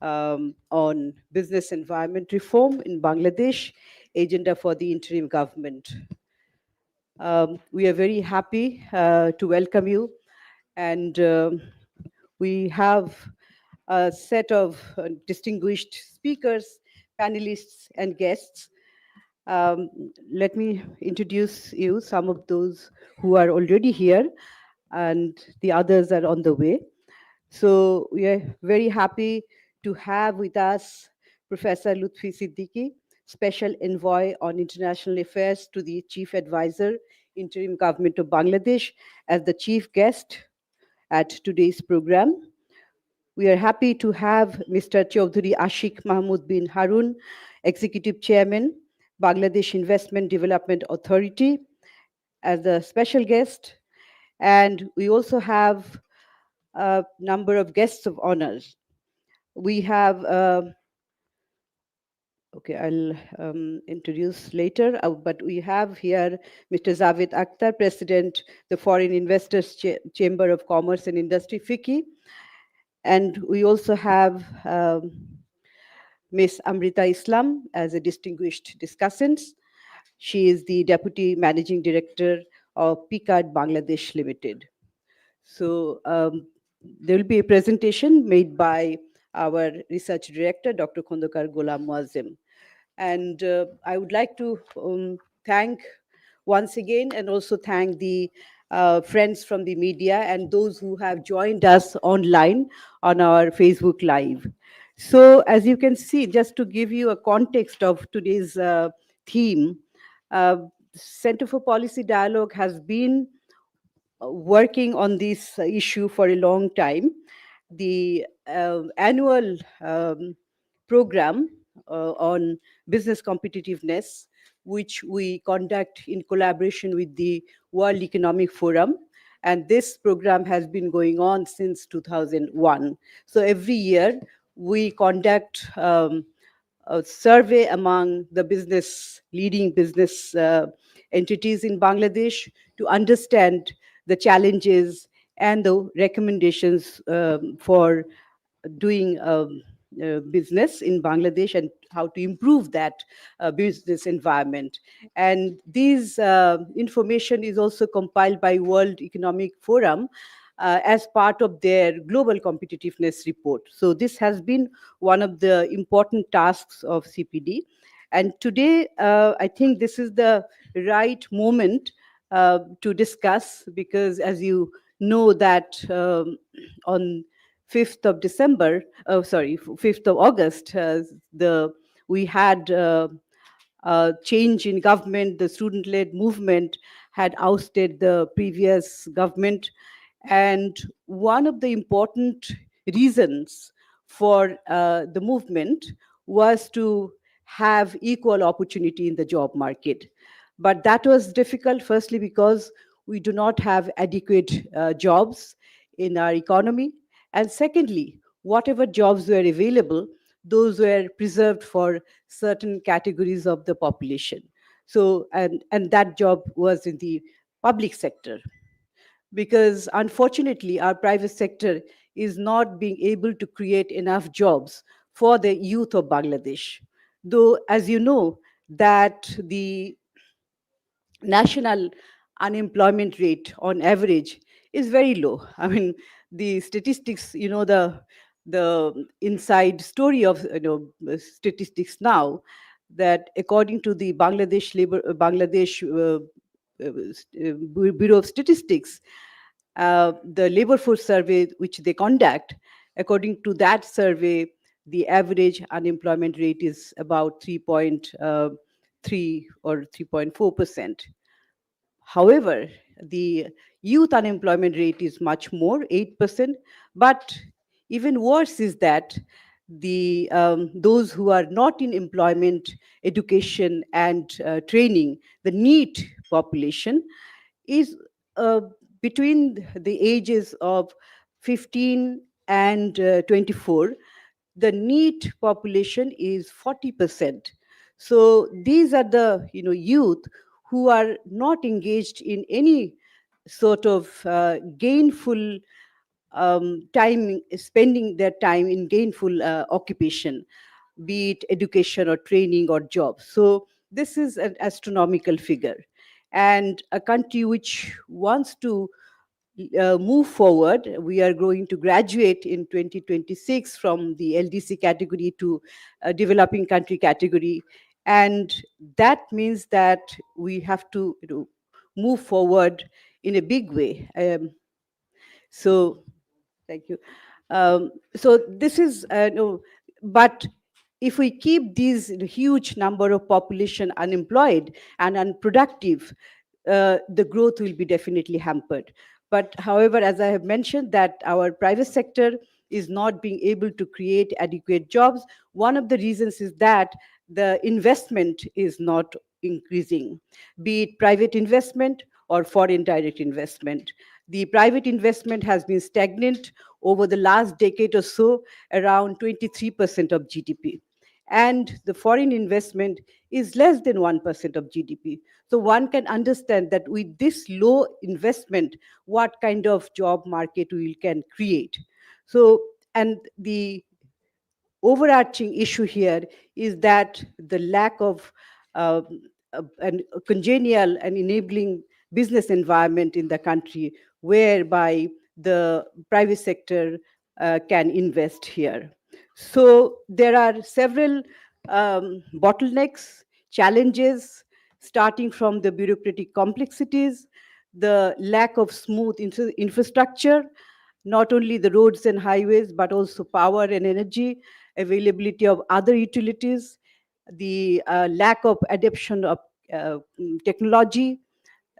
on business environment reform in Bangladesh, agenda for the interim government. We are very happy to welcome you, and we have a set of distinguished speakers, panelists, and guests. Let me introduce you some of those who are already here, and the others are on the way. So we are very happy to have with us Professor Lutfi Siddiqui, Special Envoy on International Affairs to the Chief Advisor, Interim Government of Bangladesh, as the chief guest at today's program. We are happy to have Mr. Chaudhry Ashik Mahmood bin Harun, Executive Chairman, Bangladesh Investment Development Authority, as the special guest. And we also have a number of guests of honors. We have, okay, I'll introduce later, but we have here Mr. Javed Akhtar, President, the Foreign Investors Chamber of Commerce and Industry, FICCI. And we also have Ms. Amrita Islam as a distinguished discussant. She is the Deputy Managing Director of PICAD Bangladesh Limited. So there will be a presentation made by our research director, Dr. Khondaker Golam Moazzem. And I would like to thank once again and also thank the friends from the media and those who have joined us online on our Facebook Live. So as you can see, just to give you a context of today's theme, uh, Center for Policy Dialogue has been working on this issue for a long time. The annual program on business competitiveness, which we conduct in collaboration with the World Economic Forum. And this program has been going on since 2001. So every year we conduct a survey among the leading business entities in Bangladesh to understand the challenges and the recommendations for doing business in Bangladesh and how to improve that business environment. And these information is also compiled by World Economic Forum as part of their global competitiveness report. So this has been one of the important tasks of CPD. And today, I think this is the right moment to discuss, because as you know that on 5th of December, oh, sorry, 5th of August, we had a change in government. The student-led movement had ousted the previous government. And one of the important reasons for the movement was to have equal opportunity in the job market. But that was difficult, firstly, because we do not have adequate jobs in our economy. And secondly, whatever jobs were available, those were preserved for certain categories of the population. So, and that job was in the public sector, because unfortunately our private sector is not being able to create enough jobs for the youth of Bangladesh. Though, as you know, that the national unemployment rate on average is very low. I mean, the statistics, the inside story of statistics now, that according to the Bangladesh Bureau of Statistics, the labor force survey which they conduct, according to that survey, the average unemployment rate is about 3.3 or 3.4%. However, the youth unemployment rate is much more, 8%. But even worse is that those who are not in employment, education, and training, the NEET population, is between the ages of 15 and 24. The NEET population is 40%. So these are the youth who are not engaged in any sort of gainful spending their time in gainful occupation, be it education or training or job. So this is an astronomical figure. And a country which wants to move forward, we are going to graduate in 2026 from the LDC category to developing country category. And that means that we have to move forward in a big way. So thank you. So this is, no, but if we keep these huge number of population unemployed and unproductive, the growth will be definitely hampered. But however, as I have mentioned, that our private sector is not being able to create adequate jobs. One of the reasons is that the investment is not increasing, be it private investment or foreign direct investment. The private investment has been stagnant over the last decade or so, around 23% of GDP. And the foreign investment is less than 1% of GDP. So one can understand that with this low investment, what kind of job market we can create. So, and the overarching issue here is that the lack of uh, a congenial and enabling business environment in the country whereby the private sector can invest here. So there are several bottlenecks, challenges, starting from the bureaucratic complexities, the lack of smooth infrastructure, not only the roads and highways, but also power and energy, availability of other utilities, the lack of adoption of technology,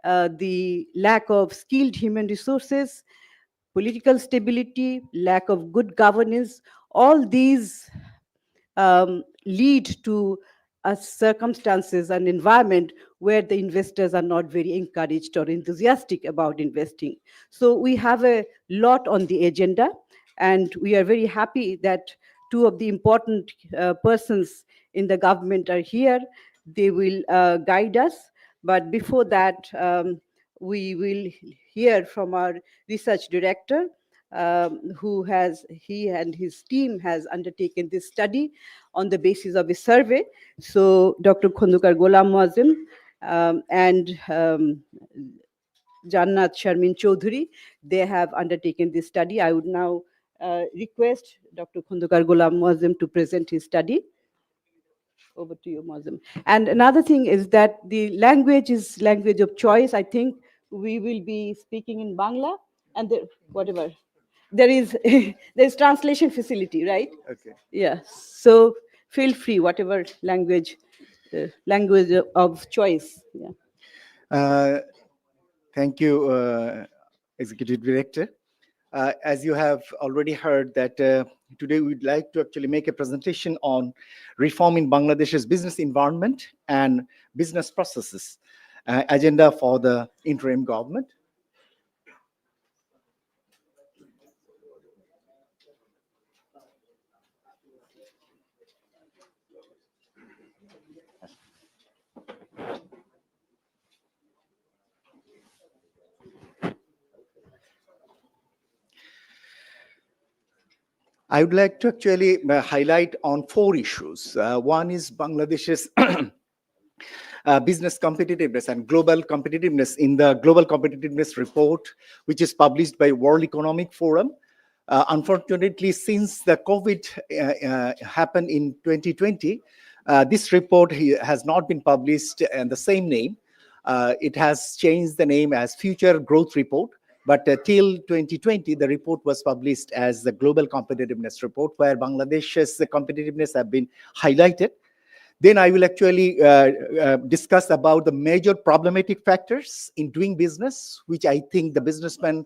the lack of skilled human resources, political stability, lack of good governance. All these lead to circumstances and environment where the investors are not very encouraged or enthusiastic about investing. So we have a lot on the agenda, and we are very happy that two of the important persons in the government are here. They will guide us. But before that, we will hear from our research director, he and his team has undertaken this study on the basis of a survey. So Dr. Khondaker Golam Moazzem and Jannat Sharmin Chaudhuri, they have undertaken this study. I would now request Dr. Khondaker Golam Moazzem to present his study. Over to you, Moazzem. And another thing is that the language is language of choice. I think we will be speaking in Bangla and whatever. There is there's translation facility, right? Okay. Yeah. So feel free, whatever language of choice. Yeah. Thank you, Executive Director. As you have already heard that today we'd like to actually make a presentation on reform in Bangladesh's business environment and business processes, agenda for the interim government. I would like to actually highlight on 4 issues. One is Bangladesh's business competitiveness and global competitiveness in the Global Competitiveness Report, which is published by World Economic Forum. Unfortunately, since the COVID happened in 2020, this report has not been published in the same name. It has changed the name as Future Growth Report. But till 2020, the report was published as the Global Competitiveness Report, where Bangladesh's competitiveness have been highlighted. Then I will actually discuss about the major problematic factors in doing business, which I think the businessmen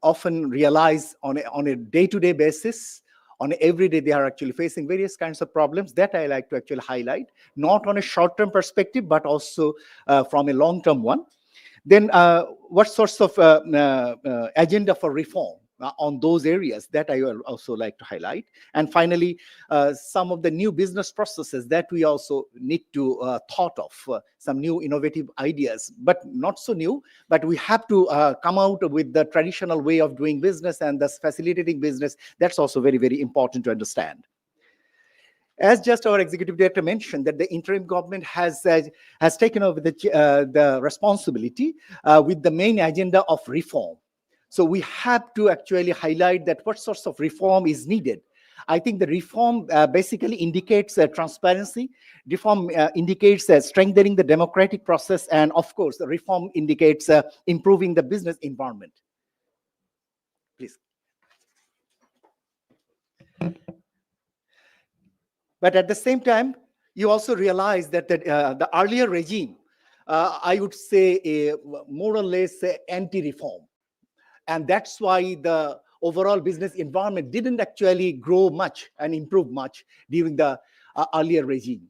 often realize on a day-to-day basis. On every day, they are actually facing various kinds of problems that I like to actually highlight, not on a short-term perspective, but also from a long-term one. Then what sorts of agenda for reform on those areas that I will also like to highlight. And finally, some of the new business processes that we also need to thought of, some new innovative ideas, but not so new, but we have to come out with the traditional way of doing business and thus facilitating business. That's also very, very important to understand. As just our executive director mentioned, that the interim government has taken over the responsibility with the main agenda of reform. So we have to actually highlight that what sorts of reform is needed. I think the reform basically indicates transparency. Reform indicates strengthening the democratic process, and of course, the reform indicates improving the business environment. Please. But at the same time, you also realize that the earlier regime, I would say, more or less anti-reform. And that's why the overall business environment didn't actually grow much and improve much during the earlier regime.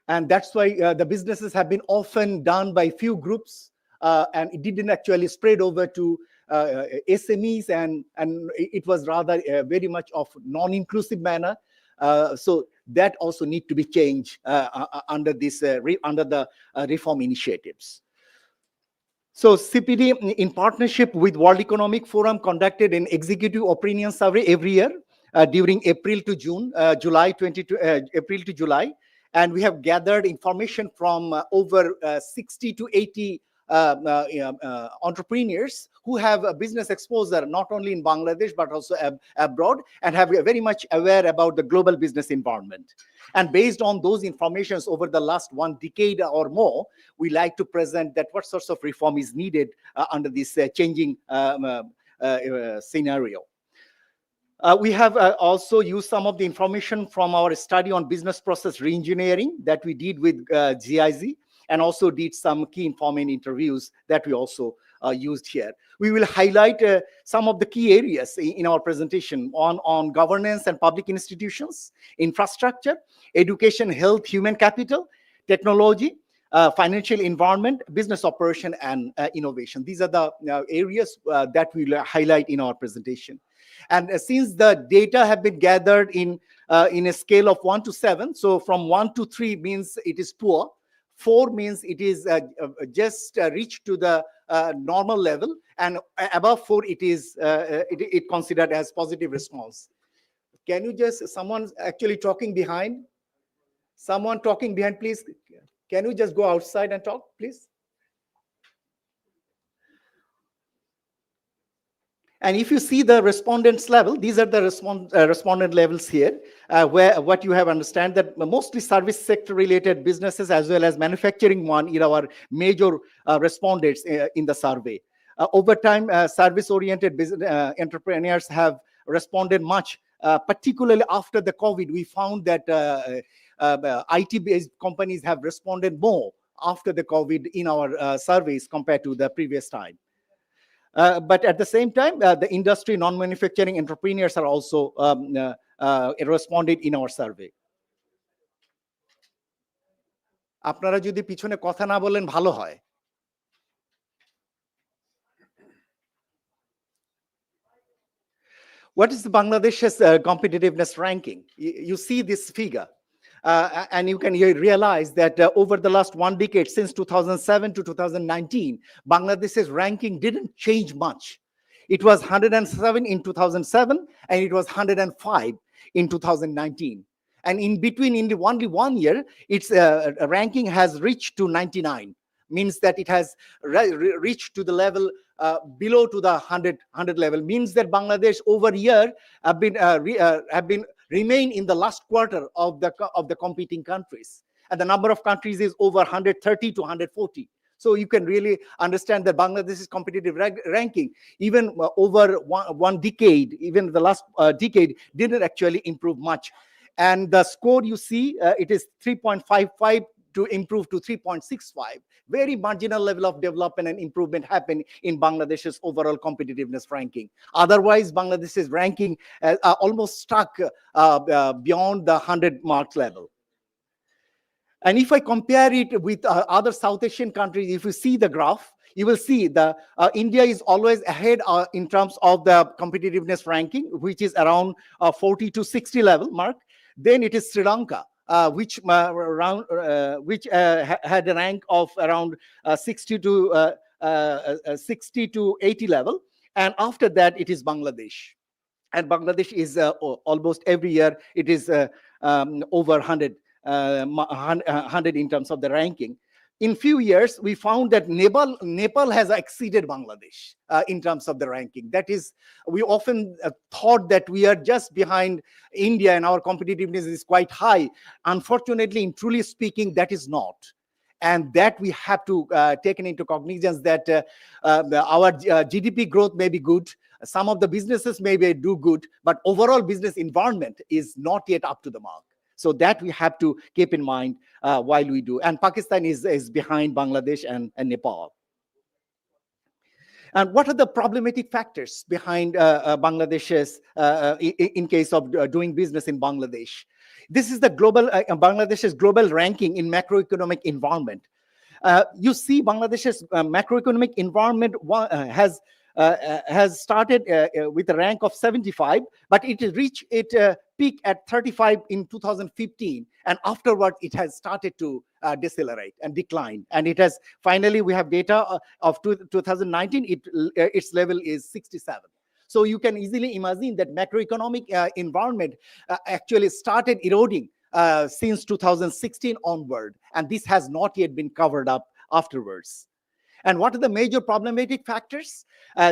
And that's why the businesses have been often done by few groups, and it didn't actually spread over to SMEs, and it was rather very much of non-inclusive manner. So that also need to be changed under this under the reform initiatives. So CPD, in partnership with World Economic Forum, conducted an executive opinion survey every year during April to June, April to July, and we have gathered information from over 60 to 80 entrepreneurs who have a business exposure not only in Bangladesh but also abroad, and have very much aware about the global business environment. And based on those informations over the last 1 decade or more, we like to present that what sorts of reform is needed under this changing scenario. We have also used some of the information from our study on business process reengineering that we did with GIZ, and also did some key informant interviews that we also used here. We will highlight some of the key areas in our presentation on governance and public institutions, infrastructure, education, health, human capital, technology, financial environment, business operation, and innovation. These are the areas that we will highlight in our presentation. And since the data have been gathered in a scale of 1 to 7, so from 1 to 3 means it is poor, 4 means it is just reached to the normal level, and above 4 it is it considered as positive response. Can you just, someone's actually talking behind? Someone talking behind, please. Can you just go outside and talk, please? And if you see the respondents level, these are the respondent levels here, where what you have understand that mostly service sector related businesses as well as manufacturing one are our major respondents in the survey. Over time, service oriented business entrepreneurs have responded much, particularly after the COVID. We found that IT based companies have responded more after the COVID in our surveys compared to the previous time. But at the same time, the industry non-manufacturing entrepreneurs are also responded in our survey. আপনারা যদি পিছনে কথা না বলেন ভালো হয়। What is Bangladesh's competitiveness ranking? You see this figure. And you can realize that over the last 1 decade, since 2007 to 2019, Bangladesh's ranking didn't change much. It was 107 in 2007, and it was 105 in 2019. And in between, in only 1 year, its ranking has reached to 99. Means that it has reached to the level below to the 100 level. Means that Bangladesh over a year have been remain in the last quarter of the competing countries, and the number of countries is over 130 to 140. So you can really understand that Bangladesh's competitive ranking, even over one decade, even the last decade, didn't actually improve much. And the score you see, it is 3.55 to improve to 3.65. Very marginal level of development and improvement happened in Bangladesh's overall competitiveness ranking. Otherwise, Bangladesh's ranking almost stuck beyond the 100 mark level. And if I compare it with other South Asian countries, if you see the graph, you will see the India is always ahead in terms of the competitiveness ranking, which is around 40 to 60 level mark. Then it is Sri Lanka, which had a rank of around 60 to 80 level, and after that it is Bangladesh. And Bangladesh is almost every year it is over 100 in terms of the ranking. In few years, we found that Nepal has exceeded Bangladesh in terms of the ranking. That is, we often thought that we are just behind India and our competitiveness is quite high. Unfortunately, in truly speaking, that is not. And that we have to take into cognizance that our GDP growth may be good, some of the businesses may do good, but overall business environment is not yet up to the mark. So that we have to keep in mind while we do. And Pakistan is behind Bangladesh and Nepal. And what are the problematic factors behind Bangladesh's, in case of doing business in Bangladesh? This is the global, Bangladesh's global ranking in macroeconomic environment. You see Bangladesh's macroeconomic environment has started with a rank of 75, but it reached its peak at 35 in 2015, and afterward it has started to decelerate and decline. And it has finally, we have data of 2019, its level is 67. So you can easily imagine that macroeconomic environment actually started eroding since 2016 onward, and this has not yet been covered up afterwards. And what are the major problematic factors?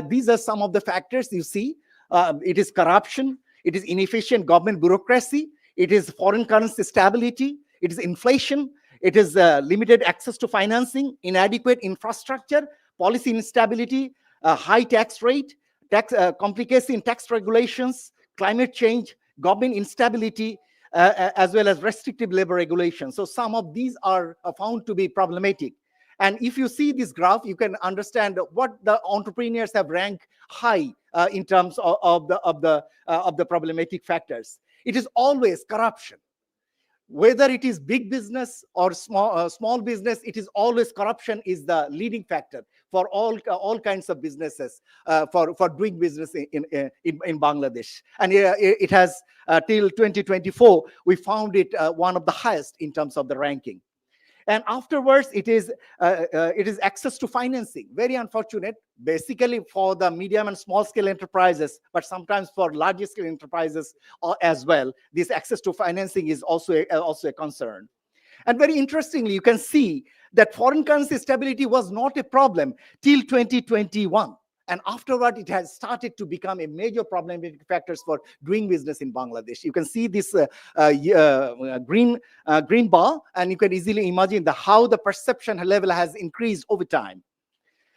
These are some of the factors you see. It is corruption, it is inefficient government bureaucracy, it is foreign currency stability, it is inflation, it is limited access to financing, inadequate infrastructure, policy instability, high tax rate, complicacy in tax regulations, climate change, government instability, as well as restrictive labor regulations. So some of these are found to be problematic. And if you see this graph, you can understand what the entrepreneurs have ranked high in terms of the problematic factors. It is always corruption. Whether it is big business or small business, it is always corruption is the leading factor for all kinds of businesses for doing business in Bangladesh. And it has till 2024, we found it one of the highest in terms of the ranking. And afterwards, it is access to financing. Very unfortunate, basically for the medium and small scale enterprises, but sometimes for larger scale enterprises as well. This access to financing is also a concern. And very interestingly, you can see that foreign currency stability was not a problem till 2021. And afterward, it has started to become a major problematic factors for doing business in Bangladesh. You can see this green bar, and you can easily imagine how the perception level has increased over time.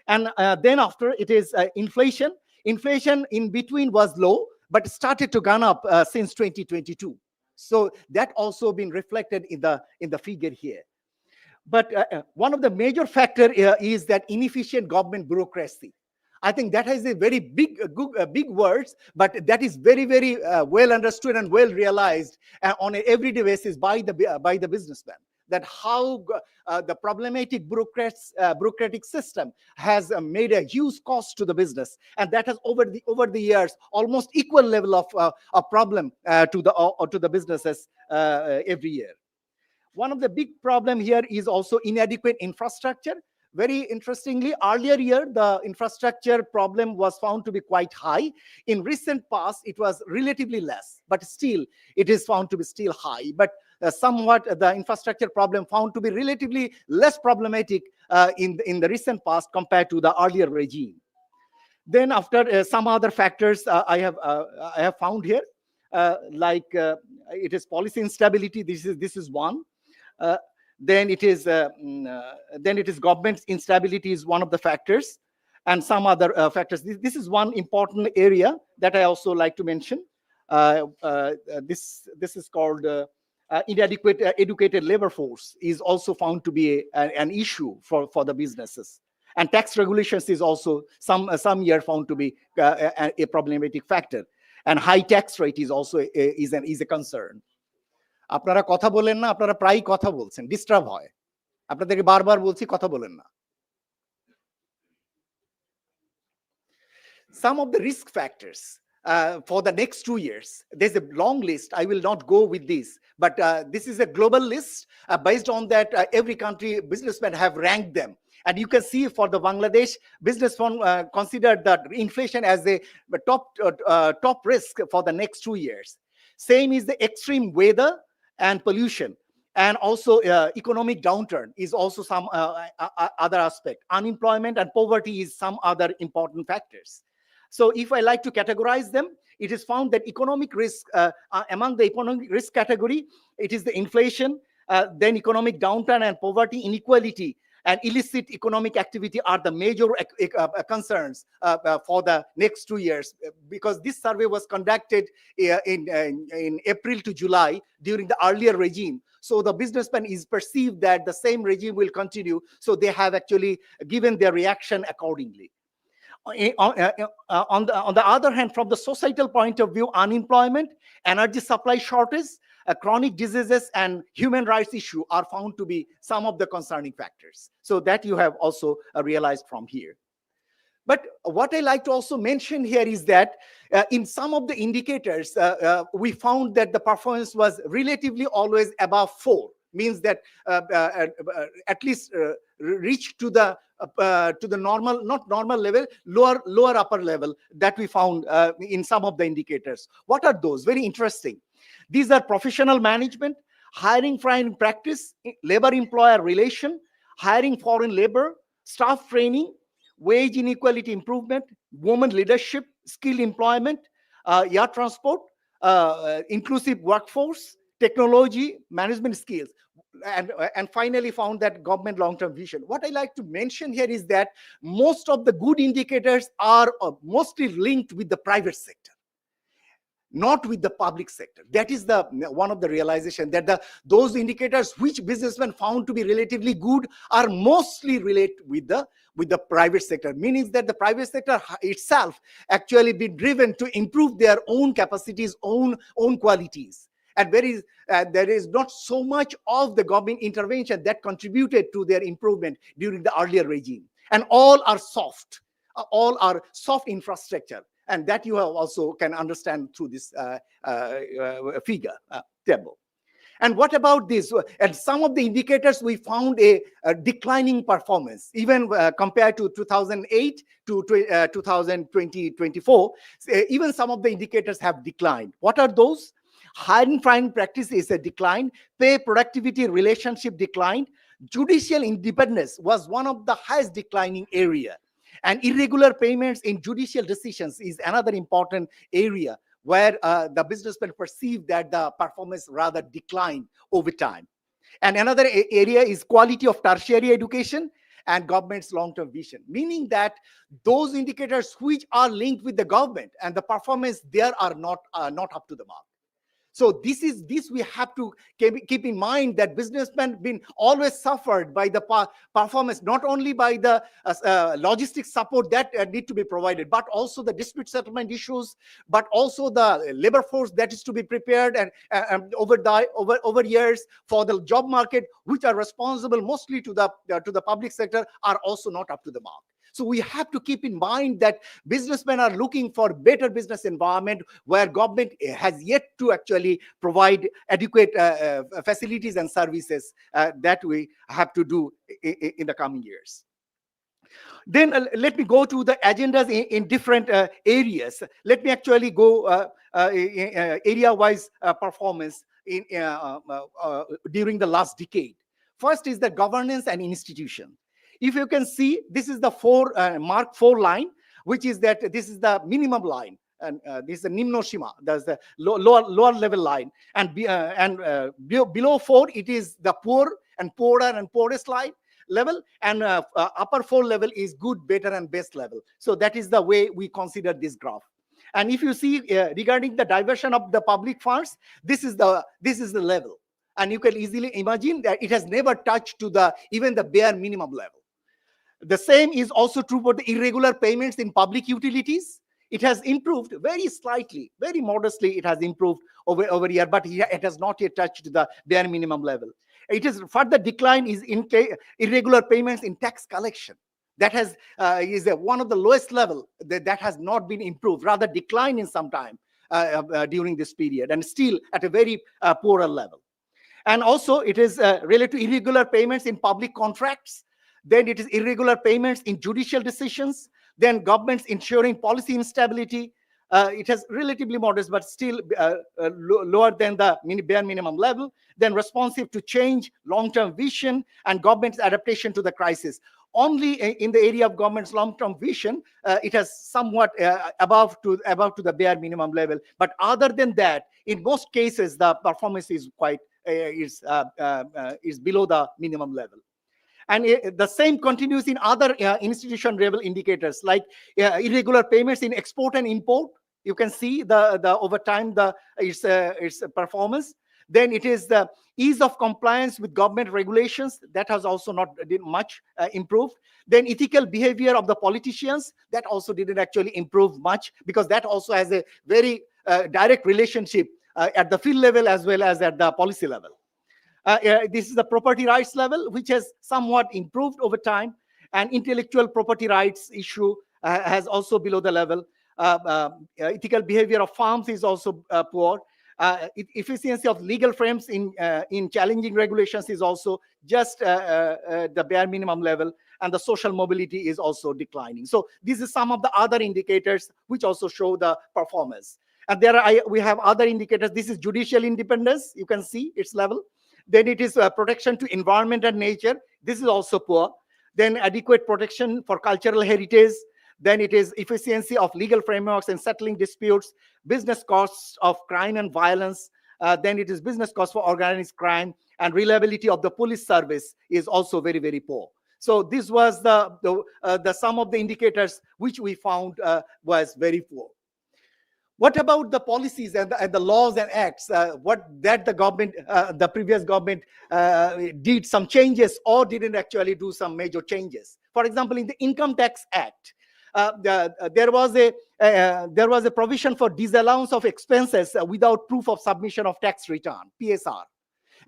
And then after, it is inflation. Inflation in between was low, but started to gun up since 2022. So that also been reflected in the figure here. But one of the major factor is that inefficient government bureaucracy. I think that has a very big words, but that is very, very well understood and well realized on an everyday basis by the businessman. That how the problematic bureaucratic system has made a huge cost to the business, and that has over the years almost equal level of a problem to the businesses every year. One of the big problem here is also inadequate infrastructure. Very interestingly, earlier year, the infrastructure problem was found to be quite high. In recent past, it was relatively less, but still, it is found to be still high. But somewhat the infrastructure problem found to be relatively less problematic in the recent past compared to the earlier regime. Then after some other factors I have found here, like it is policy instability. This is one. Then it is government instability is one of the factors, and some other factors. This is one important area that I also like to mention. This is called inadequate educated labor force is also found to be an issue for the businesses. And tax regulations is also some year found to be a problematic factor. And high tax rate is also is a concern. আপনারা কথা বলেন না, আপনারা প্রায় কথা বলছেন, disturb হয়, আপনাদেরকে বারবার বলছি কথা বলেন না। some of the risk factors for the next 2 years. There's a long list. I will not go with this, but this is a global list. Based on that, every country businessmen have ranked them. And you can see for the Bangladesh business fund considered that inflation as a top risk for the next 2 years. Same is the extreme weather and pollution. And also economic downturn is also some other aspect. Unemployment and poverty is some other important factors. So if I like to categorize them, it is found that economic risk, among the economic risk category, it is the inflation, then economic downturn and poverty, inequality, and illicit economic activity are the major concerns for the next 2 years, because this survey was conducted in April to July during the earlier regime. So the businessman is perceived that the same regime will continue. So they have actually given their reaction accordingly. On the other hand, from the societal point of view, unemployment, energy supply shortage, chronic diseases, and human rights issue are found to be some of the concerning factors. So that you have also realized from here. But what I like to also mention here is that in some of the indicators, we found that the performance was relatively always above 4, means that at least reach to the normal, not normal level, lower upper level that we found in some of the indicators. What are those? Very interesting. These are professional management, hiring foreign practice, labor-employer relation, hiring foreign labor, staff training, wage inequality improvement, women leadership, skill employment, air transport, inclusive workforce, technology, management skills, and finally found that government long-term vision. What I like to mention here is that most of the good indicators are mostly linked with the private sector, not with the public sector. That is the one of the realization, that those indicators which businessmen found to be relatively good are mostly related with the private sector, meaning that the private sector itself actually been driven to improve their own capacities, own qualities. And there is not so much of the government intervention that contributed to their improvement during the earlier regime. And all are soft infrastructure. And that you have also can understand through this figure table. And what about this? And some of the indicators we found a declining performance, even compared to 2008 to 2024. Even some of the indicators have declined. What are those? Hiring foreign practice is a decline. Pay productivity relationship declined. Judicial independence was one of the highest declining area. And irregular payments in judicial decisions is another important area where the businessmen perceive that the performance rather declined over time. And another area is quality of tertiary education and government's long-term vision, meaning that those indicators which are linked with the government and the performance there are not up to the mark. So this we have to keep in mind, that businessmen been always suffered by the performance, not only by the logistic support that need to be provided, but also the dispute settlement issues, but also the labor force that is to be prepared and over years for the job market, which are responsible mostly to the public sector, are also not up to the mark. So we have to keep in mind that businessmen are looking for better business environment where government has yet to actually provide adequate facilities and services that we have to do in the coming years. Then let me go to the agendas in different areas. Let me actually go area-wise performance during the last decade. First is the governance and institution. If you can see, this is the mark 4 line, which is that this is the minimum line, and this is the Nimnoshima, that's the lower level line, and below 4 it is the poor and poorer and poorest line level, and upper 4 level is good, better, and best level. So that is the way we consider this graph. And if you see regarding the diversion of the public funds, this is the level, and you can easily imagine that it has never touched to even the bare minimum level. The same is also true for the irregular payments in public utilities. It has improved very slightly, very modestly. It has improved over here, but it has not yet touched the bare minimum level. It is further decline is in irregular payments in tax collection. That has is one of the lowest level that has not been improved, rather declined in some time during this period, and still at a very poorer level. And also it is related to irregular payments in public contracts. Then it is irregular payments in judicial decisions. Then governments ensuring policy instability. It has relatively modest, but still lower than the bare minimum level. Then responsive to change, long-term vision, and government's adaptation to the crisis. Only in the area of government's long-term vision, it has somewhat above to the bare minimum level. But other than that, in most cases, the performance is quite is below the minimum level. And the same continues in other institution level indicators, like irregular payments in export and import. You can see the over time its performance. Then it is the ease of compliance with government regulations, that has also not much improved. Then ethical behavior of the politicians, that also didn't actually improve much, because that also has a very direct relationship at the field level as well as at the policy level. This is the property rights level, which has somewhat improved over time, and intellectual property rights issue has also below the level. Ethical behavior of firms is also poor. Efficiency of legal frames in challenging regulations is also just the bare minimum level, and the social mobility is also declining. So this is some of the other indicators which also show the performance. And we have other indicators. This is judicial independence. You can see its level. Then it is protection to environment and nature. This is also poor. Then adequate protection for cultural heritage. Then it is efficiency of legal frameworks and settling disputes, business costs of crime and violence. Then it is business costs for organized crime, and reliability of the police service is also very, very poor. So this was the sum of the indicators which we found was very poor. What about the policies and the laws and acts? What that the government, the previous government did some changes or didn't actually do some major changes. For example, in the Income Tax Act, there was a provision for disallowance of expenses without proof of submission of tax return, PSR.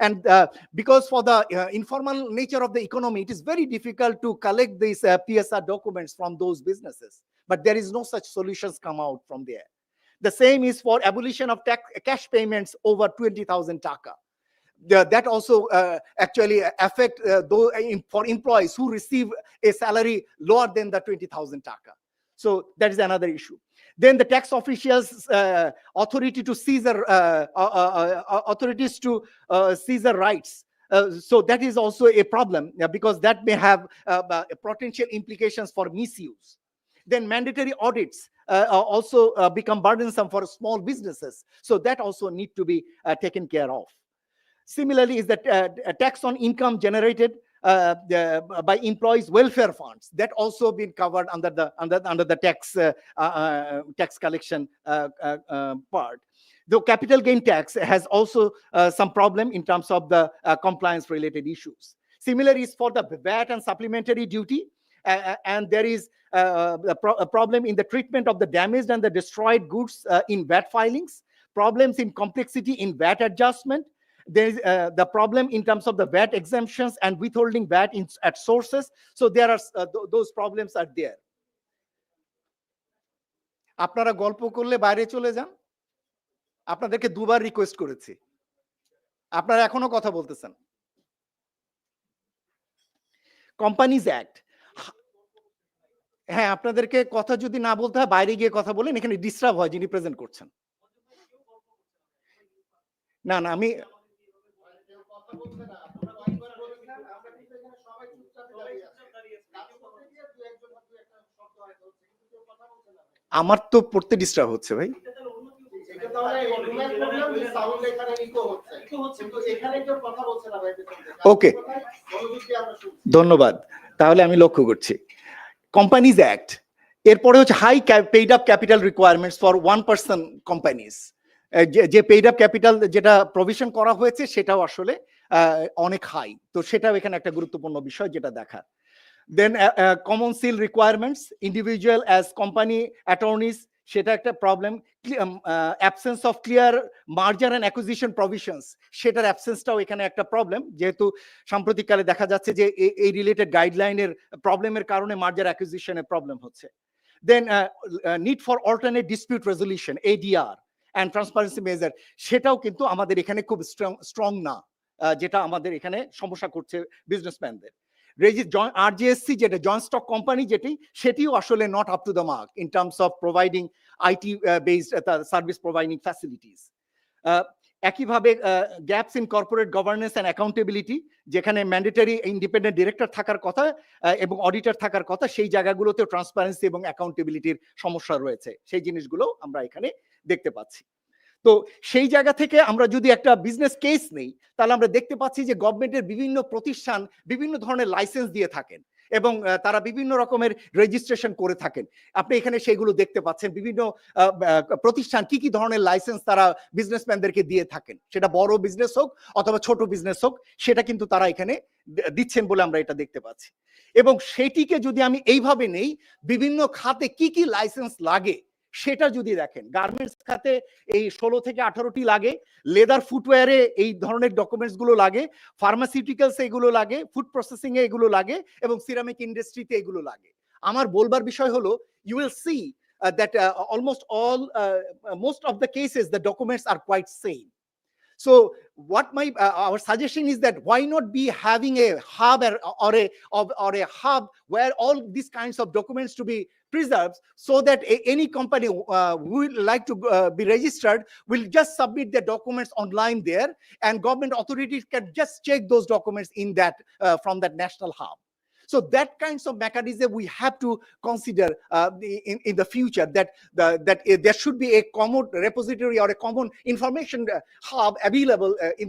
And because for the informal nature of the economy, it is very difficult to collect these PSR documents from those businesses. But there is no such solutions come out from there. The same is for abolition of cash payments over 20,000 Dhaka. That also actually affect for employees who receive a salary lower than the 20,000 Dhaka. So that is another issue. Then the tax officials' authority to seize authorities to seize rights. So that is also a problem, because that may have potential implications for misuse. Then mandatory audits also become burdensome for small businesses. So that also need to be taken care of. Similarly, is that tax on income generated by employees' welfare funds, that also been covered under the tax collection part. Though capital gain tax has also some problem in terms of the compliance related issues. Similarly is for the VAT and supplementary duty. And there is a problem in the treatment of the damaged and the destroyed goods in VAT filings, problems in complexity in VAT adjustment. There is the problem in terms of the VAT exemptions and withholding VAT at sources. So there are those problems are there. আপনারা গল্প করলে বাইরে চলে যান, আপনাদেরকে দুবার request করেছি, আপনারা এখনো কথা বলতেছেন। কোম্পানিজ অ্যাক্ট, হ্যাঁ আপনাদেরকে কথা যদি না বলতে হয় বাইরে গিয়ে কথা বলেন, এখানে ডিস্টার্ব হয় যিনি প্রেজেন্ট করছেন। না না আমি আমার তো পড়তে ডিস্টার্ব হচ্ছে ভাই। ওকে ধন্যবাদ, তাহলে আমি লক্ষ্য করছি। কোম্পানিজ অ্যাক্ট, এরপরে হচ্ছে high paid up capital requirements for 1% companies. যে পেইড আপ ক্যাপিটাল যেটা প্রভিশন করা হয়েছে সেটাও আসলে অনেক হাই, তো সেটাও এখানে একটা গুরুত্বপূর্ণ বিষয় যেটা দেখা। Then common seal requirements, individual as company attorneys সেটা একটা problem. Absence of clear merger and acquisition provisions, সেটার অ্যাবসেন্সটাও এখানে একটা প্রবলেম, যেহেতু সাম্প্রতিককালে দেখা যাচ্ছে যে এই রিলেটেড গাইডলাইনের প্রবলেমের কারণে মার্জার অ্যাকুইজিশনের প্রবলেম হচ্ছে। Then need for alternate dispute resolution, ADR, and transparency measure, সেটাও কিন্তু আমাদের এখানে খুব স্ট্রং না, যেটা আমাদের এখানে সমস্যা করছে বিজনেসম্যানদের। RJSC, যেটা জয়েন্ট স্টক কোম্পানি, সেটিও আসলে not up to the mark in terms of providing IT based service providing facilities. একইভাবে gaps in corporate governance and accountability, যেখানে ম্যান্ডেটরি ইন্ডিপেন্ডেন্ট ডিরেক্টর থাকার কথা এবং অডিটর থাকার কথা, সেই জায়গাগুলোতে ট্রান্সপারেন্সি এবং অ্যাকাউন্টেবিলিটির সমস্যা রয়েছে, সেই জিনিসগুলো আমরা এখানে দেখতে পাচ্ছি। তো সেই জায়গা থেকে আমরা যদি একটা বিজনেস কেস নেই, তাহলে আমরা দেখতে পাচ্ছি যে গভর্নমেন্টের বিভিন্ন প্রতিষ্ঠান বিভিন্ন ধরনের লাইসেন্স দিয়ে থাকেন এবং তারা বিভিন্ন রকমের রেজিস্ট্রেশন করে থাকেন। আপনি এখানে সেগুলো দেখতে পাচ্ছেন, বিভিন্ন প্রতিষ্ঠান কি কি ধরনের লাইসেন্স তারা বিজনেসম্যানদেরকে দিয়ে থাকেন, সেটা বড় বিজনেস হোক অথবা ছোট বিজনেস হোক, সেটা কিন্তু তারা এখানে দিচ্ছেন বলে আমরা এটা দেখতে পাচ্ছি। এবং সেটিকে যদি আমি এইভাবে নেই, বিভিন্ন খাতে কি কি লাইসেন্স লাগে সেটা যদি দেখেন, গার্মেন্টস খাতে এই 16 থেকে 18টি লাগে, লেদার ফুটওয়্যারে এই ধরনের ডকুমেন্টস গুলো লাগে, ফার্মাসিউটিক্যালস এগুলো লাগে, ফুড প্রসেসিং এ এগুলো লাগে, এবং সিরামিক ইন্ডাস্ট্রিতে এগুলো লাগে। আমার বলবার বিষয় হলো, you will see that almost all most of the cases the documents are quite same. So what our suggestion is that why not be having a hub or a hub where all these kinds of documents to be preserved, so that any company who would like to be registered will just submit their documents online there, and government authorities can just check those documents in that from that national hub. So that kinds of mechanism we have to consider in the future, that there should be a common repository or a common information hub available in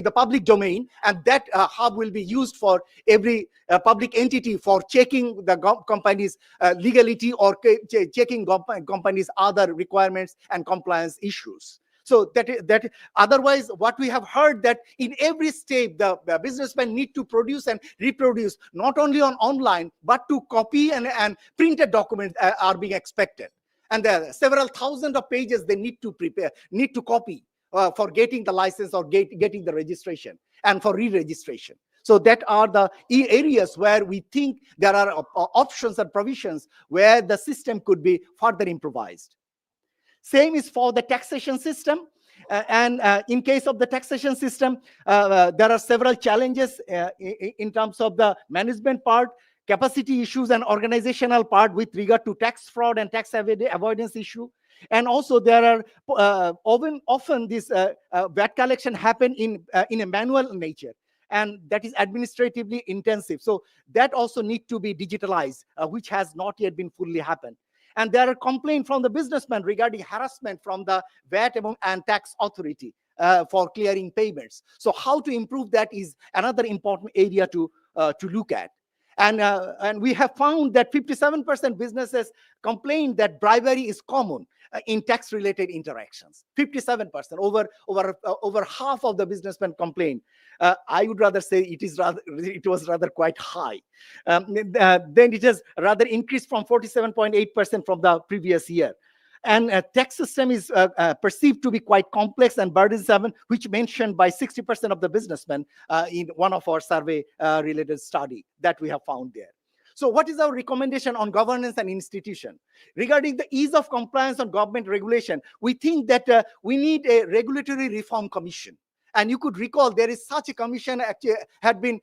the public domain, and that hub will be used for every public entity for checking the company's legality or checking companies' other requirements and compliance issues. So that otherwise what we have heard, that in every step the businessmen need to produce and reproduce, not only on online but to copy and printed documents are being expected, and there are several thousand of pages they need to copy for getting the license or getting the registration and for re-registration. So that are the areas where we think there are options and provisions where the system could be further improvised. Same is for the taxation system. And in case of the taxation system, there are several challenges in terms of the management part, capacity issues, and organizational part with regard to tax fraud and tax avoidance issue. And also there are often this VAT collection happen in a manual nature, and that is administratively intensive. So that also need to be digitalized, which has not yet been fully happened. And there are complaints from the businessmen regarding harassment from the VAT and tax authority for clearing payments. So how to improve that is another important area to look at. And we have found that 57% businesses complain that bribery is common in tax-related interactions. 57%, over half of the businessmen complain. I would rather say it was rather quite high. Then it has rather increased from 47.8% from the previous year. And tax system is perceived to be quite complex and burdensome, which mentioned by 60% of the businessmen in one of our survey related study that we have found there. So what is our recommendation on governance and institution? Regarding the ease of compliance on government regulation, we think that we need a regulatory reform commission. And you could recall there is such a commission actually had been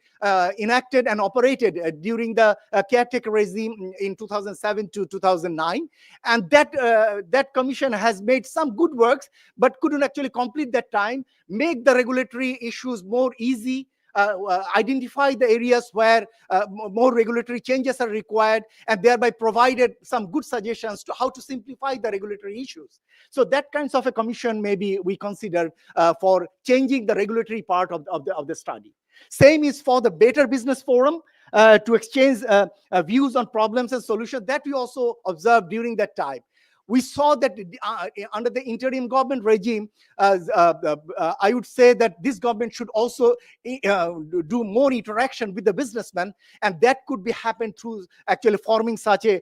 enacted and operated during the caretaker regime in 2007 to 2009. And that commission has made some good works, but couldn't actually complete that time, make the regulatory issues more easy, identify the areas where more regulatory changes are required, and thereby provided some good suggestions to how to simplify the regulatory issues. So that kinds of a commission maybe we consider for changing the regulatory part of the study. Same is for the Better Business Forum, to exchange views on problems and solutions that we also observed during that time. We saw that under the interim government regime, I would say that this government should also do more interaction with the businessmen, and that could be happened through actually forming such a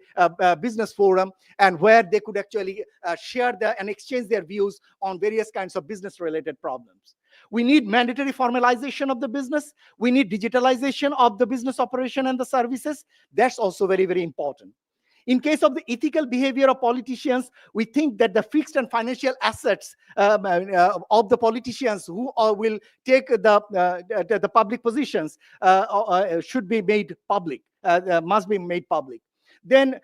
business forum, and where they could actually share and exchange their views on various kinds of business related problems. We need mandatory formalization of the business. We need digitalization of the business operation and the services. That's also very, very important. In case of the ethical behavior of politicians, we think that the fixed and financial assets of the politicians who will take the public positions should be made public, must be made public. Then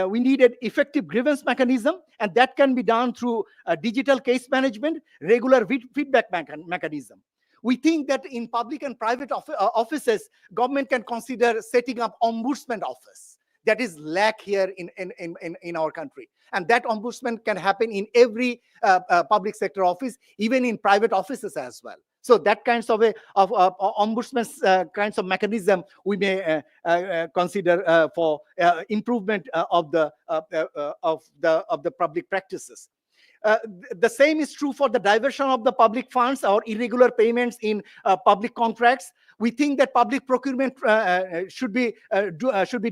we need an effective grievance mechanism, and that can be done through digital case management, regular feedback mechanism. We think that in public and private offices, government can consider setting up ombudsman office. That is lack here in our country. And that ombudsman can happen in every public sector office, even in private offices as well. So that kinds of ombudsman kinds of mechanism we may consider for improvement of the public practices. The same is true for the diversion of the public funds or irregular payments in public contracts. We think that public procurement should be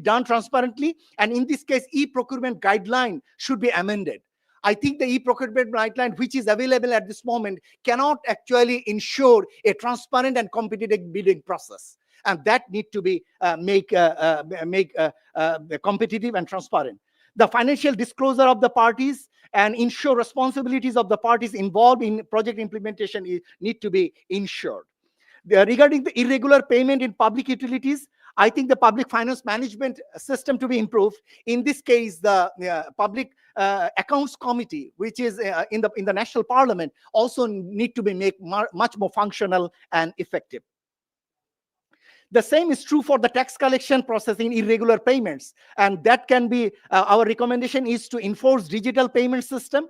done transparently, and in this case, e-procurement guideline should be amended. I think the e-procurement guideline, which is available at this moment, cannot actually ensure a transparent and competitive bidding process, and that need to be make competitive and transparent. The financial disclosure of the parties and ensure responsibilities of the parties involved in project implementation need to be ensured. Regarding the irregular payment in public utilities, I think the public finance management system to be improved. In this case, the public accounts committee, which is in the national parliament, also need to be made much more functional and effective. The same is true for the tax collection process in irregular payments, and that can be our recommendation is to enforce digital payment system,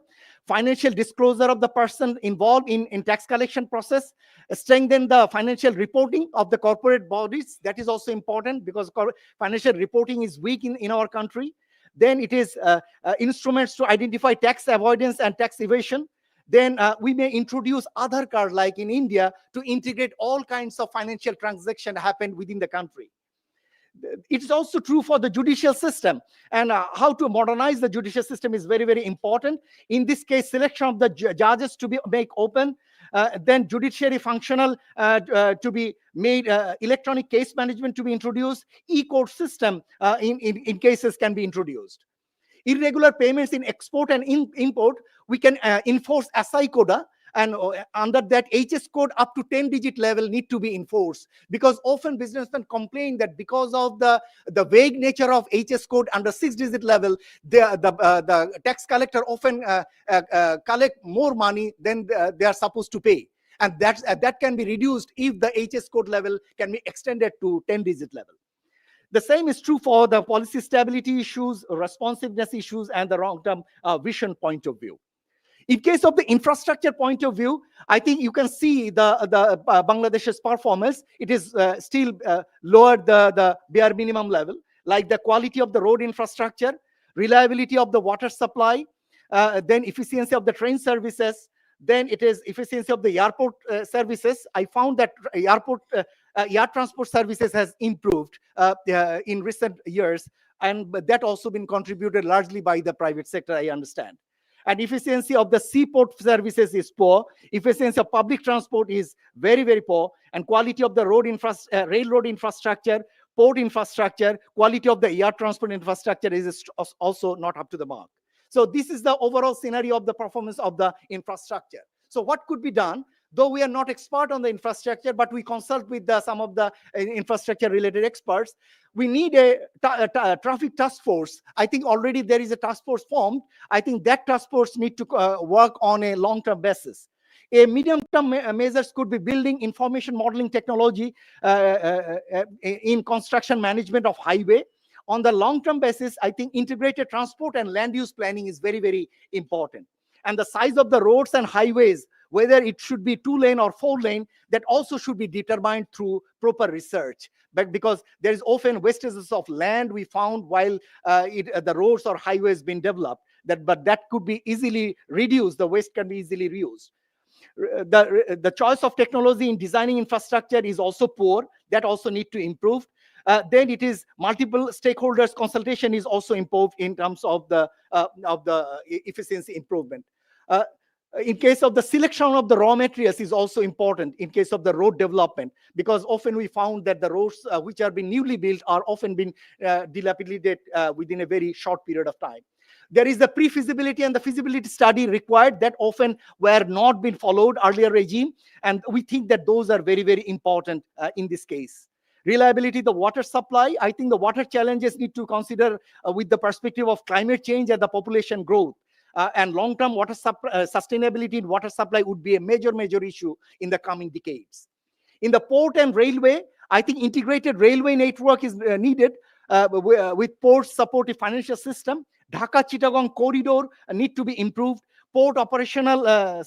financial disclosure of the person involved in tax collection process, strengthen the financial reporting of the corporate bodies. That is also important because financial reporting is weak in our country. Then it is instruments to identify tax avoidance and tax evasion. Then we may introduce Aadhaar card like in India to integrate all kinds of financial transactions happen within the country. It's also true for the judicial system, and how to modernize the judicial system is very, very important. In this case, selection of the judges to be make open, then judiciary functional to be made, electronic case management to be introduced, e-court system in cases can be introduced. Irregular payments in export and import, we can enforce SI quota, and under that HS code up to 10-digit level need to be enforced, because often businessmen complain that because of the vague nature of HS code under 6-digit level, the tax collector often collect more money than they are supposed to pay, and that can be reduced if the HS code level can be extended to 10-digit level. The same is true for the policy stability issues, responsiveness issues, and the long-term vision point of view. In case of the infrastructure point of view, I think you can see the Bangladesh's performance. It is still lower the bare minimum level, like the quality of the road infrastructure, reliability of the water supply, then efficiency of the train services, then it is efficiency of the airport services. I found that air transport services has improved in recent years, and that also been contributed largely by the private sector, I understand. And efficiency of the seaport services is poor. Efficiency of public transport is very, very poor. And quality of the railroad infrastructure, port infrastructure, quality of the air transport infrastructure is also not up to the mark. So this is the overall scenario of the performance of the infrastructure. So what could be done? Though we are not expert on the infrastructure, but we consult with some of the infrastructure-related experts. We need a traffic task force. I think already there is a task force formed. I think that task force need to work on a long-term basis. A medium-term measures could be building information modeling technology in construction management of highway. On the long-term basis, I think integrated transport and land use planning is very, very important. And the size of the roads and highways, whether it should be 2-lane or 4-lane, that also should be determined through proper research. But because there is often wastages of land we found while the roads or highways been developed. but that could be easily reduced. The waste can be easily reused. The choice of technology in designing infrastructure is also poor. That also need to improve. Then it is multiple stakeholders consultation is also improved in terms of the efficiency improvement. In case of the selection of the raw materials is also important in case of the road development, because often we found that the roads which are being newly built are often been dilapidated within a very short period of time. There is the pre-feasibility and the feasibility study required that often were not been followed earlier regime, and we think that those are very, very important in this case. Reliability, the water supply, I think the water challenges need to consider with the perspective of climate change and the population growth. And long-term water sustainability in water supply would be a major issue in the coming decades. In the port and railway, I think integrated railway network is needed with port supportive financial system. Dhaka Chittagong corridor need to be improved. Port operational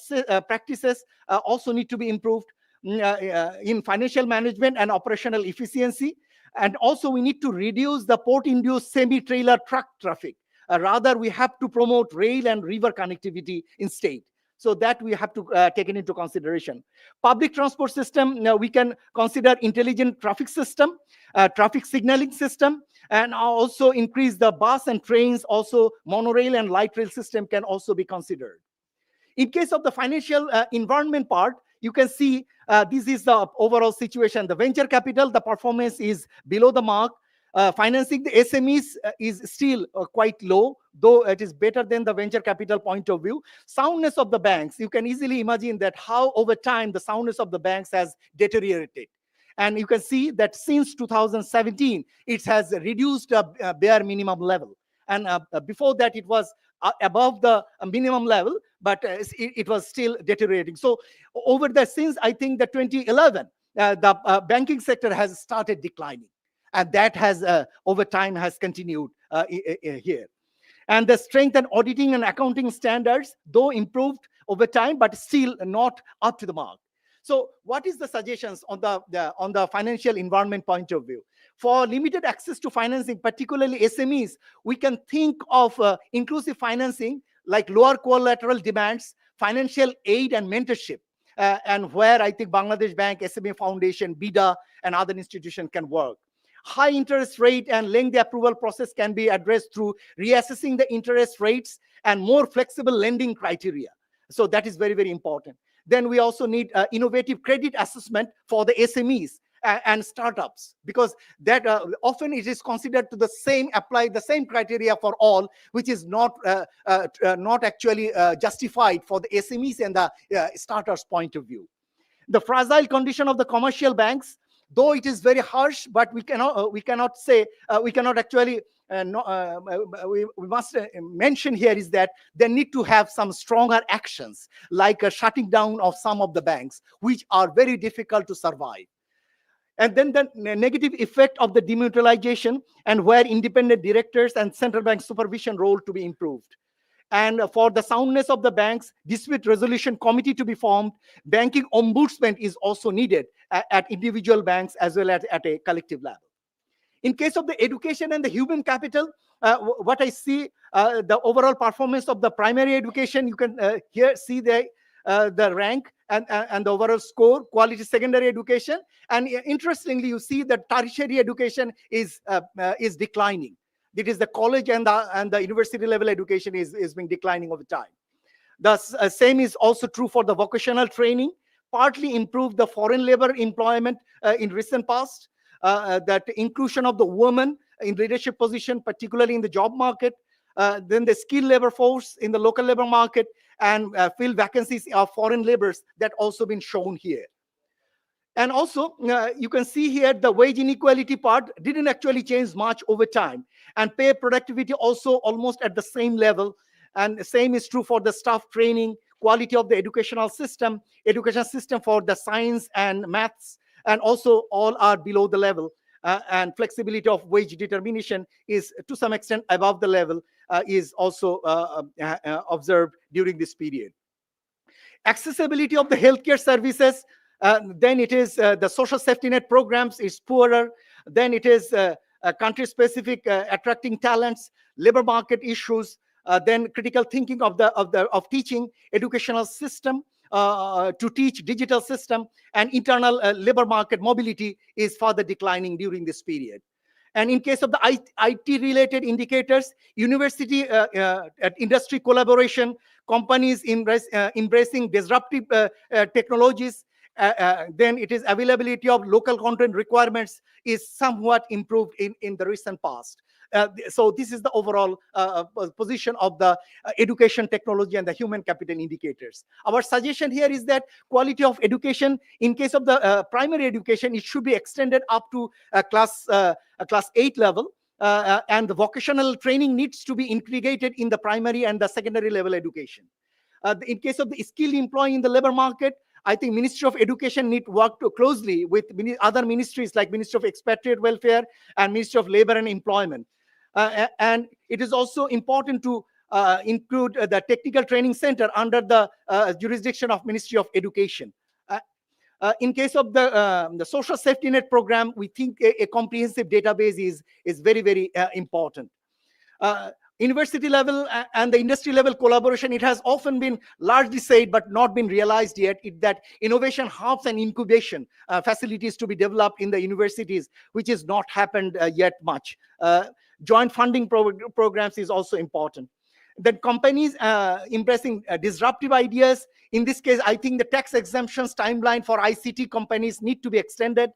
practices also need to be improved in financial management and operational efficiency. And also we need to reduce the port-induced semi-trailer truck traffic. Rather, we have to promote rail and river connectivity instead. So that we have to take it into consideration. Public transport system, we can consider intelligent traffic system, traffic signaling system, and also increase the bus and trains, also monorail and light rail system can also be considered. In case of the financial environment part, you can see this is the overall situation. The venture capital, the performance is below the mark. Financing the SMEs is still quite low, though it is better than the venture capital point of view. Soundness of the banks, you can easily imagine that how over time the soundness of the banks has deteriorated. And you can see that since 2017, it has reduced a bare minimum level. And before that, it was above the minimum level, but it was still deteriorating. So over the since, I think, the 2011, the banking sector has started declining. And that has, over time, has continued here. And the strength and auditing and accounting standards, though improved over time, but still not up to the mark. So what is the suggestions on the financial environment point of view? For limited access to financing, particularly SMEs, we can think of inclusive financing like lower collateral demands, financial aid and mentorship, and where I think Bangladesh Bank, SME Foundation, BIDA, and other institutions can work. High interest rate and lengthy approval process can be addressed through reassessing the interest rates and more flexible lending criteria. So that is very, very important. Then we also need innovative credit assessment for the SMEs and startups, because that often it is considered to the same, apply the same criteria for all, which is not actually justified for the SMEs and the startups point of view. The fragile condition of the commercial banks, though it is very harsh, but we cannot say, we cannot actually, we must mention here is that they need to have some stronger actions, like a shutting down of some of the banks, which are very difficult to survive. And then the negative effect of the demutualization, and where independent directors and central bank supervision role to be improved. And for the soundness of the banks, dispute resolution committee to be formed. Banking ombudsman is also needed at individual banks as well as at a collective level. In case of the education and the human capital, what I see, the overall performance of the primary education, you can here see the rank and the overall score, quality secondary education. And interestingly, you see that tertiary education is declining. It is the college and the university level education is being declining over time. The same is also true for the vocational training, partly improved the foreign labor employment in recent past, that inclusion of the women in leadership position, particularly in the job market, then the skilled labor force in the local labor market, and fill vacancies of foreign laborers that also been shown here. And also, you can see here the wage inequality part didn't actually change much over time. And pay productivity also almost at the same level. And the same is true for the staff training, quality of the education system for the science and maths, and also all are below the level. And flexibility of wage determination is to some extent above the level, is also observed during this period. Accessibility of the healthcare services, then it is the social safety net programs is poorer. Then it is country-specific attracting talents, labor market issues, then critical thinking of teaching, educational system to teach, digital system, and internal labor market mobility is further declining during this period. And in case of the IT-related indicators, university industry collaboration, companies embracing disruptive technologies, then it is availability of local content requirements is somewhat improved in the recent past. So this is the overall position of the education, technology, and the human capital indicators. Our suggestion here is that quality of education, in case of the primary education, it should be extended up to class 8 level, and the vocational training needs to be integrated in the primary and the secondary level education. In case of the skilled employee in the labor market, I think Ministry of Education need to work closely with other ministries like Ministry of Expatriate Welfare and Ministry of Labor and Employment. And it is also important to include the technical training center under the jurisdiction of Ministry of Education. In case of the social safety net program, we think a comprehensive database is very, very important. University level and the industry level collaboration, it has often been largely said but not been realized yet, that innovation hubs and incubation facilities to be developed in the universities, which has not happened yet much. Joint funding programs is also important. Then companies embracing disruptive ideas. In this case, I think the tax exemptions timeline for ICT companies need to be extended.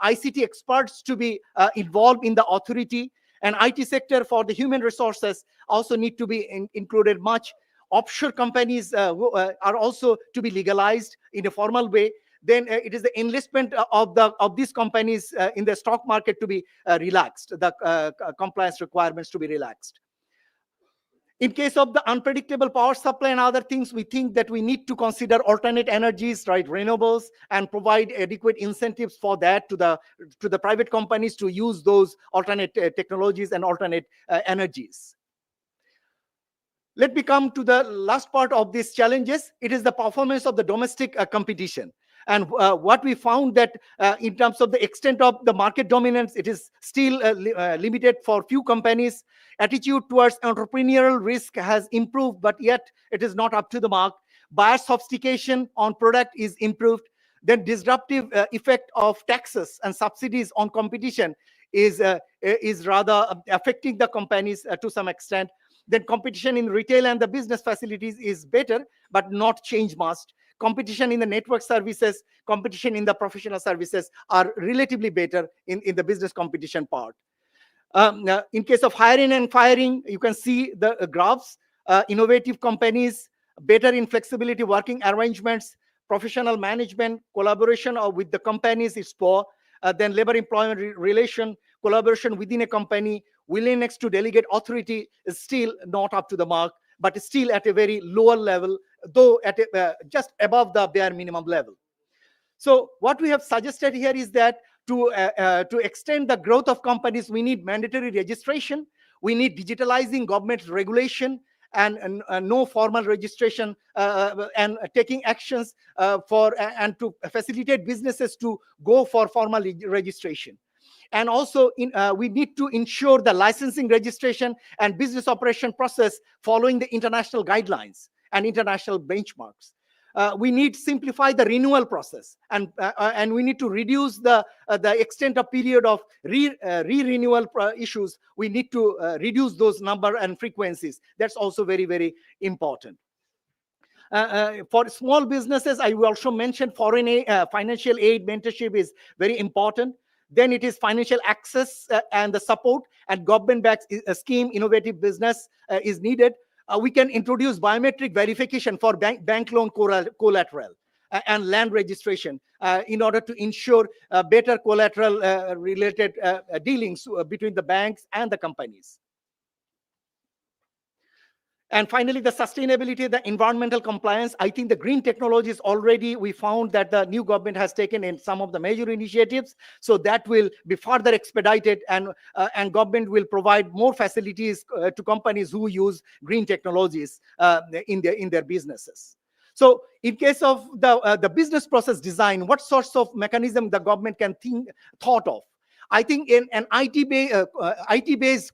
ICT experts to be involved in the authority, and IT sector for the human resources also need to be included much. Offshore companies are also to be legalized in a formal way. Then it is the enlistment of these companies in the stock market to be relaxed, the compliance requirements to be relaxed. In case of the unpredictable power supply and other things, we think that we need to consider alternate energies, right, renewables, and provide adequate incentives for that to the private companies to use those alternate technologies and alternate energies. Let me come to the last part of these challenges. It is the performance of the domestic competition. And what we found that in terms of the extent of the market dominance, it is still limited for few companies. Attitude towards entrepreneurial risk has improved, but yet it is not up to the mark. Buyer sophistication on product is improved. Then disruptive effect of taxes and subsidies on competition is rather affecting the companies to some extent. Then competition in retail and the business facilities is better, but not change much. Competition in the network services, competition in the professional services are relatively better in the business competition part. In case of hiring and firing, you can see the graphs. Innovative companies, better in flexibility working arrangements, professional management, collaboration with the companies is poor. Then labor employment relation, collaboration within a company, willingness to delegate authority is still not up to the mark, but still at a very lower level, though at just above the bare minimum level. So what we have suggested here is that to extend the growth of companies, we need mandatory registration, we need digitalizing government regulation, and no formal registration, and taking actions and to facilitate businesses to go for formal registration. And also we need to ensure the licensing, registration, and business operation process following the international guidelines and international benchmarks. We need to simplify the renewal process, and we need to reduce the extent of period of re-renewal issues. We need to reduce those number and frequencies. That's also very, very important. For small businesses, I will also mention foreign aid, financial aid mentorship is very important. Then it is financial access and the support, and government-backed scheme, innovative business is needed. We can introduce biometric verification for bank loan collateral and land registration in order to ensure better collateral related dealings between the banks and the companies. And finally, the sustainability, the environmental compliance. I think the green technologies already, we found that the new government has taken in some of the major initiatives. So that will be further expedited, and government will provide more facilities to companies who use green technologies in their businesses. So in case of the business process design, what sorts of mechanism the government can thought of? I think in an IT-based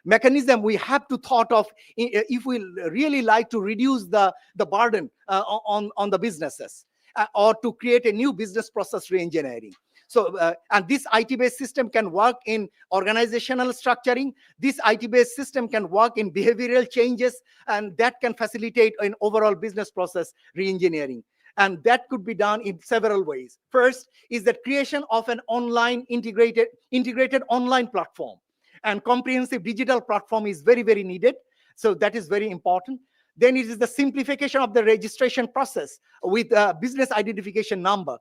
mechanism, we have to thought of if we really like to reduce the burden on the businesses, or to create a new business process reengineering. So, and this IT-based system can work in organizational structuring. This IT-based system can work in behavioral changes, and that can facilitate an overall business process reengineering. And that could be done in several ways. First is the creation of an online integrated online platform, and comprehensive digital platform is very, very needed. So that is very important. Then it is the simplification of the registration process with a business identification number.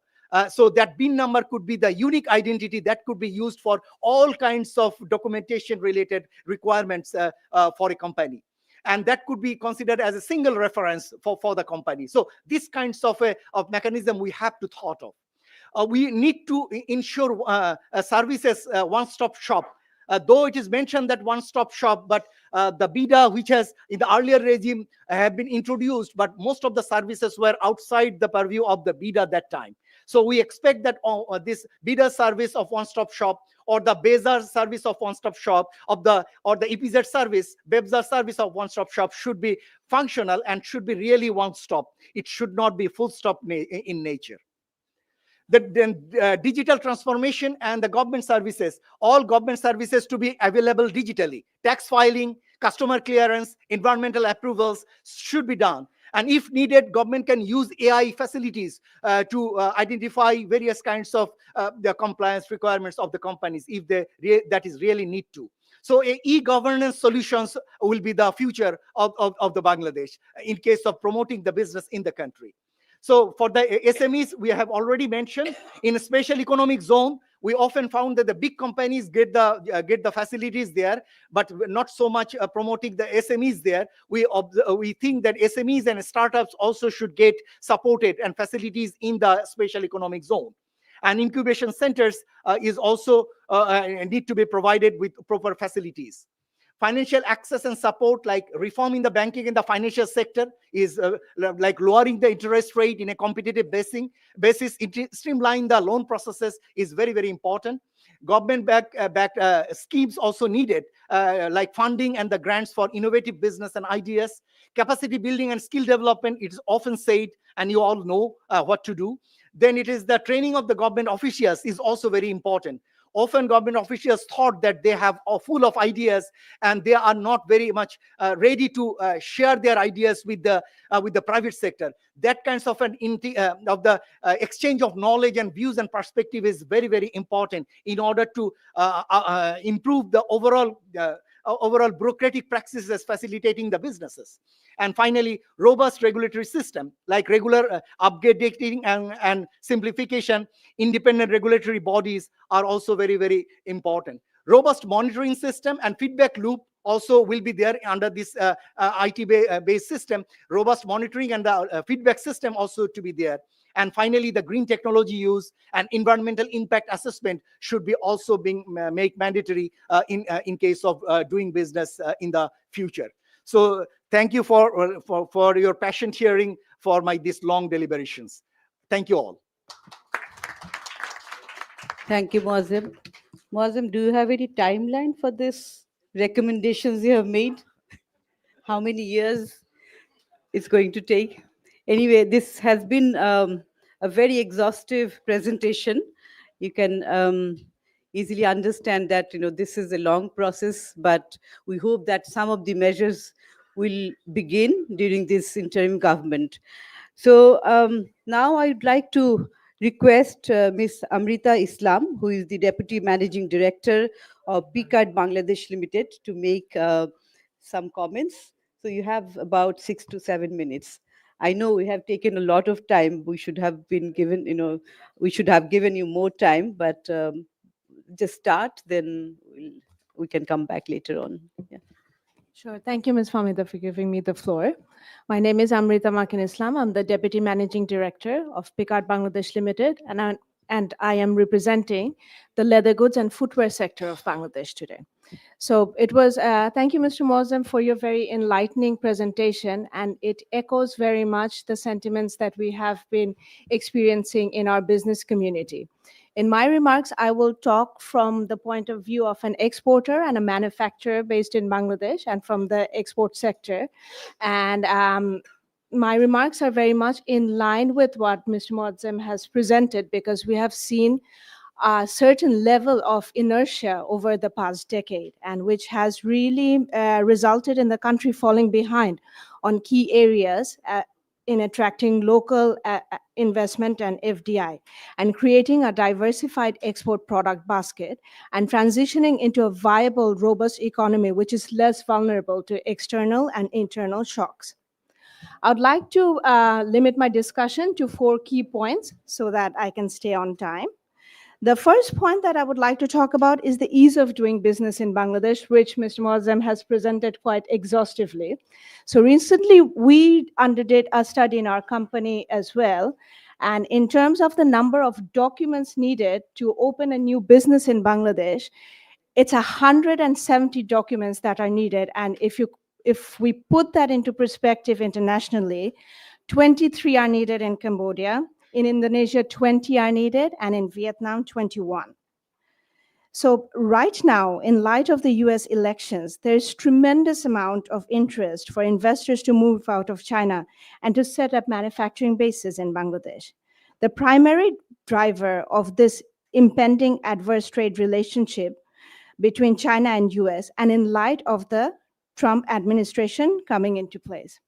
So that BIN number could be the unique identity that could be used for all kinds of documentation related requirements for a company. And that could be considered as a single reference for the company. So these kinds of mechanism we have to thought of. We need to ensure services one-stop shop. Though it is mentioned that one-stop shop, but the BIDA, which has in the earlier regime have been introduced, but most of the services were outside the purview of the BIDA at that time. So we expect that this BIDA service of one-stop shop, or the BEZAR service of one-stop shop, or the EPZ service, BEBZAR service of one-stop shop should be functional and should be really one-stop. It should not be full-stop in nature. The digital transformation and the government services, all government services to be available digitally. Tax filing, customer clearance, environmental approvals should be done. And if needed, government can use AI facilities to identify various kinds of the compliance requirements of the companies if that is really need to. So e-governance solutions will be the future of the Bangladesh in case of promoting the business in the country. So for the SMEs, we have already mentioned, in a special economic zone, we often found that the big companies get the facilities there, but not so much promoting the SMEs there. We think that SMEs and startups also should get supported and facilities in the special economic zone. And incubation centers is also need to be provided with proper facilities. Financial access and support, like reforming the banking in the financial sector, is like lowering the interest rate in a competitive basis. Streamline the loan processes is very, very important. Government-backed schemes also needed, like funding and the grants for innovative business and ideas. Capacity building and skill development, it is often said, and you all know what to do. Then it is the training of the government officials is also very important. Often government officials thought that they have full of ideas, and they are not very much ready to share their ideas with the private sector. That kinds of exchange of knowledge and views and perspective is very, very important in order to improve the overall bureaucratic practices facilitating the businesses. And finally, robust regulatory system, like regular updating and simplification. Independent regulatory bodies are also very, very important. Robust monitoring system and feedback loop also will be there under this IT-based system. Robust monitoring and the feedback system also to be there. And finally, the green technology use and environmental impact assessment should be also being made mandatory in case of doing business in the future. So thank you for your patient hearing for this long deliberations. Thank you all. Thank you, Moazzem. Moazzem, do you have any timeline for this recommendations you have made? How many years it's going to take? Anyway, this has been a very exhaustive presentation. You can easily understand that this is a long process, but we hope that some of the measures will begin during this interim government. So now I'd like to request Ms. Amrita Islam, who is the Deputy Managing Director of PCARD Bangladesh Limited, to make some comments. So you have about 6 to 7 minutes. I know we have taken a lot of time. We should have been given, we should have given you more time, but just start, then we can come back later on. Yeah. Sure. Thank you, Ms. Famida, for giving me the floor. My name is Amrita Makin Islam. I'm the Deputy Managing Director of PCARD Bangladesh Limited, and I am representing the leather goods and footwear sector of Bangladesh today. So it was, thank you, Mr. Moazzem, for your very enlightening presentation, and it echoes very much the sentiments that we have been experiencing in our business community. In my remarks, I will talk from the point of view of an exporter and a manufacturer based in Bangladesh and from the export sector. And my remarks are very much in line with what Mr. Moazzem has presented, because we have seen a certain level of inertia over the past decade, and which has really resulted in the country falling behind on key areas in attracting local investment and FDI, and creating a diversified export product basket, and transitioning into a viable, robust economy which is less vulnerable to external and internal shocks. I would like to limit my discussion to 4 key points so that I can stay on time. The first point that I would like to talk about is the ease of doing business in Bangladesh, which Mr. Moazzem has presented quite exhaustively. So recently, we underdid a study in our company as well. And in terms of the number of documents needed to open a new business in Bangladesh, it's 170 documents that are needed. And if we put that into perspective internationally, 23 are needed in Cambodia, in Indonesia, 20 are needed, and in Vietnam, 21. So right now, in light of the US elections, there's tremendous amount of interest for investors to move out of China and to set up manufacturing bases in Bangladesh. The primary driver of this impending adverse trade relationship between China and US, and in light of the Trump administration coming into place.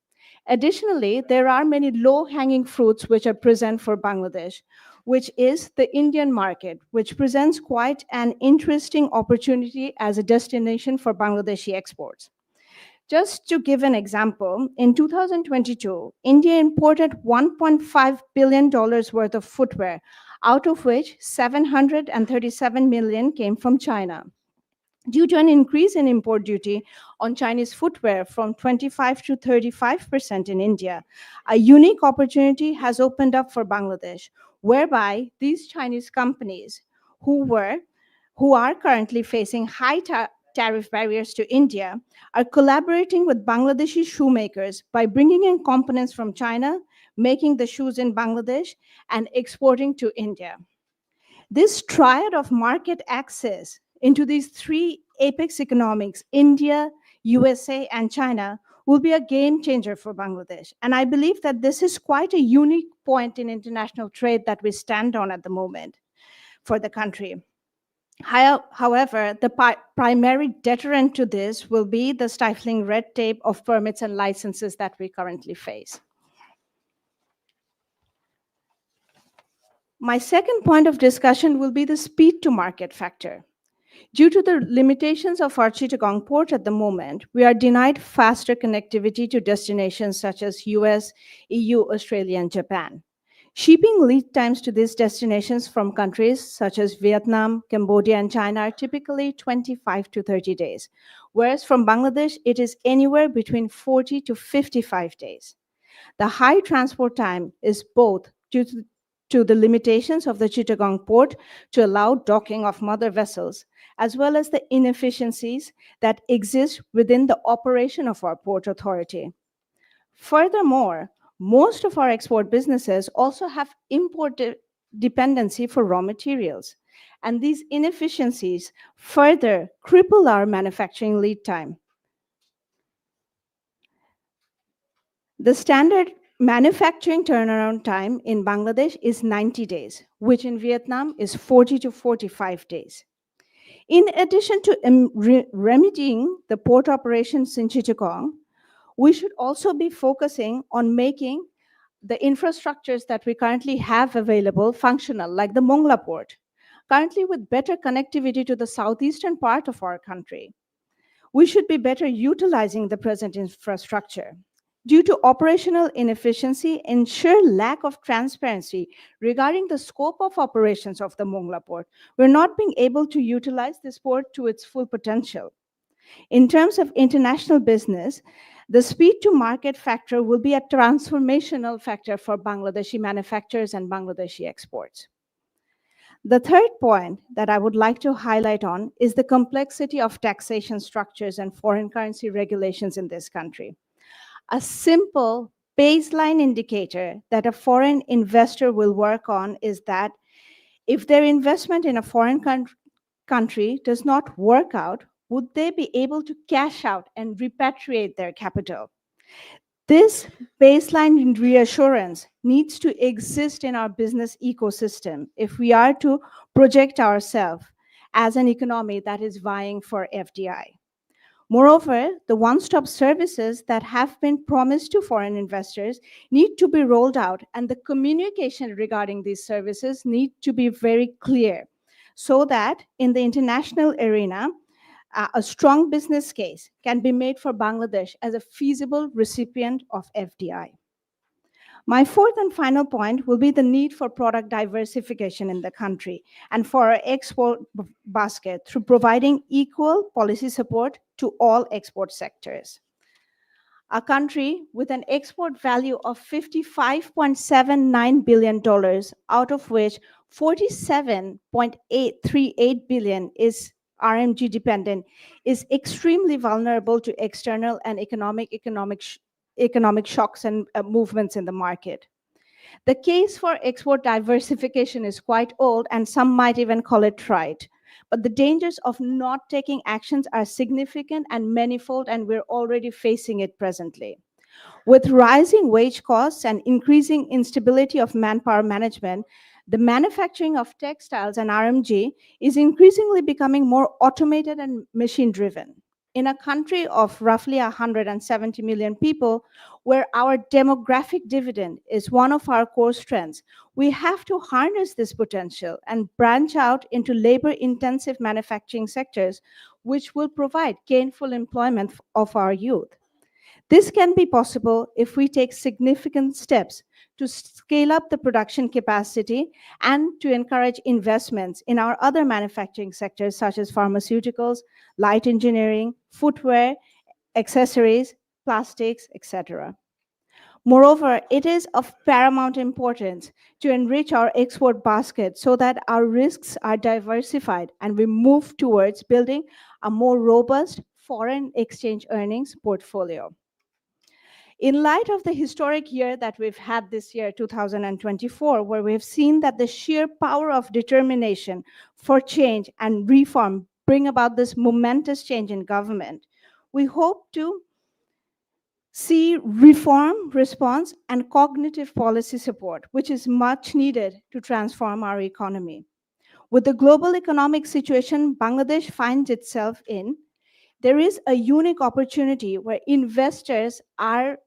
Additionally, there are many low-hanging fruits which are present for Bangladesh, which is the Indian market, which presents quite an interesting opportunity as a destination for Bangladeshi exports. Just to give an example, in 2022, India imported $1.5 billion worth of footwear, out of which 737 million came from China. Due to an increase in import duty on Chinese footwear from 25 to 35% in India, a unique opportunity has opened up for Bangladesh, whereby these Chinese companies who are currently facing high tariff barriers to India are collaborating with Bangladeshi shoemakers by bringing in components from China, making the shoes in Bangladesh, and exporting to India. This triad of market access into these 3 apex economics, India, USA, and China, will be a game changer for Bangladesh. And I believe that this is quite a unique point in international trade that we stand on at the moment for the country. However, the primary deterrent to this will be the stifling red tape of permits and licenses that we currently face. My second point of discussion will be the speed to market factor. Due to the limitations of our Chittagong port at the moment, we are denied faster connectivity to destinations such as US, EU, Australia, and Japan. Shipping lead times to these destinations from countries such as Vietnam, Cambodia, and China are typically 25 to 30 days, whereas from Bangladesh, it is anywhere between 40 to 55 days. The high transport time is both due to the limitations of the Chittagong port to allow docking of mother vessels, as well as the inefficiencies that exist within the operation of our port authority. Furthermore, most of our export businesses also have import dependency for raw materials, and these inefficiencies further cripple our manufacturing lead time. The standard manufacturing turnaround time in Bangladesh is 90 days, which in Vietnam is 40 to 45 days. In addition to remedying the port operations in Chittagong, we should also be focusing on making the infrastructures that we currently have available functional, like the Mongla port, currently with better connectivity to the southeastern part of our country. We should be better utilizing the present infrastructure. Due to operational inefficiency and sheer lack of transparency regarding the scope of operations of the Mongla port, we're not being able to utilize this port to its full potential. In terms of international business, the speed to market factor will be a transformational factor for Bangladeshi manufacturers and Bangladeshi exports. The third point that I would like to highlight on is the complexity of taxation structures and foreign currency regulations in this country. A simple baseline indicator that a foreign investor will work on is that If their investment in a foreign country does not work out, would they be able to cash out and repatriate their capital? This baseline reassurance needs to exist in our business ecosystem if we are to project ourselves as an economy that is vying for FDI. Moreover, the one-stop services that have been promised to foreign investors need to be rolled out, and the communication regarding these services need to be very clear so that in the international arena, a strong business case can be made for Bangladesh as a feasible recipient of FDI. My fourth and final point will be the need for product diversification in the country and for our export basket through providing equal policy support to all export sectors. A country with an export value of $55.79 billion, out of which 47.838 billion is RMG dependent, is extremely vulnerable to external and economic shocks and movements in the market. The case for export diversification is quite old, and some might even call it trite. But the dangers of not taking actions are significant and manifold, and we're already facing it presently. With rising wage costs and increasing instability of manpower management, the manufacturing of textiles and RMG is increasingly becoming more automated and machine-driven. In a country of roughly 170 million people, where our demographic dividend is one of our core strengths, we have to harness this potential and branch out into labor-intensive manufacturing sectors, which will provide gainful employment of our youth. This can be possible if we take significant steps to scale up the production capacity and to encourage investments in our other manufacturing sectors such as pharmaceuticals, light engineering, footwear, accessories, plastics, etc. Moreover, it is of paramount importance to enrich our export basket so that our risks are diversified and we move towards building a more robust foreign exchange earnings portfolio. In light of the historic year that we've had this year, 2024, where we've seen that the sheer power of determination for change and reform bring about this momentous change in government, we hope to see reform, response, and cognitive policy support, which is much needed to transform our economy. With the global economic situation Bangladesh finds itself in, there is a unique opportunity where investors are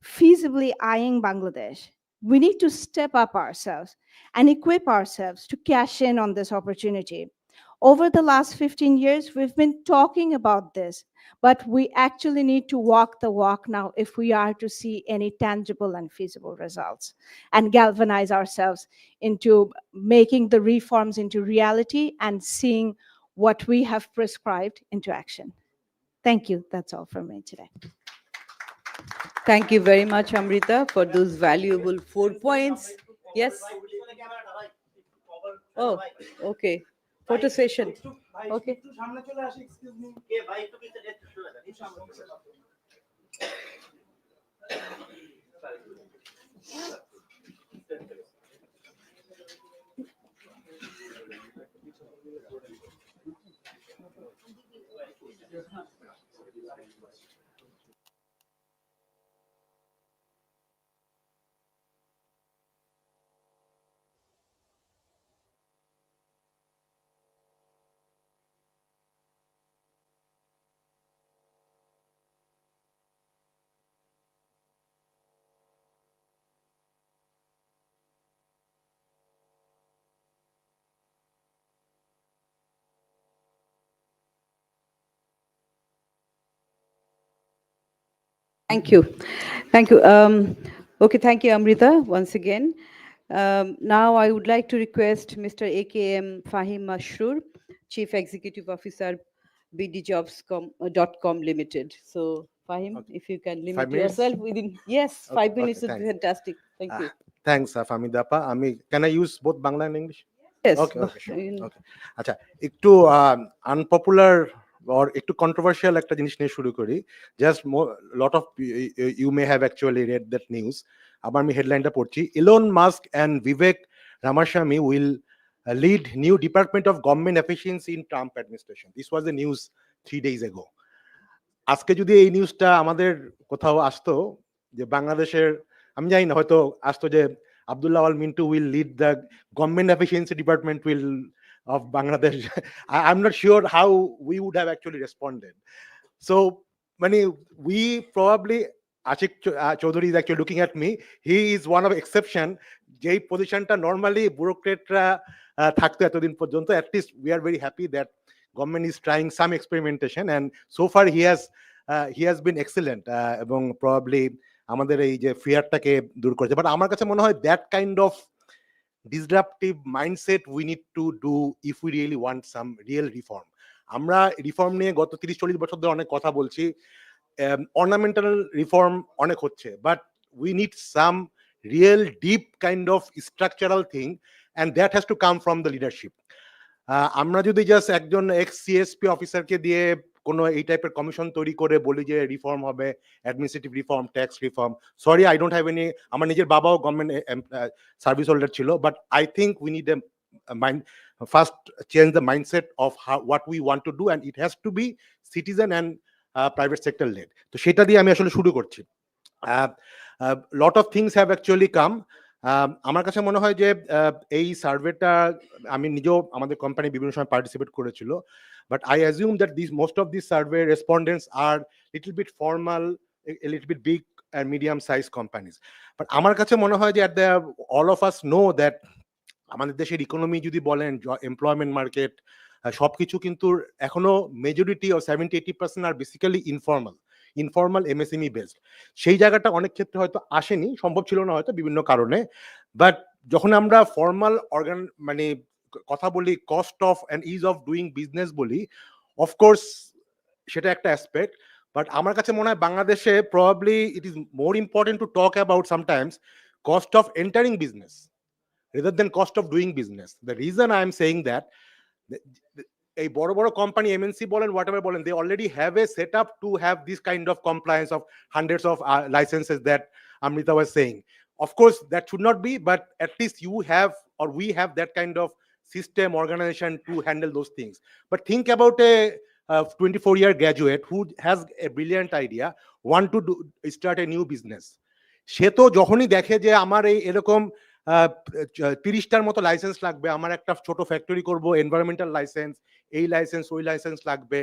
feasibly eyeing Bangladesh. We need to step up ourselves and equip ourselves to cash in on this opportunity. Over the last 15 years, we've been talking about this, but we actually need to walk the walk now if we are to see any tangible and feasible results and galvanize ourselves into making the reforms into reality and seeing what we have prescribed into action. Thank you. That's all from me today. Thank you very much, Amrita, for those valuable 4 points. Yes. Oh, okay. Photo session. Okay. Thank you. Thank you. Okay, thank you, Amrita, once again. Now I would like to request Mr. AKM Fahim Masroor, Chief Executive Officer, bdjobs.com Limited. So, Fahim, Okay. if you can limit 5 minutes? yourself within, yes, Okay, 5 minutes okay, would be thanks. fantastic. Thank you. Thanks, Famidapa. Can I use both Bangla and English? Yes. Okay, sure. Okay. আচ্ছা, একটু unpopular or একটু controversial একটা জিনিস নিয়ে শুরু করি. Just lot of you may have actually read that news. আবার আমি হেডলাইনটা পড়ছি. Elon Musk and Vivek Ramaswamy will lead new Department of Government Efficiency in Trump administration. This was the news 3 days ago. আজকে যদি এই নিউজটা আমাদের কোথাও আসতো যে বাংলাদেশের, আমি জানি না, হয়তো আসতো যে Abdullah Al Mintu will lead the Government Efficiency Department of Bangladesh. I'm not sure how we would have actually responded. So, we probably, Ashik Chaudhary is actually looking at me. He is one of exception. Jay positionটা normally bureaucratরা থাকতো এতদিন পর্যন্ত. At least we are very happy that government is trying some experimentation, and so far he has been excellent. এবং probably আমাদের এই যে ফিয়ারটাকে দূর করেছে। But আমার কাছে মনে হয় that kind of disruptive mindset we need to do if we really want some real reform. আমরা রিফর্ম নিয়ে গত 30-40 বছর ধরে অনেক কথা বলছি, অর্নামেন্টাল রিফর্ম অনেক হচ্ছে, but we need some real deep kind of structural thing, and that has to come from the leadership. আমরা যদি জাস্ট একজন এক্স সিএসপি অফিসারকে দিয়ে কোনো এই টাইপের কমিশন তৈরি করে বলি যে রিফর্ম হবে, administrative reform, tax reform, sorry I don't have any, আমার নিজের বাবাও গভর্নমেন্ট সার্ভিস হোল্ডার ছিল, but I think we need a mind first change the mindset of how what we want to do, and it has to be citizen and private sector led. তো সেটা দিয়ে আমি আসলে শুরু করছি। lot of things have actually come. আমার কাছে মনে হয় যে এই সার্ভেটা আমি নিজেও আমাদের কোম্পানি বিভিন্ন সময় পার্টিসিপেট করেছিল, but I assume that this most of this survey respondents are little bit formal, a little bit big and medium size companies. But আমার কাছে মনে হয় যে at the all of us know that আমাদের দেশের economy যদি বলেন, employment market, সবকিছু কিন্তু এখনো মেজরিটি ও 70-80% আর বেসিক্যালি ইনফর্মাল এমএসএমই বেসড। সেই জায়গাটা অনেক ক্ষেত্রে হয়তো আসেনি, সম্ভব ছিল না হয়তো বিভিন্ন কারণে, বাট যখন আমরা ফর্মাল কথা বলি, cost of and is of doing business বলি, অফকোর্স সেটা একটা অ্যাসপেক্ট, বাট আমার কাছে মনে হয় বাংলাদেশে probably it is more important to talk about sometimes cost of entering business rather than cost of doing business. The reason I am saying that, a boro company, MNC bolen, whatever bolen, they already have a setup to have this kind of compliance of hundreds of licenses that Amrita was saying. Of course, that should not be, but at least you have, or we have that kind of system, organization to handle those things. But think about a 24-year graduate who has a brilliant idea, want to start a new business. সে তো যখনই দেখে যে আমার এরকম 30টার মতো licence লাগবে, আমার একটা ছোট ফ্যাক্টরি করব, এনভায়রনমেন্টাল লাইসেন্স, এই লাইসেন্স ওই লাইসেন্স লাগবে,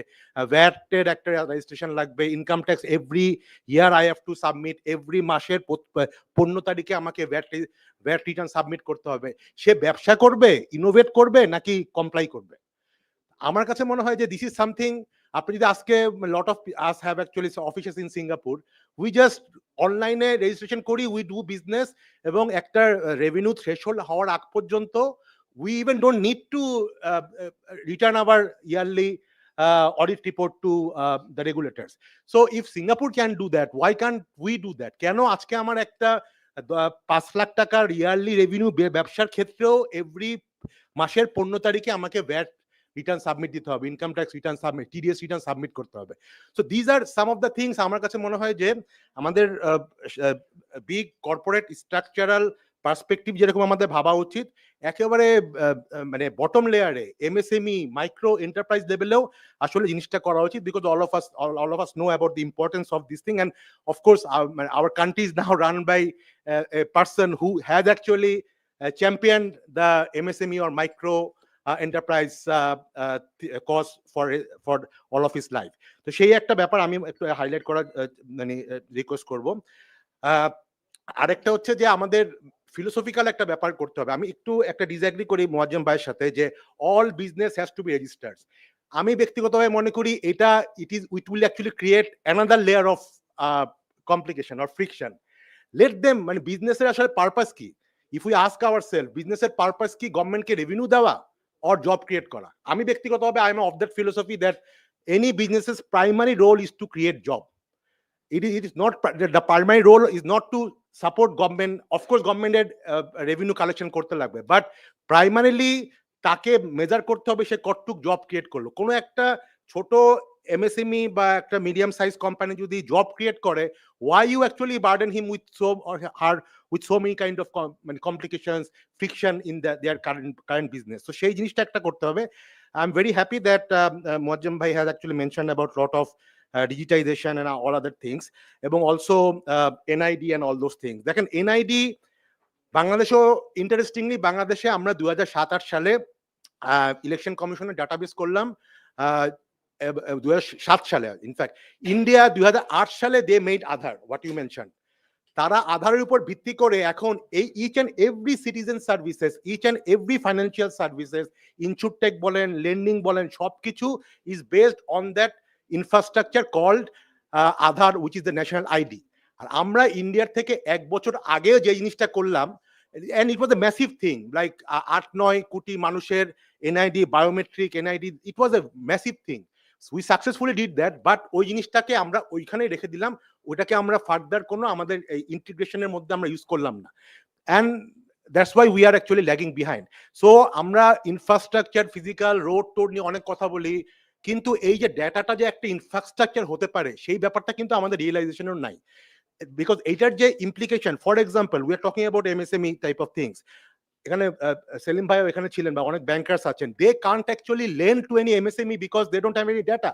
ভ্যাটের একটা রেজিস্ট্রেশন লাগবে, income tax every year I have to submit, every মাসের 15 তারিখে আমাকে ভ্যাট রিটার্ন সাবমিট করতে হবে। সে ব্যবসা করবে, ইনোভেট করবে, নাকি কমপ্লাই করবে? আমার কাছে মনে হয় যে দিস ইজ সামথিং, আপনি যদি আজকে lot of us have actually offices in Singapore, we just অনলাইনে রেজিস্ট্রেশন করি, উই ডু বিজনেস, এবং একটা রেভিনিউ থ্রেশহোল্ড হওয়ার আগ পর্যন্ত we even don't need to return our yearly audit report to the regulators. So if Singapore can do that, why can't we do that? কেন আজকে আমার একটা 5 লাখ টাকার ইয়ারলি রেভিনিউ ব্যবসার ক্ষেত্রেও এভরি মাসের 15 তারিখে আমাকে ভ্যাট রিটার্ন সাবমিট দিতে হবে, income tax return submit, TDS return submit করতে হবে? So these are some of the things আমার কাছে মনে হয় যে আমাদের বিগ কর্পোরেট স্ট্রাকচারাল পার্সপেক্টিভ যেরকম আমাদের ভাবা উচিত, একেবারে বটম লেয়ারে এমএসএমই মাইক্রো এন্টারপ্রাইজ লেভেলেও আসলে জিনিসটা করা উচিত, because all of us know about the importance of this thing, and of course our country is now run by a person who has actually championed the MSME or micro enterprise cause for all of his life. তো সেই একটা ব্যাপার আমি একটু highlight করার request করব। আরেকটা হচ্ছে যে আমাদের ফিলোসফিক্যাল একটা ব্যাপার করতে হবে। আমি একটু একটা ডিসএগ্রি করি মোয়াজ্জেম ভাইয়ের সাথে যে all business has to B registered. আমি ব্যক্তিগতভাবে মনে করি এটা it will actually create another layer of complication or friction. Let them, বিজনেসের আসলে পারপাস কি? ইফ উই আস্ক আওয়ারসেলফ, বিজনেসের পারপাস কি গভর্নমেন্টকে রেভিনিউ দেওয়া or job create করা? আমি ব্যক্তিগতভাবে I am of that philosophy that any business's primary role is to create job. It is not, the primary role is not to support government. Of course government revenue collection করতে লাগবে, but primarily তাকে measure করতে হবে সে কতটুক job create করলো। কোনো একটা ছোট MSME বা একটা মিডিয়াম সাইজ কোম্পানি যদি জব ক্রিয়েট করে, why you actually burden him with so or her with so many kind of মানে complications, friction in their current business. So সেই জিনিসটা একটা করতে হবে. I'm very happy that Moazzem bhai has actually mentioned about lot of digitization and all other things, এবং also NID and all those things. দেখেন NID বাংলাদেশও interestingly বাংলাদেশে আমরা 2007-8 সালে ইলেকশন কমিশনের ডাটাবেস করলাম, 2007 সালে ইনফ্যাক্ট ইন্ডিয়া 2008 সালে they made Aadhaar, what you mention, তারা আধারের উপর ভিত্তি করে এখন এই each and every citizen services, each and every financial services, insurtech বলেন, লেন্ডিং বলেন, সবকিছু is based on that infrastructure called Aadhaar, which is the national ID. আর আমরা ইন্ডিয়ার থেকে 1 বছর আগেও যে জিনিসটা করলাম, and it was a massive thing, like 8-9 কোটি মানুষের NID, biometric NID, it was a massive thing. So we successfully did that, but ওই জিনিসটাকে আমরা ওইখানেই রেখে দিলাম, ওইটাকে আমরা ফার্দার কোনো আমাদের ইন্টিগ্রেশনের মধ্যে আমরা ইউজ করলাম না, and that's why we are actually lagging behind. So আমরা ইনফ্রাস্ট্রাকচার, ফিজিক্যাল রোড টোড নিয়ে অনেক কথা বলি, কিন্তু এই যে ডেটাটা যে একটা ইনফ্রাস্ট্রাকচার হতে পারে সেই ব্যাপারটা কিন্তু আমাদের রিয়েলাইজেশনও নাই। Because এটার যে implication, for example we are talking about MSME type of things, এখানে সেলিম ভাইও এখানে ছিলেন বা অনেক ব্যাংকার্স আছেন, they can't actually lend to any MSME because they don't have any data.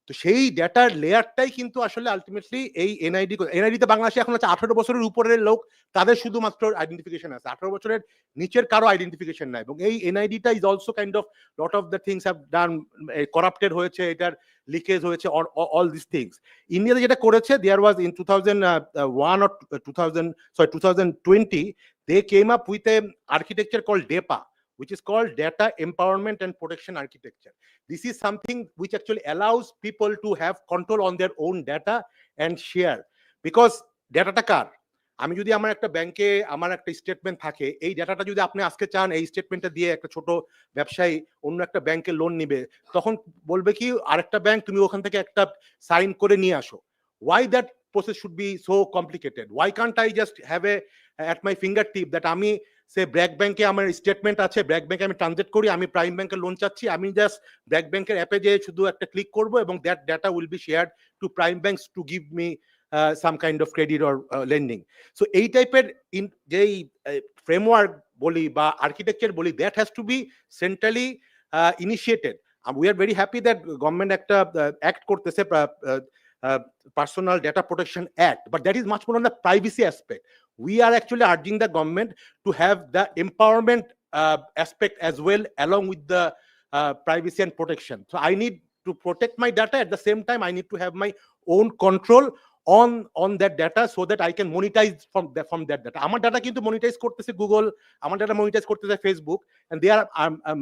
তো সেই ডেটার লেয়ারটাই কিন্তু আসলে আলটিমেটলি এই এনআইডিতে বাংলাদেশে এখন আছে 18 বছরের উপরের লোক, তাদের শুধুমাত্র আইডেন্টিফিকেশন আছে, 18 বছরের নিচের কারো আইডেন্টিফিকেশন নাই। এবং এই এনআইডিটা is also kind of lot of the things have done corrupted হয়েছে, এটার লিকেজ হয়েছে, অল দিস থিংস। ইন্ডিয়াতে যেটা করেছে, দেয়ার was in 2001 or 2020 they came up with a architecture called DEPA, which is called Data Empowerment and Protection Architecture. This is something which actually allows people to have control on their own data and share. Because data কার, আমি যদি আমার একটা ব্যাংকে আমার একটা statement থাকে, এই ডাটাটা যদি আপনি আজকে চান এই স্টেটমেন্টটা দিয়ে একটা ছোট ব্যবসায়ী অন্য একটা ব্যাংকে লোন নিবে, তখন বলবে কি আরেকটা ব্যাংক তুমি ওখান থেকে একটা সাইন করে নিয়ে আসো। Why that process should be so complicated? Why can't I just have a at my fingertip that আমি সে ব্র্যাক ব্যাংকে আমার স্টেটমেন্ট আছে, ব্র্যাক ব্যাংকে আমি ট্রানজেক্ট করি, আমি প্রাইম ব্যাংকে লোন চাচ্ছি, আমি জাস্ট ব্র্যাক ব্যাংকের অ্যাপে যেয়ে শুধু একটা ক্লিক করব এবং that data will be shared to prime banks to give me some kind of credit or lending. So এই টাইপের যেই ফ্রেমওয়ার্ক বলি বা আর্কিটেকচার বলি, that has to be centrally initiated. We are very happy that government একটা act করতেছে, Personal Data Protection Act, but that is much more on the privacy aspect. We are actually urging the government to have the empowerment aspect as well, along with the privacy and protection. So I need to protect my data, at the same time I need to have my own control on that data so that I can monetize from that data. Amar data kintu monetize kortese Google, amar data monetize kortese Facebook, and they are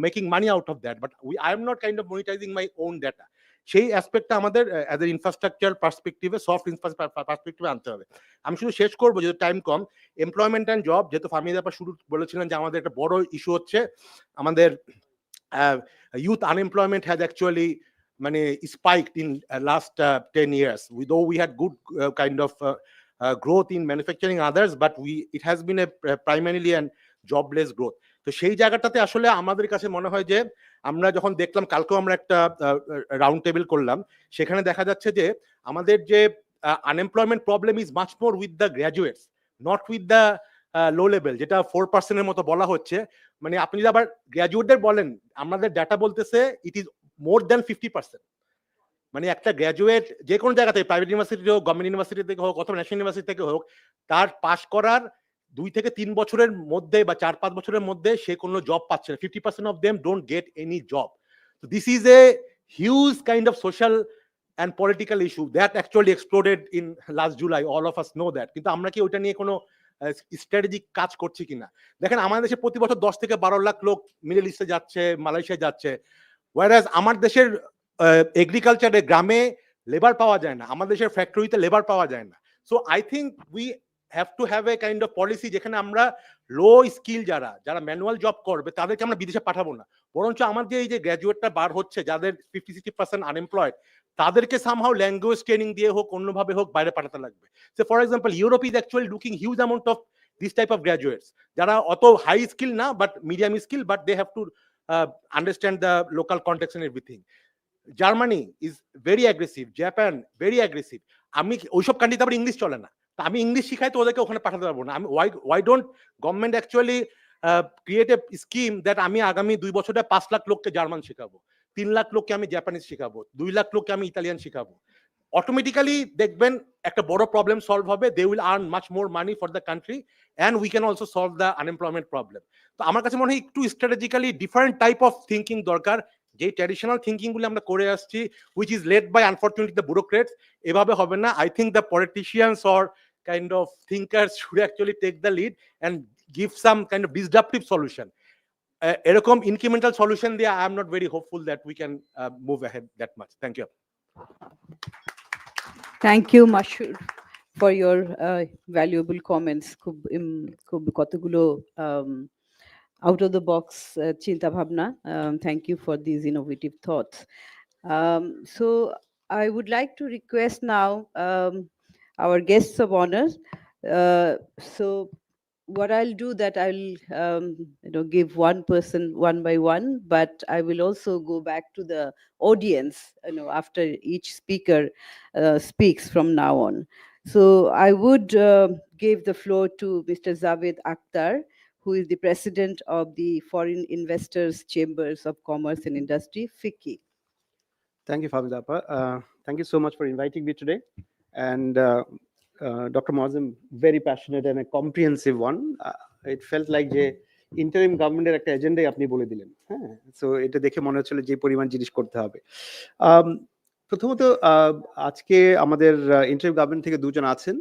making money out of that, but I am not kind of monetizing my own data. সেই অ্যাসপেক্টটা আমাদের as a infrastructure পার্সপেক্টিভে, soft infrastructure পার্সপেক্টিভে আনতে হবে। আমি শুধু শেষ করবো, যেহেতু টাইম কম, এমপ্লয়মেন্ট অ্যান্ড জব, যেহেতু ফাহমিদা আপা শুরু বলেছিলেন যে আমাদের একটা বড় ইস্যু হচ্ছে আমাদের youth unemployment has actually মানে spiked in last 10 years. Though we had good kind of growth in manufacturing others, but it has been a primarily and jobless growth. তো সেই জায়গাটাতে আসলে আমাদের কাছে মনে হয় যে আমরা যখন দেখলাম, কালকেও আমরা একটা রাউন্ড টেবিল করলাম, সেখানে দেখা যাচ্ছে যে আমাদের যে unemployment problem is much more with the graduates, not with the low level, যেটা 4% মতো বলা হচ্ছে। মানে আপনি যদি আবার গ্র্যাজুয়েটদের বলেন, আমাদের ডাটা বলতেছে ইট ইজ মোর দ্যান 50%। মানে একটা গ্র্যাজুয়েট যে কোনো জায়গা থেকে, প্রাইভেট ইউনিভার্সিটি হোক, গভর্নমেন্ট ইউনিভার্সিটি থেকে হোক, অথবা ন্যাশনাল ইউনিভার্সিটি থেকে হোক, তার পাস করার 2 থেকে 3 বছরের মধ্যে বা 4-5 বছরের মধ্যে সে কোনো জব পাচ্ছে না। 50% of them don't get any job. So this is a huge kind of social and political issue that actually exploded in last July. All of us know that. কিন্তু আমরা কি ওইটা নিয়ে কোনো স্ট্র্যাটেজিক কাজ করছি কিনা? দেখেন আমাদের দেশে প্রতি বছর 10 থেকে 12 লাখ লোক মিডল ইস্টে যাচ্ছে, মালয়েশিয়া যাচ্ছে, whereas আমার দেশের এগ্রিকালচারে গ্রামে লেবার পাওয়া যায় না, আমাদের দেশের ফ্যাক্টরিতে লেবার পাওয়া যায় না। So I think we have to have a kind of policy যেখানে আমরা লো স্কিল যারা ম্যানুয়াল জব করবে তাদেরকে আমরা বিদেশে পাঠাবো না, বরঞ্চ আমাদের এই যে গ্র্যাজুয়েটটা বার হচ্ছে যাদের 50-60% আনএমপ্লয়েড, তাদেরকে সামহাউ ল্যাঙ্গুয়েজ ট্রেনিং দিয়ে হোক, অন্যভাবে হোক, বাইরে পাঠাতে লাগবে। So for example Europe is actually looking huge amount of this type of graduates, যারা অত হাই স্কিল না but medium skill, but they have to understand the local context and everything. Germany is very aggressive, Japan very aggressive. আমি ওইসব কান্ট্রিতে আবার English চলে না, তা আমি ইংলিশ শিখাই তো ওদেরকে ওখানে পাঠাতে পারবো না। আমি why don't government actually create a scheme that আমি আগামী 2 বছরে 5 লাখ লোককে জার্মান শেখাবো, 3 লাখ লোককে আমি জাপানিজ শেখাবো, 2 লাখ লোককে আমি ইতালিয়ান শেখাবো। অটোমেটিক্যালি দেখবেন একটা বড় প্রবলেম সলভ হবে, they will earn much more money for the country and we can also solve the unemployment problem. তো আমার কাছে মনে হয় একটু strategically different type of thinking দরকার। যে ট্র্যাডিশনাল থিঙ্কিং গুলো আমরা করে আসছি, which is led by unfortunately the bureaucrats, এভাবে হবে না। I think the politicians or kind of thinkers should actually take the lead and give some kind of disruptive solution. এরকম ইনক্রিমেন্টাল সলিউশন দিয়ে I am not very hopeful that we can move ahead that much. Thank you. Thank you, Mashur, for your valuable comments. খুব কতগুলো out of the box chinta bhabna. Thank you for these innovative thoughts. So I would like to request now our guests of honor. So what I'll do that I'll give one person one by one, but I will also go back to the audience after each speaker speaks from now on. So I would give the floor to Mr. Javed Akhtar, who is the president of the Foreign Investors Chambers of Commerce and Industry, FICCI. Thank you, Famida. Thank you so much for inviting me today. And Dr. Moazzem, very passionate and a comprehensive one. It felt like যে interim গভর্নমেন্টের একটা এজেন্ডাই আপনি বলে দিলেন। হ্যাঁ, so এটা দেখে মনে হচ্ছিল যে পরিমাণ জিনিস করতে হবে। প্রথমত আজকে আমাদের ইন্টারিম গভর্নমেন্ট থেকে দুজন আছেন,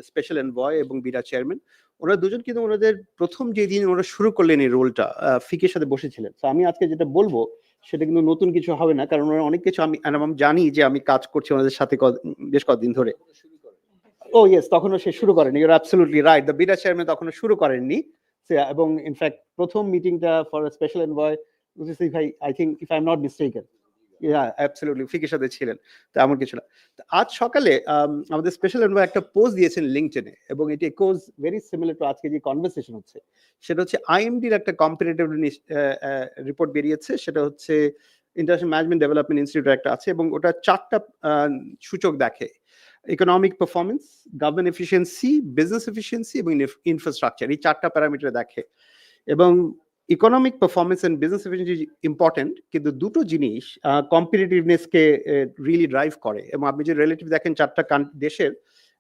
স্পেশাল এনভয় এবং বিরা চেয়ারম্যান। ওরা দুজন কিন্তু ওনাদের প্রথম যে দিন ওরা শুরু করলেন এই রোলটা ফিকের সাথে বসেছিলেন। তো আমি আজকে যেটা বলবো সেটা কিন্তু নতুন কিছু হবে না, কারণ ওরা অনেক কিছু আমি জানি যে আমি কাজ করছি ওনাদের সাথে বেশ কদিন ধরে। ও ইয়েস, তখনও সে শুরু করেনি, ইউর অ্যাবসলিউটলি রাইট, দ্য বিরা চেয়ারম্যান তখনও শুরু করেননি। এবং ইনফ্যাক্ট প্রথম মিটিংটা for special envoy I think if I am not mistaken, absolutely ফিকের সাথে ছিলেন, তো এমন কিছু না। আজ সকালে আমাদের স্পেশাল এনভয় একটা পোস্ট দিয়েছেন লিঙ্কডইনে, এবং এটি কোজ ভেরি সিমিলার টু আজকে যে কনভারসেশন হচ্ছে। সেটা হচ্ছে আইএমডির একটা কম্পিটিটিভ রিপোর্ট বেরিয়েছে, সেটা হচ্ছে ইন্টারন্যাশনাল ম্যানেজমেন্ট ডেভেলপমেন্ট ইনস্টিটিউট একটা আছে, এবং ওটা 4টা সূচক দেখে: economic performance, government efficiency, business efficiency এবং ইনফ্রাস্ট্রাকচার, এই 4টা প্যারামিটার দেখে। এবং economic performance and business efficiency important, কিন্তু দুটো জিনিস কম্পিটিটিভনেসকে রিয়েলি ড্রাইভ করে। এবং আপনি যে রিলেটিভ দেখেন 4টা দেশের,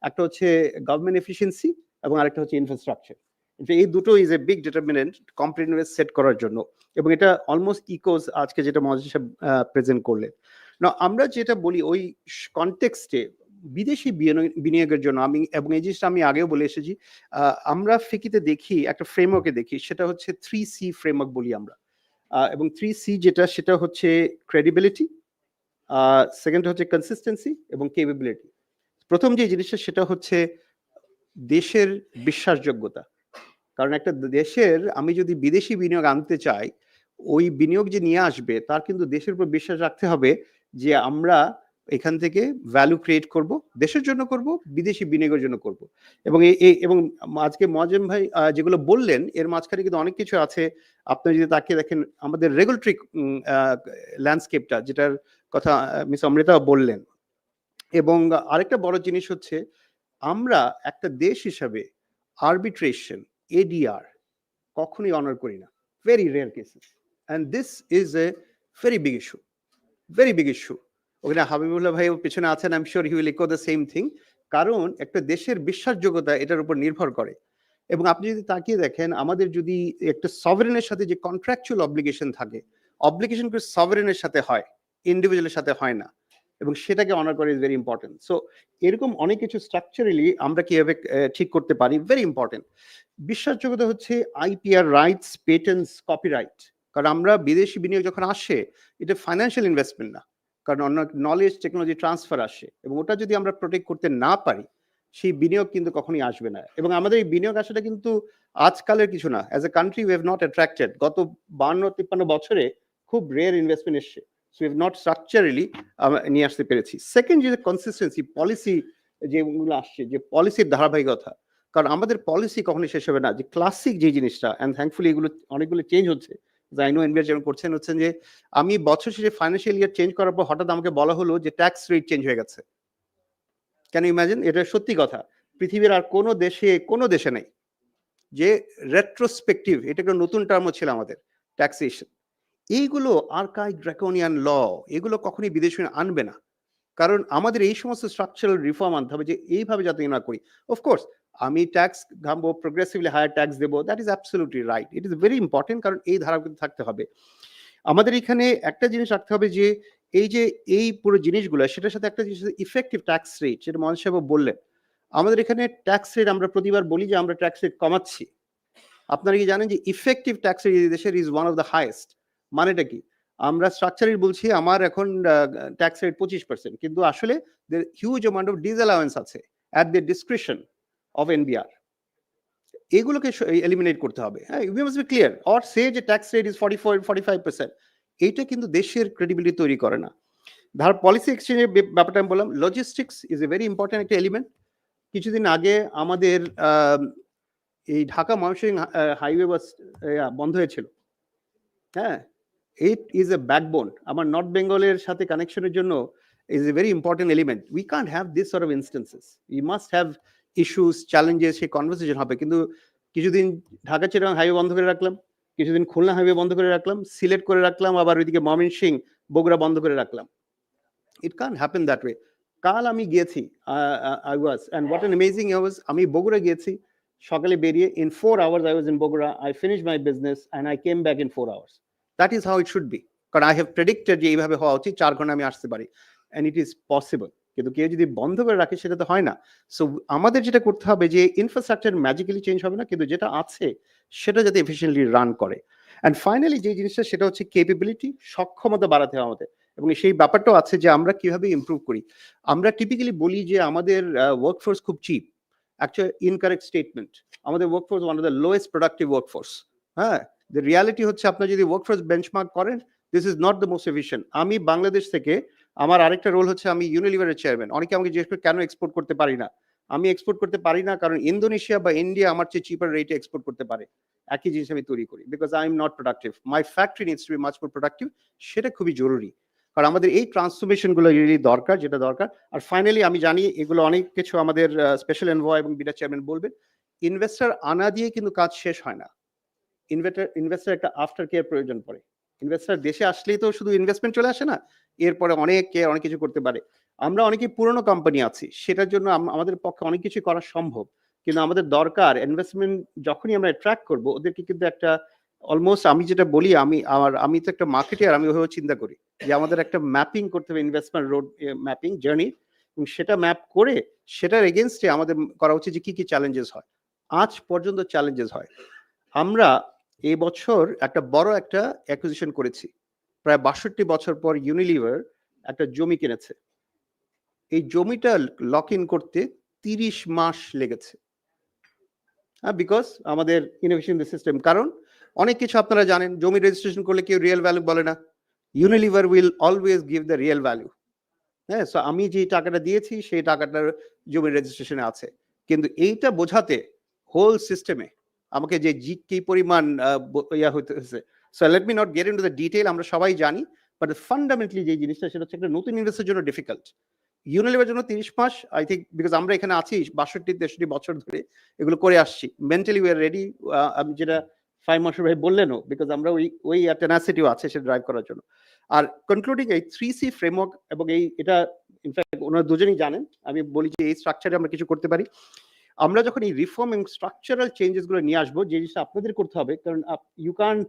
একটা হচ্ছে গভর্নমেন্ট এফিসিয়েন্সি এবং আরেকটা হচ্ছে ইনফ্রাস্ট্রাকচার। এই দুটো is a big determinant competitiveness set করার জন্য, এবং এটা অলমোস্ট ইকোজ আজকে যেটা মহাজন সাহেব প্রেজেন্ট করলেন। না, আমরা যেটা বলি ওই কনটেক্সটে বিদেশি বিনিয়োগের জন্য আমি, এবং এই জিনিসটা আমি আগেও বলে এসেছি, আমরা ফিকিতে দেখি একটা ফ্রেমওয়ার্কে দেখি, সেটা হচ্ছে 3C ফ্রেমওয়ার্ক বলি আমরা। এবং 3C যেটা, সেটা হচ্ছে ক্রেডিবিলিটি, সেকেন্ড হচ্ছে কনসিস্টেন্সি এবং কেপেবিলিটি। প্রথম যে জিনিসটা সেটা হচ্ছে দেশের বিশ্বাসযোগ্যতা। কারণ একটা দেশের আমি যদি বিদেশি বিনিয়োগ আনতে চাই, ওই বিনিয়োগ যে নিয়ে আসবে তার কিন্তু দেশের উপর বিশ্বাস রাখতে হবে যে আমরা এখান থেকে ভ্যালু ক্রিয়েট করব, দেশের জন্য করব, বিদেশি বিনিয়োগের জন্য করব। এবং এবং আজকে মোয়াজ্জেম ভাই যেগুলো বললেন এর মাঝখানে কিন্তু অনেক কিছু আছে। আপনি যদি তাকিয়ে দেখেন আমাদের রেগুলেটরি ল্যান্ডস্কেপটা, যেটার কথা মিস অমৃতা বললেন। এবং আরেকটা বড় জিনিস হচ্ছে আমরা একটা দেশ হিসাবে আরবিট্রেশন, এডিআর কখনোই অনার করি না, very rare cases, and this is a very big issue, very big issue. ওখানে হাবিবুল্লাহ ভাই পেছনে আছেন, I am sure he will echo the same thing. কারণ একটা দেশের বিশ্বাসযোগ্যতা এটার উপর নির্ভর করে। এবং আপনি যদি তাকিয়ে দেখেন আমাদের যদি একটা সভারেনের সাথে যে কন্ট্রাকচুয়াল অব্লিগেশন থাকে, অব্লিগেশন করে সভারেনের সাথে হয়, ইন্ডিভিজুয়ালের সাথে হয় না, এবং সেটাকে অনার করা ইজ ভেরি ইম্পর্টেন্ট। সো এরকম অনেক কিছু স্ট্রাকচারালি আমরা কিভাবে ঠিক করতে পারি, ভেরি ইম্পর্টেন্ট। বিশ্বাসযোগ্যতা হচ্ছে আইপিআর রাইটস, পেটেন্টস, কপিরাইট। কারণ আমরা বিদেশি বিনিয়োগ যখন আসে, এটা ফাইন্যান্সিয়াল ইনভেস্টমেন্ট না, কারণ অনেক নলেজ টেকনোলজি ট্রান্সফার আসে, এবং ওটা যদি আমরা প্রোটেক্ট করতে না পারি সেই বিনিয়োগ কিন্তু কখনোই আসবে না। এবং আমাদের এই বিনিয়োগ আসাটা কিন্তু আজকালের কিছু না, as a country we have not attracted. গত 52-53 বছরে খুব রেয়ার ইনভেস্টমেন্ট এসছে, so we have not structurally নিয়ে আসতে পেরেছি। সেকেন্ড যে কনসিস্টেন্সি, পলিসি যেগুলো আসছে, যে পলিসির ধারাবাহিকতা, কারণ আমাদের পলিসি কখনোই শেষ হবে না। যে ক্লাসিক যে জিনিসটা, অ্যান্ড থ্যাঙ্কফুলি এগুলো অনেকগুলো চেঞ্জ হচ্ছে, আই নো এনবিআর যেমন করছেন, হচ্ছেন যে আমি বছর শেষে ফাইন্যান্সিয়াল ইয়ার চেঞ্জ করার পর হঠাৎ আমাকে বলা হলো যে ট্যাক্স রেট চেঞ্জ হয়ে গেছে। Can you imagine? এটা সত্যি কথা, পৃথিবীর আর কোনো দেশে নেই যে রেট্রোস্পেক্টিভ, এটা একটা নতুন টার্মও ছিল আমাদের, ট্যাক্সেশন। এইগুলো আর্কাইভ ড্রাকোনিয়ান ল, এগুলো কখনোই বিদেশে আনবে না, কারণ আমাদের এই সমস্ত স্ট্রাকচারাল রিফর্ম আনতে হবে যে এইভাবে যাতে না করি। অফকোর্স আমি ট্যাক্স ঘামবো, প্রোগ্রেসিভলি হায়ার ট্যাক্স দেবো, that is absolutely right, it is very important, কারণ এই ধারা কিন্তু থাকতে হবে। আমাদের এখানে একটা জিনিস রাখতে হবে যে এই পুরো জিনিসগুলো, সেটার সাথে একটা জিনিস ইফেক্টিভ ট্যাক্স রেট, যেটা মহান সাহেব বললেন। আমাদের এখানে ট্যাক্স রেট আমরা প্রতিবার বলি যে আমরা ট্যাক্স রেট কমাচ্ছি। আপনারা কি জানেন যে ইফেক্টিভ ট্যাক্স রেট দেশের is one of the highest? মানেটা কি? আমরা স্ট্রাকচারালি বলছি আমার এখন ট্যাক্স রেট 25%, কিন্তু আসলে হিউজ অ্যামাউন্ট অফ ডিসঅ্যালাউয়েন্স আছে at the description of NBR. এগুলোকে এলিমিনেট করতে হবে। হ্যাঁ, we must be clear, or say যে ট্যাক্স রেট ইজ 44-45%, এইটা কিন্তু দেশের ক্রেডিবিলিটি তৈরি করে না। ধর পলিসি এক্সচেঞ্জের ব্যাপারটা আমি বললাম, logistics is a very important একটা এলিমেন্ট। কিছুদিন আগে আমাদের এই ঢাকা ময়মনসিংহ হাইওয়ে বাস বন্ধ হয়েছিল। হ্যাঁ, ইট ইজ এ ব্যাকবোন আমার নর্থ বেঙ্গলের সাথে কানেকশনের জন্য, is a very important element. We can't have this sort of instances, we must have issues, challenges, সেই কনভারসেশন হবে। কিন্তু কিছুদিন ঢাকা চিটাগাং হাইওয়ে বন্ধ করে রাখলাম, কিছুদিন খুলনা হাইওয়ে বন্ধ করে রাখলাম, সিলেট করে রাখলাম, আবার ওইদিকে ময়মনসিংহ বগুড়া বন্ধ করে রাখলাম। It can't happen that way. কাল আমি গিয়েছি, I was, and what an amazing was, আমি বগুড়া গিয়েছি সকালে বেরিয়ে, in 4 hours I was in Bogura, I finished my business and I came back in 4 hours. That is how it should be, কারণ I have predicted যে এইভাবে হওয়া উচিত, 4 ঘন্টা আমি আসতে পারি, and it is possible. কিন্তু কেউ যদি বন্ধ করে রাখে সেটা তো হয় না। সো আমাদের যেটা করতে হবে যে ইনফ্রাস্ট্রাকচার ম্যাজিক্যালি চেঞ্জ হবে না, কিন্তু যেটা আছে সেটা যাতে এফিশিয়েন্টলি রান করে। অ্যান্ড ফাইনালি যে জিনিসটা, সেটা হচ্ছে ক্যাপাবিলিটি, সক্ষমতা বাড়াতে হবে আমাদের, এবং সেই ব্যাপারটাও আছে যে আমরা কিভাবে ইমপ্রুভ করি। আমরা টিপিক্যালি বলি যে আমাদের ওয়ার্কফোর্স খুব চিপ, actually incorrect statement. আমাদের workforce one of the lowest productive workforce. হ্যাঁ, the reality হচ্ছে আপনারা যদি workforce benchmark করেন, this is not the most efficient. আমি বাংলাদেশ থেকে, আমার আরেকটা রোল হচ্ছে আমি ইউনিলিভারের চেয়ারম্যান। অনেকে আমাকে জিজ্ঞেস করে কেন এক্সপোর্ট করতে পারি না। আমি এক্সপোর্ট করতে পারি না কারণ ইন্দোনেশিয়া বা ইন্ডিয়া আমার চেয়ে চিপার রেটে এক্সপোর্ট করতে পারে, একই জিনিস আমি তৈরি করি, because I am not productive. My factory needs to B much more productive. সেটা খুবই জরুরি, কারণ আমাদের এই ট্রান্সফরমেশনগুলো রিয়েলি দরকার, যেটা দরকার। আর ফাইনালি আমি জানি এগুলো অনেক কিছু আমাদের স্পেশাল এনভয় এবং বিটা চেয়ারম্যান বলবেন, ইনভেস্টর আনা দিয়ে কিন্তু কাজ শেষ হয় না। ইনভেস্টর একটা আফটার কেয়ার প্রয়োজন পড়ে। ইনভেস্টর দেশে আসলেই তো শুধু ইনভেস্টমেন্ট চলে আসে না, এরপরে অনেক কেয়ার, অনেক কিছু করতে পারে। আমরা অনেকেই পুরনো কোম্পানি আছি, সেটার জন্য আমাদের পক্ষে অনেক কিছু করা সম্ভব, কিন্তু আমাদের দরকার ইনভেস্টমেন্ট যখনই আমরা অ্যাট্রাক্ট করবো, ওদেরকে কিন্তু একটা অলমোস্ট, আমি যেটা বলি, আমি তো একটা মার্কেটিয়ার, আমি ওইভাবে চিন্তা করি যে আমাদের একটা ম্যাপিং করতে হবে, ইনভেস্টমেন্ট রোড ম্যাপিং জার্নি, এবং সেটা ম্যাপ করে সেটার এগেনস্টে আমাদের করা উচিত যে কি কি চ্যালেঞ্জেস হয়। আজ পর্যন্ত চ্যালেঞ্জেস হয়। আমরা এই বছর একটা বড় একটা অ্যাকুইজিশন করেছি, প্রায় 62 বছর পর ইউনিলিভার একটা জমি কিনেছে। এই জমিটা লক ইন করতে 30 মাস লেগেছে, বিকজ আমাদের ইনোভেশন সিস্টেম। কারণ অনেক কিছু আপনারা জানেন, জমি রেজিস্ট্রেশন করলে কেউ রিয়েল ভ্যালু বলে না, Unilever will always give the real value. হ্যাঁ, সো আমি যে টাকাটা দিয়েছি সেই টাকাটার জমি রেজিস্ট্রেশনে আছে, কিন্তু এইটা বোঝাতে হোল সিস্টেমে আমাকে যে কি পরিমাণ ইয়া হইতেছে। So let me not get into the detail, আমরা সবাই জানি, বাট ফান্ডামেন্টালি যে জিনিসটা, সেটা হচ্ছে একটা নতুন ইনভেস্টের জন্য ডিফিকাল্ট। ইউনিলিভার জন্য 30 মাস, আই থিঙ্ক, বিকজ আমরা এখানে আছি 62-63 বছর ধরে এগুলো করে আসছি, মেন্টালি উই আর রেডি। আমি যেটা 5 মাসের ভাই বললেনও, বিকজ আমরা ওই টেনাসিটিও আছে সেটা ড্রাইভ করার জন্য। আর কনক্লুডিং, এই 3C ফ্রেমওয়ার্ক, এবং এটা ইনফ্যাক্ট ওনারা দুজনেই জানেন, আমি বলি যে এই স্ট্রাকচারে আমরা কিছু করতে পারি। আমরা যখন এই রিফর্ম এবং স্ট্রাকচারাল চেঞ্জেস গুলো নিয়ে আসবো, যে জিনিসটা আপনাদের করতে হবে, কারণ you can't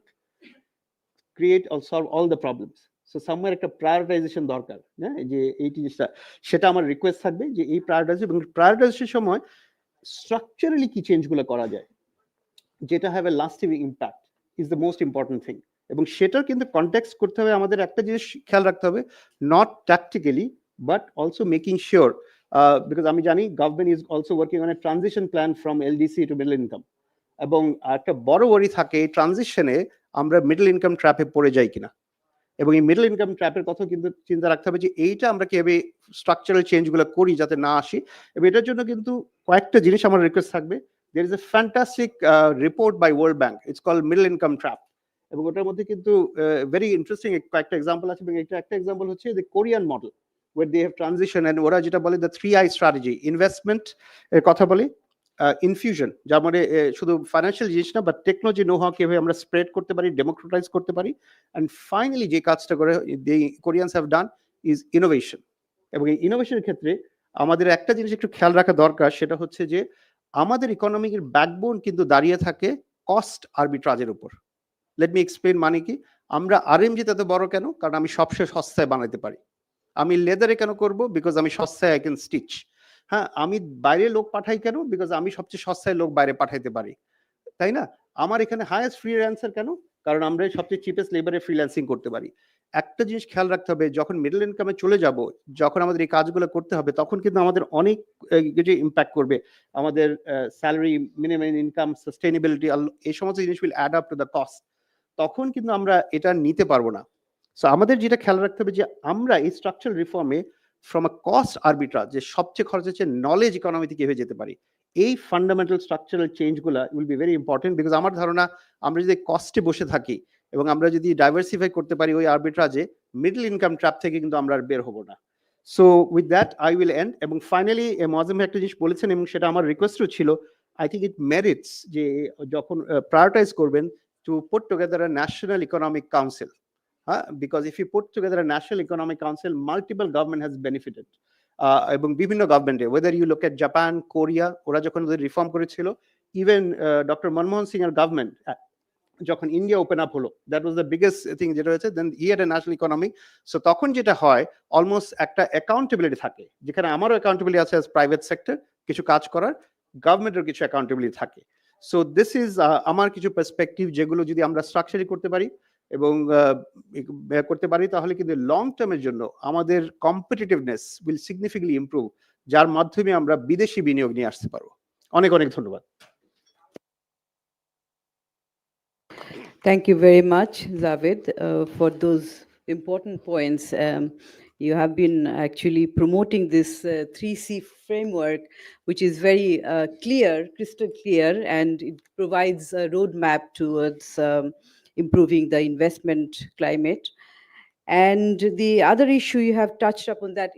create or solve all the problems. So somewhere একটা প্রায়োরিটাইজেশন দরকার, হ্যাঁ, যে এই জিনিসটা, সেটা আমার রিকোয়েস্ট থাকবে যে এই প্রায়োরিটাইজেশন, এবং প্রায়োরিটাইজেশনের সময় স্ট্রাকচারালি কি চেঞ্জগুলো করা যায় যেটা have a lasting impact is the most important thing. এবং সেটার কিন্তু কনটেক্সট করতে হবে, আমাদের একটা জিনিস খেয়াল রাখতে হবে, not tactically but also making sure, because আমি জানি government is also working on a transition plan from LDC to middle income, এবং একটা বড় ওয়ারি থাকে এই ট্রানজিশনে আমরা মিডল ইনকাম ট্র্যাপে পড়ে যাই কিনা। এবং এই মিডল ইনকাম ট্র্যাপের কথা কিন্তু চিন্তা রাখতে হবে যে এইটা আমরা কিভাবে স্ট্রাকচারাল চেঞ্জগুলো করি যাতে না আসি। এবং এটার জন্য কিন্তু কয়েকটা জিনিস আমার রিকোয়েস্ট থাকবে। There is a fantastic report by World Bank. It's called Middle Income Trap. এবং ওটার মধ্যে কিন্তু ভেরি ইন্টারেস্টিং কয়েকটা এক্সাম্পল আছে, এবং এটা একটা এক্সাম্পল হচ্ছে the Korean model, where they have transition, and ওরা যেটা বলে দ্য 3I স্ট্র্যাটেজি, ইনভেস্টমেন্ট এর কথা বলে, ইনফিউশন, যার মানে শুধু ফাইন্যান্সিয়াল জিনিস না, বাট টেকনোলজি নো হাউ কিভাবে আমরা স্প্রেড করতে পারি, ডেমোক্রেটাইজ করতে পারি, অ্যান্ড ফাইনালি যে কাজটা করে দি কোরিয়ানস হ্যাভ ডান ইজ ইনোভেশন। এবং এই ইনোভেশনের ক্ষেত্রে আমাদের একটা জিনিস একটু খেয়াল রাখা দরকার, সেটা হচ্ছে যে আমাদের ইকোনমিকের ব্যাকবোন কিন্তু দাঁড়িয়ে থাকে কস্ট আরবিট্রাজের উপর। লেট মি এক্সপ্লেন, মানে কি, আমরা আরএমজি এত বড় কেন? কারণ আমি সবচেয়ে সস্তায় বানাতে পারি। আমি লেদারে কেন করব? বিকজ আমি সস্তায় আই ক্যান স্টিচ। হ্যাঁ, আমি বাইরে লোক পাঠাই কেন? বিকজ আমি সবচেয়ে সস্তায় লোক বাইরে পাঠাইতে পারি, তাই না? আমার এখানে হাইয়েস্ট ফ্রিল্যান্সার কেন? কারণ আমরা সবচেয়ে চিপেস্ট লেবারে ফ্রিল্যান্সিং করতে পারি। একটা জিনিস খেয়াল রাখতে হবে, যখন মিডল ইনকামে চলে যাব, যখন আমাদের এই কাজগুলো করতে হবে, তখন কিন্তু আমাদের অনেক কিছু ইম্প্যাক্ট করবে। আমাদের স্যালারি, মিনিমাম ইনকাম, সাস্টেইনেবিলিটি, এই সমস্ত জিনিস will add up to the cost. তখন কিন্তু আমরা এটা নিতে পারবো না। সো আমাদের যেটা খেয়াল রাখতে হবে যে আমরা এই স্ট্রাকচারাল রিফর্মে ফ্রম আ কস্ট আরবিট্রাজ, যে সবচেয়ে খরচ হচ্ছে নলেজ ইকোনমিতে কিভাবে যেতে পারি, এই ফান্ডামেন্টাল স্ট্রাকচারাল চেঞ্জগুলো will be very important. Because আমার ধারণা, আমরা যদি কস্টে বসে থাকি এবং আমরা যদি ডাইভার্সিফাই করতে পারি ওই আরবিট্রাজে, মিডল ইনকাম ট্র্যাপ থেকে কিন্তু আমরা আর বের হবো না। So with that I will end. এবং ফাইনালি মোয়াজ্জেম ভাই একটা জিনিস বলেছেন, এবং সেটা আমার রিকোয়েস্টও ছিল, আই থিঙ্ক ইট মেরিটস যে যখন প্রায়োরিটাইজ করবেন to put together a national economic council, because if you put together a national economic council, multiple government has benefited, এবং বিভিন্ন গভর্নমেন্টে, whether you look at Japan, Korea, ওরা যখন ওদের reform করেছিল, even doctor Manmohan Singh এর গভর্নমেন্ট যখন India open up হলো, that was the biggest thing যেটা হয়েছে, then he had a national economy. So তখন যেটা হয়, অলমোস্ট একটা অ্যাকাউন্টেবিলিটি থাকে, যেখানে আমারও অ্যাকাউন্টেবিলিটি আছে অ্যাজ প্রাইভেট সেক্টর কিছু কাজ করার, গভর্নমেন্টের কিছু অ্যাকাউন্টেবিলিটি থাকে। সো দিস ইজ আমার কিছু পার্সপেক্টিভ, যেগুলো যদি আমরা স্ট্রাকচারি করতে পারি এবং করতে পারি, তাহলে কিন্তু লং টার্মের জন্য আমাদের কম্পিটিটিভনেস উইল সিগনিফিকেন্টলি ইমপ্রুভ, যার মাধ্যমে আমরা বিদেশি বিনিয়োগ নিয়ে আসতে পারবো। অনেক অনেক ধন্যবাদ। Thank you very much, Javed, for those important points. You have been actually promoting this 3C framework, which is very clear, crystal clear, and it provides a roadmap towards improving the investment climate. And the other issue you have touched upon that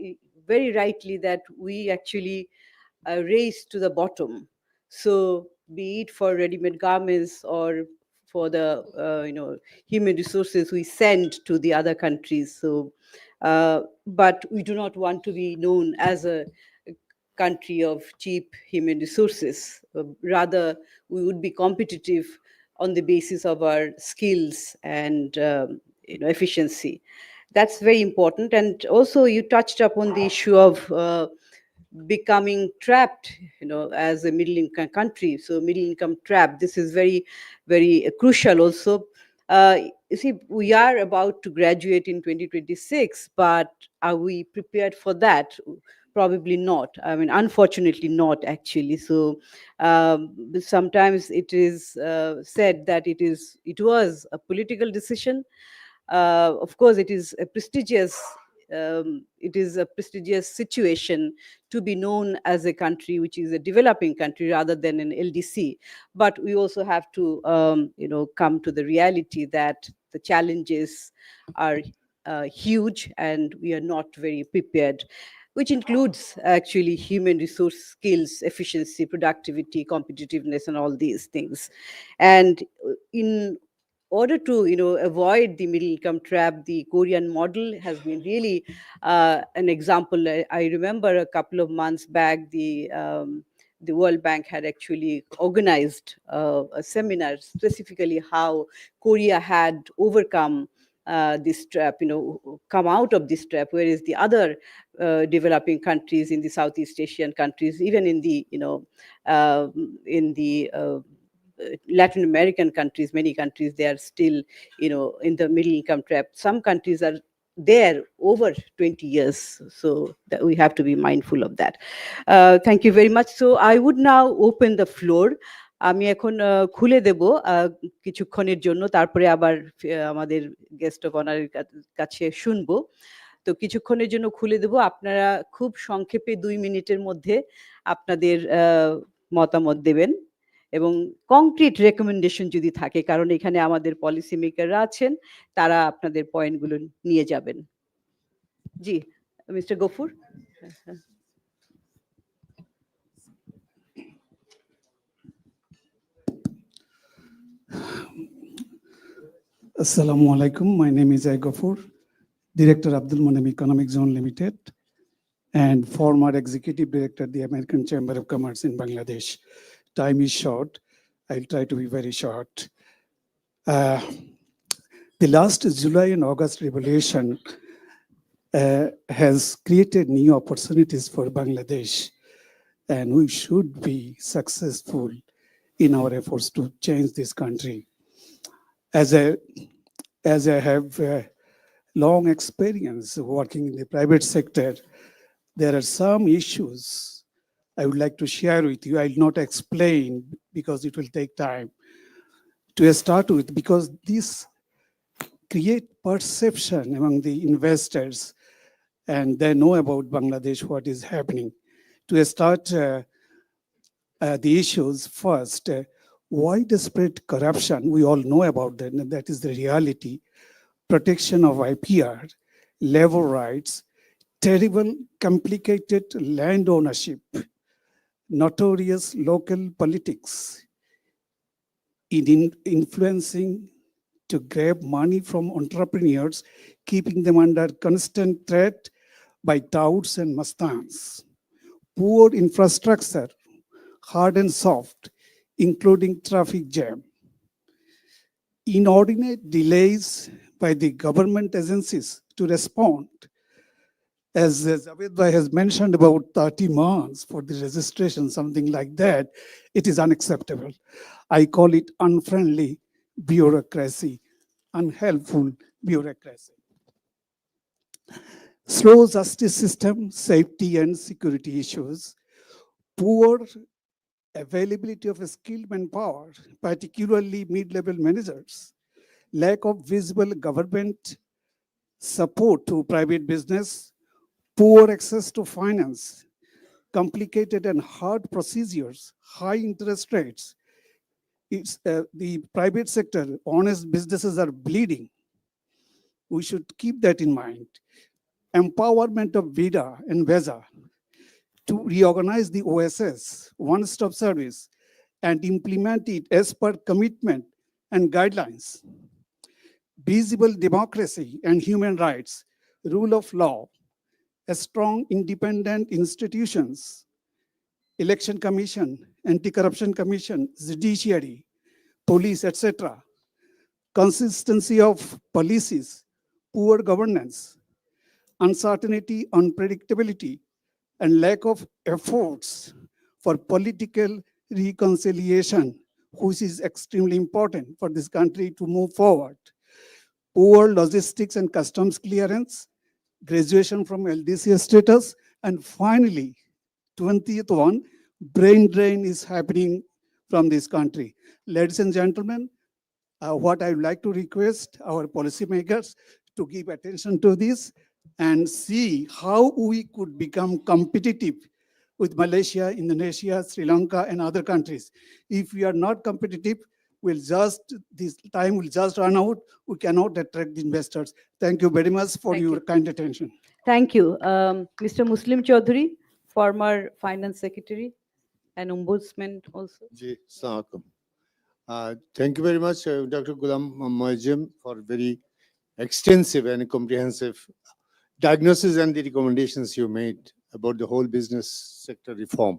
very rightly, that we actually race to the bottom. So be it for ready-made garments or for the human resources we send to the other countries. So, but we do not want to be known as a country of cheap human resources. Rather, we would be competitive on the basis of our skills and efficiency. That's very important. And also, you touched upon the issue of becoming trapped, as a middle income country. So middle income trap, this is very, very crucial also. You see, we are about to graduate in 2026, but are we prepared for that? Probably not. I mean, unfortunately not, actually. So sometimes it is said that it was a political decision. Of course, it is a prestigious situation to be known as a country which is a developing country rather than an LDC. But we also have to, come to the reality that the challenges are huge and we are not very prepared, which includes actually human resource skills, efficiency, productivity, competitiveness, and all these things. And in order to avoid the middle income trap, the Korean model has been really an example. I remember a couple of months back, the World Bank had actually organized a seminar specifically how Korea had overcome this trap, come out of this trap, whereas the other developing countries in the Southeast Asian countries, even in the Latin American countries, many countries, they are still, in the middle income trap. Some countries are there over 20 years. So that we have to be mindful of that. Thank you very much. So I would now open the floor. আমি এখন খুলে দেব কিছুক্ষণের জন্য, তারপরে আবার আমাদের guest of অনারের কাছে শুনবো। তো কিছুক্ষণের জন্য খুলে দেব। আপনারা খুব সংক্ষেপে 2 মিনিটের মধ্যে আপনাদের মতামত দেবেন এবং কংক্রিট রেকমেন্ডেশন যদি থাকে, কারণ এখানে আমাদের পলিসি মেকাররা আছেন, তারা আপনাদের পয়েন্টগুলো নিয়ে যাবেন। জি, mister Gafur. Assalamu alaikum. My name is A. Ghafoor, Director Abdul Monem Economic Zone Limited, and former Executive Director at the American Chamber of Commerce in Bangladesh. Time is short. I'll try to be very short. The last July and August revolution has created new opportunities for Bangladesh, and we should be successful in our efforts to change this country. As I have long experience working in the private sector, there are some issues I would like to share with you. I'll not explain because it will take time. To start with, because this create perception among the investors and they know about Bangladesh, what is happening. To start the issues first, widespread corruption, we all know about that, and that is the reality. Protection of IPR, labor rights, terrible, complicated land ownership, notorious local politics, in influencing to grab money from entrepreneurs, keeping them under constant threat by touts and mastans. Poor infrastructure, hard and soft, including traffic jam. Inordinate delays by the government agencies to respond. As Javed Bhai has mentioned, about 30 months for the registration, something like that, it is unacceptable. I call it unfriendly bureaucracy, unhelpful bureaucracy. Slow justice system, safety and security issues, poor availability of skilled manpower, particularly mid-level managers, lack of visible government support to private business, poor access to finance, complicated and hard procedures, high interest rates. It's the private sector, honest businesses are bleeding. We should keep that in mind. Empowerment of VIDA and VESA to reorganize the OSS, one-stop service, and implement it as per commitment and guidelines. Visible democracy and human rights, rule of law, a strong independent institutions, election commission, anti-corruption commission, judiciary, police, etc. Consistency of policies, poor governance, uncertainty, unpredictability, and lack of efforts for political reconciliation, which is extremely important for this country to move forward. Poor logistics and customs clearance, graduation from LDC status, and finally, 20th one, brain drain is happening from this country. Ladies and gentlemen, what I would like to request our policymakers to give attention to this and see how we could become competitive with Malaysia, Indonesia, Sri Lanka, and other countries. If we are not competitive, this time will just run out. We cannot attract the investors. Thank you very much for your kind attention. Thank you. Mr. Muslim Chaudhary, former Finance Secretary and Ombudsman also. Ji, Assalamualaikum. Thank you very much, Dr. Golam Moazzem, for very extensive and comprehensive diagnosis and the recommendations you made about the whole business sector reform.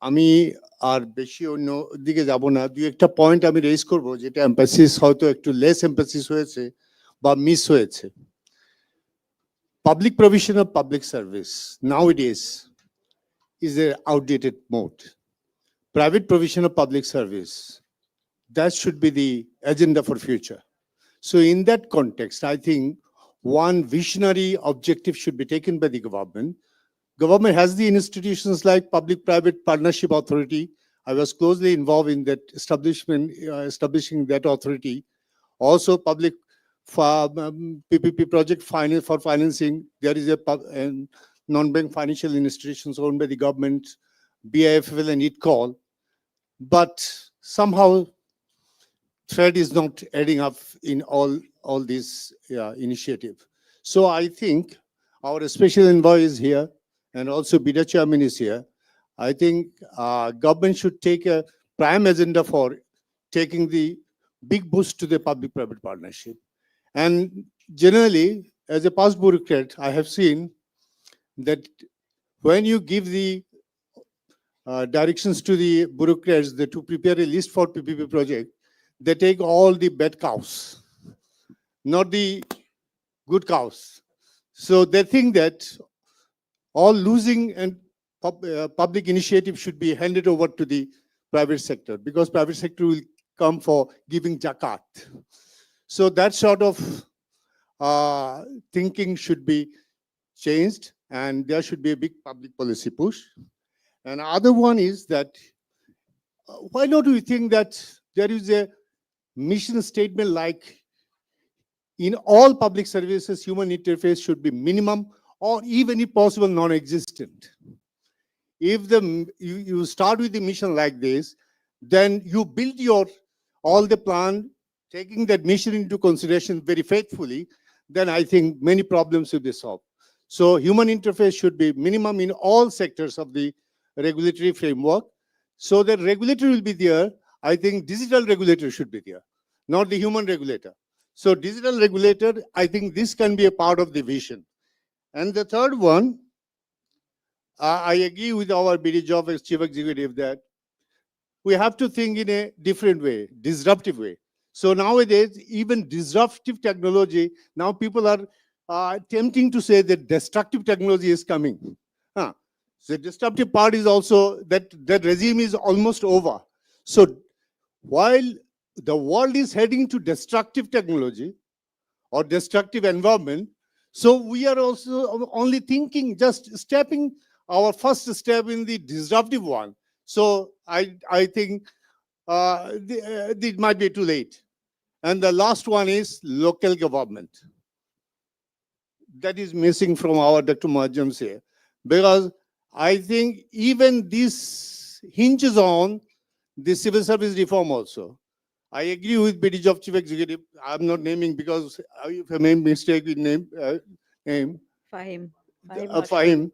আমি আর বেশি অন্য দিকে যাব না, দুই একটা point আমি raise করব যেটা এমফাসিস হয়তো একটু লেস এমফাসিস হয়েছে বা মিস হয়েছে। Public provision of public service nowadays is an outdated mode. Private provision of public service, that should be the agenda for future. So in that context, I think one visionary objective should be taken by the government. Government has the institutions like Public-Private Partnership Authority. I was closely involved in that establishing that authority. Also public PPP project finance for financing. There is a non-bank financial institutions owned by the government, BIFL and ITCOL. but somehow thread is not adding up in all these initiative. So I think our special envoy is here, and also BIDA chairman is here. I think government should take a prime agenda for taking the big boost to the public-private partnership. And generally, as a past bureaucrat, I have seen that when you give the directions to the bureaucrats to prepare a list for PPP project, they take all the bad cows, not the good cows. So they think that all losing and public initiative should be handed over to the private sector, because private sector will come for giving zakat. So that sort of thinking should be changed, and there should be a big public policy push. And other one is that why not we think that there is a mission statement like in all public services, human interface should be minimum or even if possible non-existent. If you start with the mission like this, then you build all the plan, taking that mission into consideration very faithfully, then I think many problems will be solved. So human interface should be minimum in all sectors of the regulatory framework. So the regulator will be there. I think digital regulator should be there, not the human regulator. So digital regulator, I think this can be a part of the vision. And the third one, I agree with our BD job as chief executive that we have to think in a different way, disruptive way. So nowadays, even disruptive technology, now people are attempting to say that destructive technology is coming. So the disruptive part is also that regime is almost over. So while the world is heading to destructive technology or destructive environment, so we are also only thinking, just stepping our first step in the disruptive one. So I think it might be too late. And the last one is local government. That is missing from our Dr. Moazzem here, because I think even this hinges on the civil service reform also. I agree with BD Job Chief Executive. I'm not naming because if I made mistake with name. Fahim. Fahim.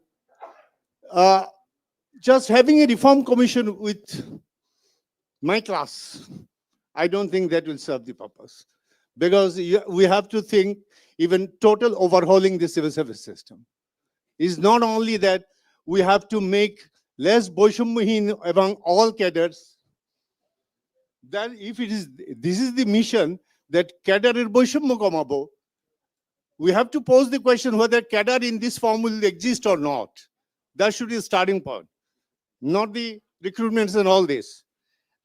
Just having a reform commission with my class, I don't think that will serve the purpose, because we have to think even total overhauling the civil service system. Is not only that we have to make less boishumhin among all cadres, that if this is the mission that cadre boishummo komabo, we have to pose the question whether cadre in this form will exist or not. That should be a starting point, not the recruitments and all this.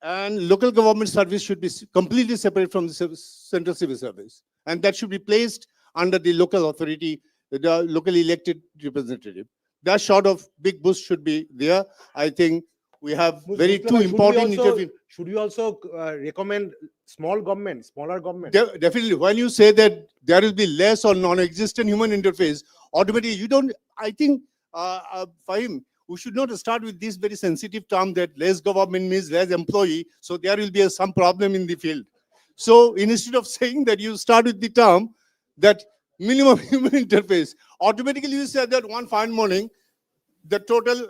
And local government service should be completely separate from the central civil service. And that should be placed under the local authority, the locally elected representative. That sort of big boost should be there. I think we have very two important interviews. Should we also recommend smaller government? Definitely. When you say that there will be less or non-existent human interface, automatically you don't, I think, Fahim, we should not start with this very sensitive term that less government means less employee. So there will be some problem in the field. So instead of saying that, you start with the term that minimum human interface, automatically you say that one fine morning, the total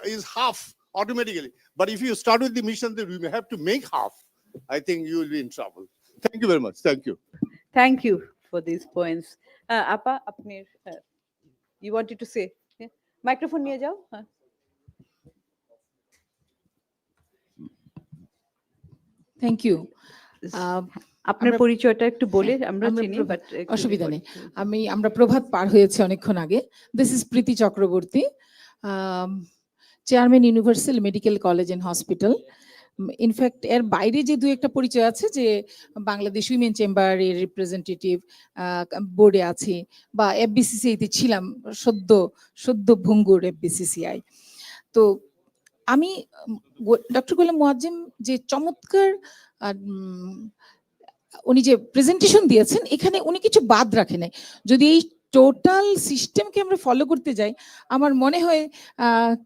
is half automatically. But if you start with the mission that we may have to make half, I think you will be in trouble. Thank you very much. Thank you. Thank you for these points. Appa, you wanted to say? Yeah? Microphone niye jao. Thank you. আপনার পরিচয়টা একটু বলে আমরা চিনি, but অসুবিধা নেই। আমরা প্রভাত পার হয়েছে অনেকক্ষণ আগে। This is Preeti Chakraborty, chairman universal medical college and hospital. In fact এর বাইরে যে দুই একটা পরিচয় আছে, যে বাংলাদেশ উইমেন চেম্বারের রিপ্রেজেন্টেটিভ, বোর্ডে আছি, বা এফবিসিসিআইতে ছিলাম, সদ্য ভঙ্গুর এফবিসিসিআই। তো আমি ডক্টর গোলাম মোয়াজ্জেম যে চমৎকার উনি যে প্রেজেন্টেশন দিয়েছেন, এখানে উনি কিছু বাদ রাখে নাই। যদি এই টোটাল সিস্টেমকে আমরা ফলো করতে যাই, আমার মনে হয়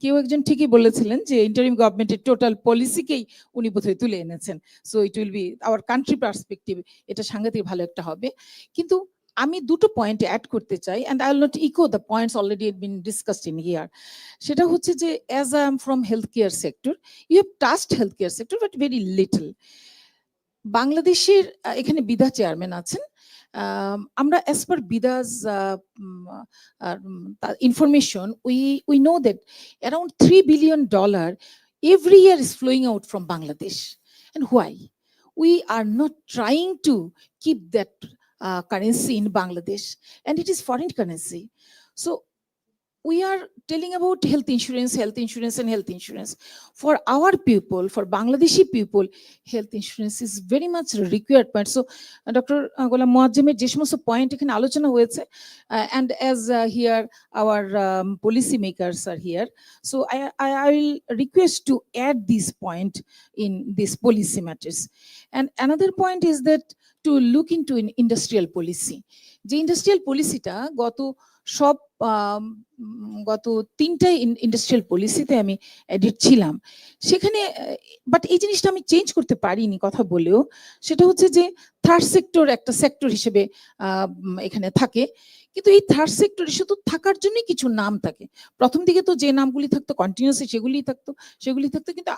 কেউ একজন ঠিকই বলেছিলেন যে ইন্টারিম গভর্নমেন্টের টোটাল পলিসিকেই উনি বোধহয় তুলে এনেছেন। So it will be our country perspective, এটা সাংঘাতিক ভালো একটা হবে। কিন্তু আমি দুটো পয়েন্ট অ্যাড করতে চাই, and I will not echo the points already been discussed in here. সেটা হচ্ছে যে as I am from health care sector, you have touched health care sector but very little. বাংলাদেশের এখানে বিদা চেয়ারম্যান আছেন। আমরা as per Bida's information, we know that around $3 billion every year is flowing out from Bangladesh. And why? We are not trying to keep that currency in Bangladesh, and it is foreign currency. So we are telling about health insurance, and health insurance. For our people, for Bangladeshi people, health insurance is very much a required point. So, Dr. Golam Moazzem যে সমস্ত point এখানে আলোচনা হয়েছে, and as here our policy makers are here, so I will request to add this point in these policy matters. And another point is that to look into an industrial policy. যে industrial পলিসিটা গত তিনটাই industrial পলিসিতে আমি edit ছিলাম সেখানে, but এই জিনিসটা আমি চেঞ্জ করতে পারিনি কথা বলেও। সেটা হচ্ছে যে থার্ড সেক্টর একটা সেক্টর হিসেবে এখানে থাকে, কিন্তু এই থার্ড সেক্টরে শুধু থাকার জন্য কিছু নাম থাকে। প্রথম দিকে তো যে নামগুলি থাকতো কন্টিনিউসলি সেগুলি থাকতো, কিন্তু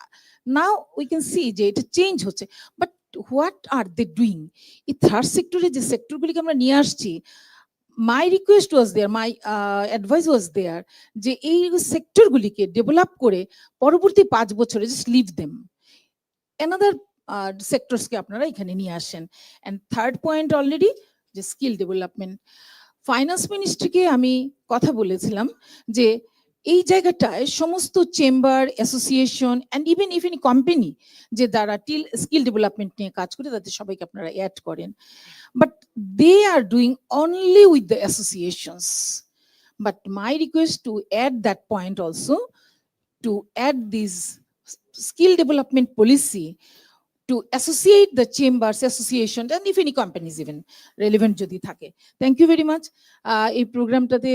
নাও উই ক্যান সি যে এটা চেঞ্জ হচ্ছে। But what are they doing? এই থার্ড সেক্টরে যে সেক্টরগুলিকে আমরা নিয়ে আসছি, my request was there, my advice was there যে এই সেক্টরগুলিকে ডেভেলপ করে পরবর্তী 5 বছরে just leave them, another সেক্টরসকে আপনারা এখানে নিয়ে আসেন। and third point already যে স্কিল ডেভেলপমেন্ট। ফাইন্যান্স মিনিস্ট্রিকে আমি কথা বলেছিলাম যে এই জায়গাটায় সমস্ত chamber, association and even if any company যে দ্বারা স্কিল ডেভেলপমেন্ট নিয়ে কাজ করে তাদের সবাইকে আপনারা অ্যাড করেন। But they are doing only with the associations. But my request to add that point also, to add this skill development policy to associate the chambers, associations, and if any companies even relevant jodi thake. Thank you very much. এই প্রোগ্রামটাতে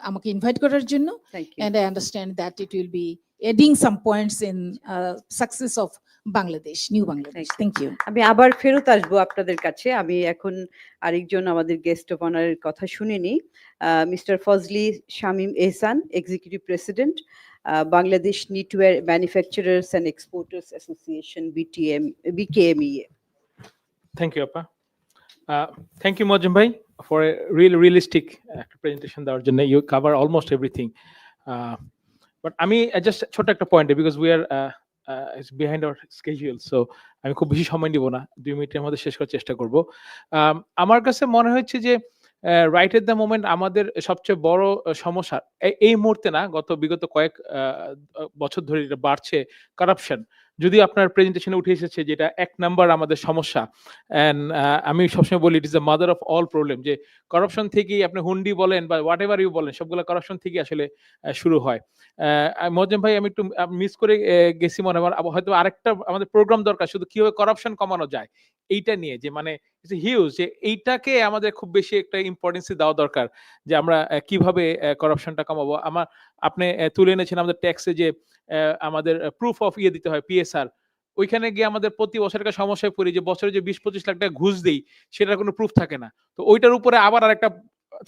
আমাকে invite করার জন্য, Thank you. and I understand that it will be adding some points in success of Bangladesh, new Bangladesh. Thank you. আমি আবার ফেরত আসবো আপনাদের কাছে। আমি এখন আরেকজন আমাদের গেস্ট অফ অনারের কথা শুনে নিই। Mister Fazli Shamim Ehsan, executive president, Bangladesh knitwear manufacturers and exporters association, BKMEA. Thank you, Appa. Thank you, Moazzem bhai, for a really realistic presentation. You cover almost everything. But I mean, just ছোট একটা point because we are it's behind our schedule, so আমি খুব বেশি সময় নিব না, 2 মিনিটের মধ্যে শেষ করার চেষ্টা করব। আমার কাছে মনে হচ্ছে যে রাইট এট দ্য মোমেন্ট আমাদের সবচেয়ে বড় সমস্যা এই মুহূর্তে না, বিগত কয়েক বছর ধরে এটা বাড়ছে, কারাপশন। যদি আপনার প্রেজেন্টেশনে উঠে এসেছে যেটা 1 নাম্বার আমাদের সমস্যা, এন্ড আমি সবসময় বলি it is the mother of all problem, যে করাপশন থেকেই আপনি হুন্ডি বলেন বা হোয়াট এভার ইউ বলেন সবগুলো করাপশন থেকে আসলে শুরু হয়। মোয়াজ্জেম ভাই, আমি একটু মিস করে গেছি মনে হয়, হয়তো আরেকটা আমাদের প্রোগ্রাম দরকার শুধু কিভাবে করাপশন কমানো যায় এইটা নিয়ে, যে মানে হিউজ, যে এইটাকে আমাদের খুব বেশি একটা ইম্পর্টেন্স দেওয়া দরকার, যে আমরা কিভাবে করাপশনটা কমাবো। আপনি তুলে এনেছেন আমাদের ট্যাক্সে যে আমাদের প্রুফ অফ দিতে হয়, PSR। ওইখানে গিয়ে আমাদের প্রতি বছর একটা সমস্যায় পড়ি যে বছরে যে 20-25 লাখ টাকা ঘুষ দেই সেটার কোনো প্রুফ থাকে না। তো ওইটার উপরে আবার আরেকটা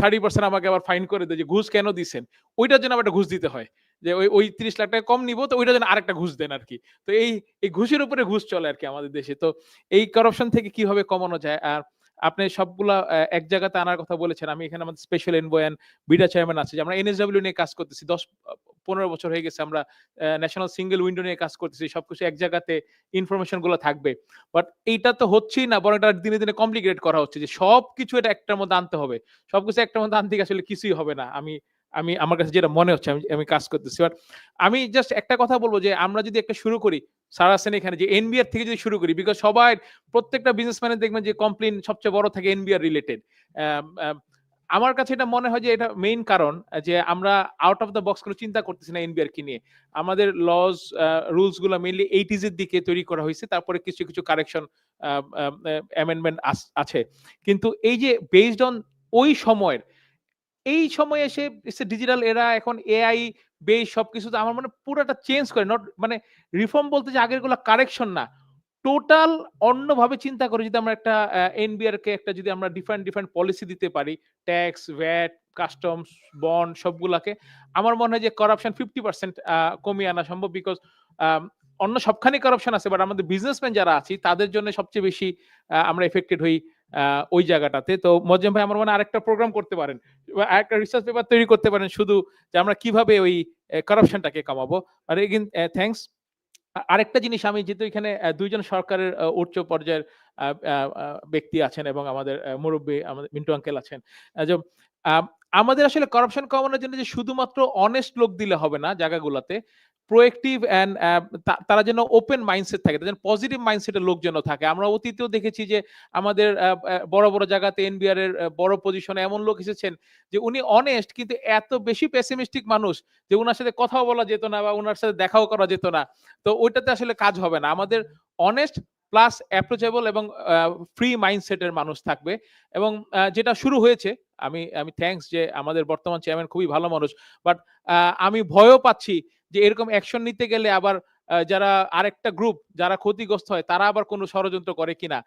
30% আমাকে আবার ফাইন করে দেয় যে ঘুষ কেন দিচ্ছেন, ওইটার জন্য আবার একটা ঘুষ দিতে হয়, যে ওই 30 লাখ টাকা কম নিব তো ওইটার জন্য আরেকটা ঘুষ দেন আর কি। তো এই ঘুষের উপরে ঘুষ চলে আর কি আমাদের দেশে। তো এই কারাপশন থেকে কিভাবে কমানো যায়? আর আপনি সবগুলা এক জায়গাতে আনার কথা বলেছেন। আমি এখানে আমাদের special envoy and BIDA chairman আছে, যে আমরা NSW নিয়ে কাজ করতেছি, 10-15 বছর হয়ে গেছে আমরা ন্যাশনাল সিঙ্গেল উইন্ডো নিয়ে কাজ করতেছি, সবকিছু এক জায়গাতে ইনফরমেশন গুলো থাকবে। বাট এইটা তো হচ্ছেই না, বরং এটা দিনে দিনে কমপ্লিকেটেড করা হচ্ছে, যে সবকিছু এটা একটার মধ্যে আনতে হবে। সবকিছু একটার মধ্যে আনতে আসলে কিছুই হবে না। আমি আমার কাছে যেটা মনে হচ্ছে, আমি কাজ করতেছি। বাট আমি জাস্ট একটা কথা বলবো, যে আমরা যদি একটা শুরু করি স্যার আছেন এখানে, যে NBR থেকে যদি শুরু করি, বিকজ সবাই প্রত্যেকটা বিজনেসম্যানের দেখবেন যে কমপ্লেইন সবচেয়ে বড় থাকে NBR রিলেটেড। আমার কাছে এটা মনে হয় যে এটা মেইন কারণ, যে আমরা আউট অফ দ্য বক্স কোনো চিন্তা করতেছি না NBR কি নিয়ে। আমাদের লজ রুলস গুলো মেইনলি 80s এর দিকে তৈরি করা হয়েছে, তারপরে কিছু কিছু কারেকশন অ্যামেন্ডমেন্ট আছে, কিন্তু এই যে বেসড অন ওই সময়ের এই সময় এসে ডিজিটাল এরা এখন এআই বেস সবকিছু তো আমার মনে পুরোটা চেঞ্জ করে, নট মানে রিফর্ম বলতে যে আগের গুলো কারেকশন না, টোটাল অন্যভাবে চিন্তা করে যদি আমরা একটা এনবিআর কে একটা যদি আমরা ডিফারেন্ট পলিসি দিতে পারি, ট্যাক্স, ভ্যাট, কাস্টমস, বন্ড সবগুলাকে, আমার মনে হয় যে করাপশন 50% কমিয়ে আনা সম্ভব। বিকজ অন্য সবখানে করাপশন আছে, বাট আমাদের বিজনেসম্যান যারা আছি তাদের জন্য সবচেয়ে বেশি আমরা এফেক্টেড হই ওই জায়গাটাতে। তো মজ্জেম ভাই আমার মনে হয় আরেকটা প্রোগ্রাম করতে পারেন, একটা রিসার্চ পেপার তৈরি করতে পারেন শুধু যে আমরা কিভাবে ওই করাপশনটাকে কমাবো। আর এগেইন থ্যাঙ্কস। আরেকটা জিনিস আমি যেহেতু এখানে দুইজন সরকারের উচ্চ পর্যায়ের ব্যক্তি আছেন এবং আমাদের মুরব্বী আমাদের মিন্টু আঙ্কেল আছেন, যে আমাদের আসলে করাপশন কমানোর জন্য যে শুধুমাত্র অনেস্ট লোক দিলে হবে না জায়গাগুলোতে, প্রোয়েক্টিভ অ্যান্ড তারা যেন ওপেন মাইন্ডসেট থাকে, যেন পজিটিভ মাইন্ডসেটের লোক যেন থাকে। আমরা অতীতেও দেখেছি যে আমাদের বড় বড় জায়গাতে এনবিআর এর বড় পজিশনে এমন লোক এসেছেন যে উনি অনেস্ট কিন্তু এত বেশি পেসিমিস্টিক মানুষ যে ওনার সাথে কথাও বলা যেত না বা ওনার সাথে দেখাও করা যেত না। তো ওইটাতে আসলে কাজ হবে না। আমাদের অনেস্ট প্লাস অ্যাপ্রোচেবল এবং ফ্রি মাইন্ডসেটের মানুষ থাকবে। এবং যেটা শুরু হয়েছে, আমি থ্যাঙ্কস যে আমাদের বর্তমান চেয়ারম্যান খুবই ভালো মানুষ, বাট আমি ভয়ও পাচ্ছি যে এরকম অ্যাকশন নিতে গেলে আবার যারা আরেকটা গ্রুপ যারা ক্ষতিগ্রস্ত হয় তারা আবার কোনো ষড়যন্ত্র করে কিনা,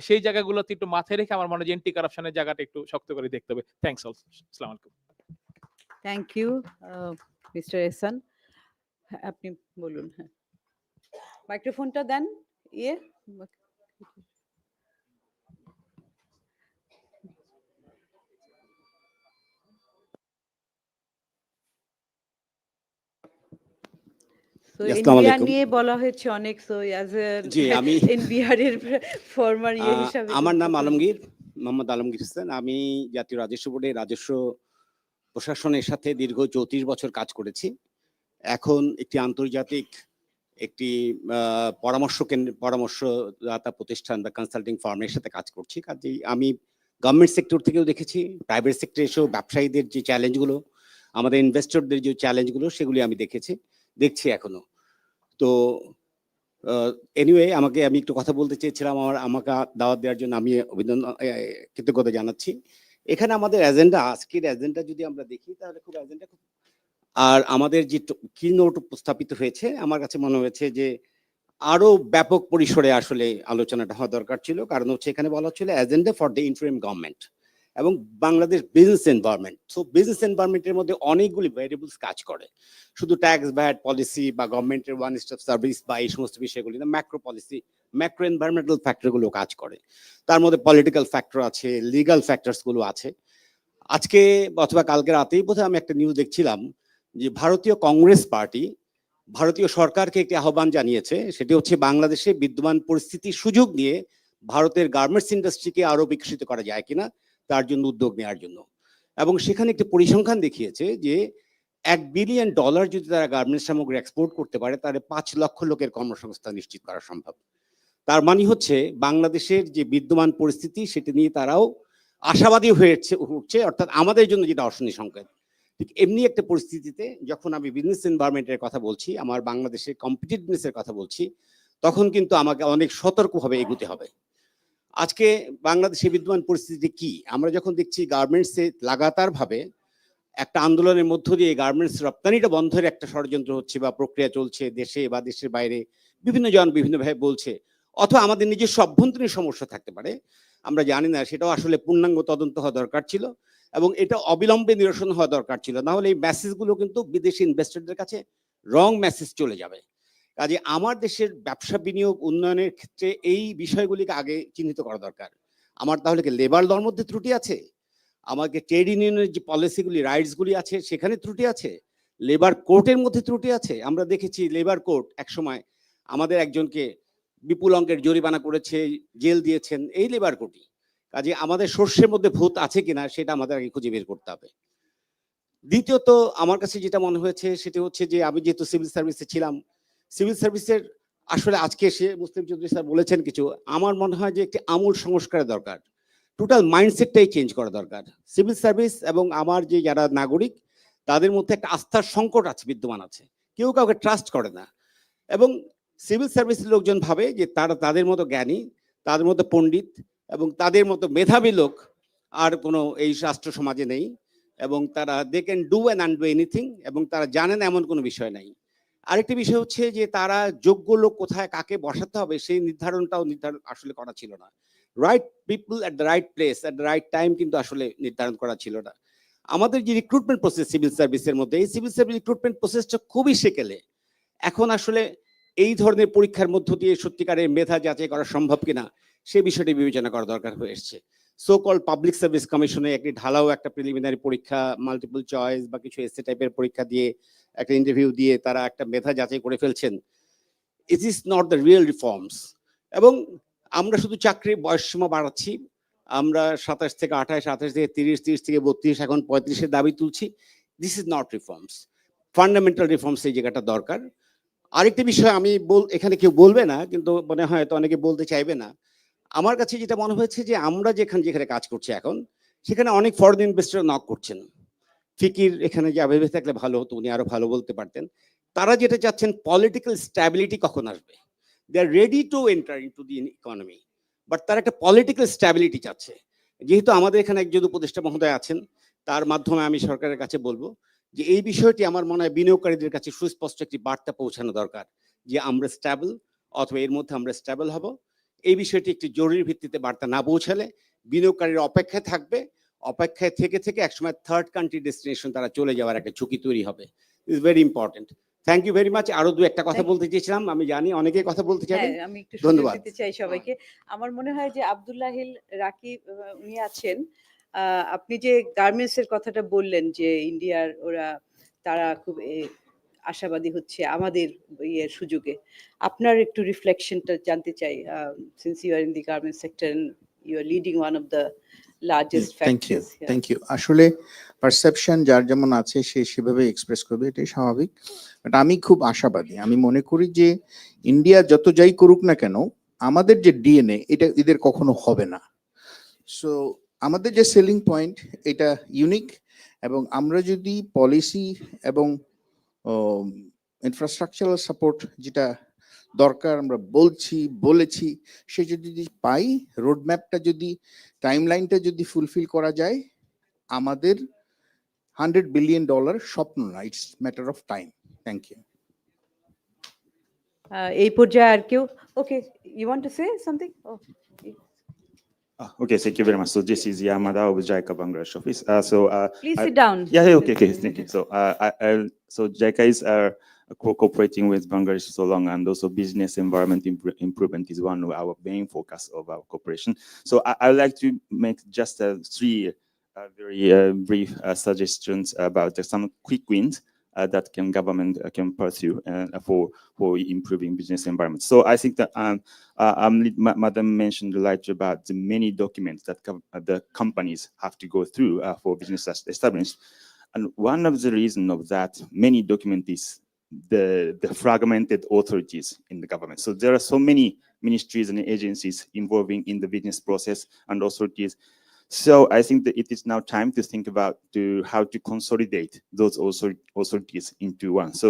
সেই জায়গাগুলোতে একটু মাথায় রেখে আমার মনে হয় এন্টি কারাপশনের জায়গাটা একটু শক্ত করে দেখতে হবে। Thanks all. আসসালামু আলাইকুম। থ্যাংক ইউ মিস্টার এহসান। আপনি বলুন। হ্যাঁ, মাইক্রোফোনটা দেন। ইয়ে তো এনবিআর নিয়ে বলা হয়েছে অনেক। সো অ্যাজ জি, আমি এনবিআর এর ফরমার হিসাবে আমার নাম আলমগীর, মোহাম্মদ আলমগীর হোসেন। আমি জাতীয় রাজস্ব বোর্ডে রাজস্ব প্রশাসনের সাথে দীর্ঘ 34 বছর কাজ করেছি। এখন একটি আন্তর্জাতিক একটি পরামর্শদাতা প্রতিষ্ঠান বা কনসাল্টিং ফার্মের সাথে কাজ করছি। কাজেই আমি গভর্নমেন্ট সেক্টর থেকেও দেখেছি, প্রাইভেট সেক্টরে এসেও ব্যবসায়ীদের যে চ্যালেঞ্জগুলো, আমাদের ইনভেস্টরদের যে চ্যালেঞ্জগুলো, সেগুলি আমি দেখছি এখনো। তো এনিওয়ে, আমি একটু কথা বলতে চেয়েছিলাম, আমাকে দাওয়াত দেওয়ার জন্য আমি কৃতজ্ঞতা জানাচ্ছি। এখানে আমাদের এজেন্ডা, আজকের এজেন্ডা যদি আমরা দেখি তাহলে খুব আর আমাদের যে কি নোট উপস্থাপিত হয়েছে, আমার কাছে মনে হয়েছে যে আরো ব্যাপক পরিসরে আসলে আলোচনাটা হওয়া দরকার ছিল। কারণ হচ্ছে এখানে বলা হচ্ছিল agenda for the interim government এবং Bangladesh business environment. So business এনভায়রনমেন্টের মধ্যে অনেকগুলি ভ্যারিয়েবলস কাজ করে, শুধু ট্যাক্স, ভ্যাট, পলিসি বা গভর্নমেন্টের ওয়ান স্টপ সার্ভিস বা এই সমস্ত বিষয়গুলি না, ম্যাক্রো পলিসি, ম্যাক্রো এনভায়রনমেন্টাল ফ্যাক্টরগুলো কাজ করে। তার মধ্যে পলিটিক্যাল ফ্যাক্টর আছে, লিগাল ফ্যাক্টরসগুলো আছে। আজকে অথবা কালকে রাতেই বোধহয় আমি একটা নিউজ দেখছিলাম যে ভারতীয় কংগ্রেস পার্টি ভারতীয় সরকারকে একটি আহ্বান জানিয়েছে, সেটি হচ্ছে বাংলাদেশে বিদ্যমান পরিস্থিতির সুযোগ নিয়ে ভারতের গার্মেন্টস ইন্ডাস্ট্রিকে আরো বিকশিত করা যায় কিনা তার জন্য উদ্যোগ নেওয়ার জন্য। এবং সেখানে একটি পরিসংখ্যান দেখিয়েছে যে $1 বিলিয়ন যদি তারা গার্মেন্টস সামগ্রী এক্সপোর্ট করতে পারে তাহলে 5 লক্ষ লোকের কর্মসংস্থান নিশ্চিত করা সম্ভব। তার মানে হচ্ছে বাংলাদেশের যে বিদ্যমান পরিস্থিতি সেটি নিয়ে তারাও আশাবাদী হয়ে উঠছে, অর্থাৎ আমাদের জন্য যেটা অশনি সংকেত। ঠিক এমনি একটা পরিস্থিতিতে যখন আমি বিজনেস এনভায়রনমেন্টের কথা বলছি, আমার বাংলাদেশের কম্পিটিটিভনেসের কথা বলছি, তখন কিন্তু আমাকে অনেক সতর্কভাবে এগোতে হবে। আজকে বাংলাদেশের বিদ্যমান পরিস্থিতি কি, আমরা যখন দেখছি গার্মেন্টসে লাগাতারভাবে একটা আন্দোলনের মধ্য দিয়ে গার্মেন্টস রপ্তানিটা বন্ধের একটা ষড়যন্ত্র হচ্ছে বা প্রক্রিয়া চলছে, দেশে বা দেশের বাইরে বিভিন্ন জন বিভিন্নভাবে বলছে, অথবা আমাদের নিজস্ব অভ্যন্তরীণ সমস্যা থাকতে পারে, আমরা জানি না, সেটাও আসলে পূর্ণাঙ্গ তদন্ত হওয়া দরকার ছিল এবং এটা অবিলম্বে নিরসন হওয়া দরকার ছিল। না হলে এই মেসেজগুলো কিন্তু বিদেশি ইনভেস্টরদের কাছে রং মেসেজ চলে যাবে। কাজে আমার দেশের ব্যবসা বিনিয়োগ উন্নয়নের ক্ষেত্রে এই বিষয়গুলিকে আগে চিহ্নিত করা দরকার। আমার তাহলে কি লেবার লর মধ্যে ত্রুটি আছে, আমাকে ট্রেড ইউনিয়নের যে পলিসিগুলি, রাইটসগুলি আছে সেখানে ত্রুটি আছে, লেবার কোর্টের মধ্যে ত্রুটি আছে। আমরা দেখেছি লেবার কোর্ট একসময় আমাদের একজনকে বিপুল অঙ্কের জরিমানা করেছে, জেল দিয়েছেন এই লেবার কোর্টই। কাজে আমাদের শস্যের মধ্যে ভূত আছে কিনা সেটা আমাদের আগে খুঁজে বের করতে হবে। দ্বিতীয়ত আমার কাছে যেটা মনে হয়েছে সেটা হচ্ছে যে আমি যেহেতু সিভিল সার্ভিসে ছিলাম, সিভিল সার্ভিসের আসলে আজকে সে মুসলিম চৌধুরী স্যার বলেছেন কিছু, আমার মনে হয় যে একটি আমূল সংস্কারের দরকার, টোটাল মাইন্ডসেটটাই চেঞ্জ করা দরকার। সিভিল সার্ভিস এবং আমার যে যারা নাগরিক তাদের মধ্যে একটা আস্থার সংকট আছে, বিদ্যমান আছে, কেউ কাউকে ট্রাস্ট করে না। এবং সিভিল সার্ভিসের লোকজন ভাবে যে তারা তাদের মতো জ্ঞানী, তাদের মতো পণ্ডিত এবং তাদের মতো মেধাবী লোক আর কোনো এই রাষ্ট্র সমাজে নেই। এবং তারা they can do and undo anything, এবং তারা জানে না এমন কোনো বিষয় নাই। আরেকটি বিষয় হচ্ছে যে তারা যোগ্য লোক কোথায় কাকে বসাতে হবে সেই নির্ধারণটাও আসলে করা ছিল না। Right people at the right place at the right time কিন্তু আসলে নির্ধারণ করা ছিল না। আমাদের যে রিক্রুটমেন্ট প্রসেস সিভিল সার্ভিসের মধ্যে, এই সিভিল সার্ভিস রিক্রুটমেন্ট প্রসেসটা খুবই সেকেলে। এখন আসলে এই ধরনের পরীক্ষার মধ্য দিয়ে সত্যিকারের মেধা যাচাই করা সম্ভব কিনা সে বিষয়টি বিবেচনা করা দরকার হয়ে এসছে। সো কল পাবলিক সার্ভিস কমিশনে একটি ঢালাও একটা প্রিলিমিনারি পরীক্ষা, মাল্টিপল চয়েস বা কিছু এসে টাইপের পরীক্ষা দিয়ে একটা ইন্টারভিউ দিয়ে তারা একটা মেধা যাচাই করে ফেলছেন। It is not the real reforms. এবং আমরা শুধু চাকরির বয়সসীমা বাড়াচ্ছি, আমরা 27 থেকে 28, 28 থেকে 30, 30 থেকে 32, এখন 35-এর দাবি তুলছি। This is not reforms. Fundamental reforms এই জায়গাটা দরকার। আরেকটি বিষয় আমি এখানে কেউ বলবে না, কিন্তু মনে হয় তো অনেকে বলতে চাইবে না। আমার কাছে যেটা মনে হয়েছে যে আমরা যেখানে কাজ করছি এখন, সেখানে অনেক ফরেন ইনভেস্টর নক করছেন। ফিকির এখানে যে ভেবে থাকলে ভালো হতো, উনি আরো ভালো বলতে পারতেন। তারা যেটা চাচ্ছেন পলিটিক্যাল স্ট্যাবিলিটি কখন আসবে। They are ready to enter into the economy, but তারা একটা পলিটিক্যাল স্ট্যাবিলিটি চাচ্ছে। যেহেতু আমাদের এখানে একজন উপদেষ্টা মহোদয় আছেন, তার মাধ্যমে আমি সরকারের কাছে বলবো যে এই বিষয়টি আমার মনে হয় বিনিয়োগকারীদের কাছে সুস্পষ্ট একটি বার্তা পৌঁছানো দরকার যে আমরা স্ট্যাবল, অথবা এর মধ্যে আমরা স্ট্যাবল হব। এই বিষয়টি একটি জরুরি ভিত্তিতে বার্তা না পৌঁছালে বিনিয়োগকারীরা অপেক্ষায় থাকবে, অপেক্ষায় থেকে থেকে একসময় থার্ড কান্ট্রি ডেস্টিনেশন তারা চলে যাওয়ার একটা ঝুঁকি তৈরি হবে। Is very important. Thank you very much. আরো দু একটা কথা বলতে চেয়েছিলাম, আমি জানি অনেকে কথা বলতে চাইবেন। আমি একটু সুযোগ ধন্যবাদ। দিতে চাই সবাইকে। আমার মনে হয় যে আব্দুল্লাহিল রাকিব উনি আছেন। আপনি যে গার্মেন্টস এর কথাটা বললেন যে ইন্ডিয়ার তারা খুব আশাবাদী হচ্ছে আমাদের ইয়ের সুযোগে। আপনার একটু রিফ্লেকশনটা জানতে চাই, since you are in the garments sector and you are leading one of the largest factories. Thank you. আসলে পারসেপশন যার যেমন আছে সে সেভাবে এক্সপ্রেস করবে, এটাই স্বাভাবিক। বাট আমি খুব আশাবাদী। আমি মনে করি যে ইন্ডিয়া যত যাই করুক না কেন, আমাদের যে ডিএনএ এটা এদের কখনো হবে না। সো আমাদের যে সেলিং পয়েন্ট এটা ইউনিক, এবং আমরা যদি পলিসি এবং ইনফ্রাস্ট্রাকচারাল সাপোর্ট যেটা দরকার আমরা বলেছি সে যদি পাই, রোডম্যাপটা যদি টাইমলাইনটা যদি ফুলফিল করা যায়, আমাদের $100 বিলিয়ন স্বপ্ন না, it's matter of time. Thank you. এই পর্যায়ে আর কেউ? Okay, you want to say something? Okay, thank you very much. So this is Yamada of JICA Bangladesh office. Please sit down. Yeah, okay, thank you. So JICA is cooperating with Bangladesh so long, and also business environment improvement is one of our main focus of our cooperation. So I would like to make just three very brief suggestions about some quick wins that government can pursue for improving business environment. So I think that Madam mentioned about the many documents that the companies have to go through for business establishment, and one of the reasons of that many documents is the fragmented authorities in the government. So there are so many ministries and agencies involving in the business process and authorities. So I think that it is now time to think about how to consolidate those authorities into one. So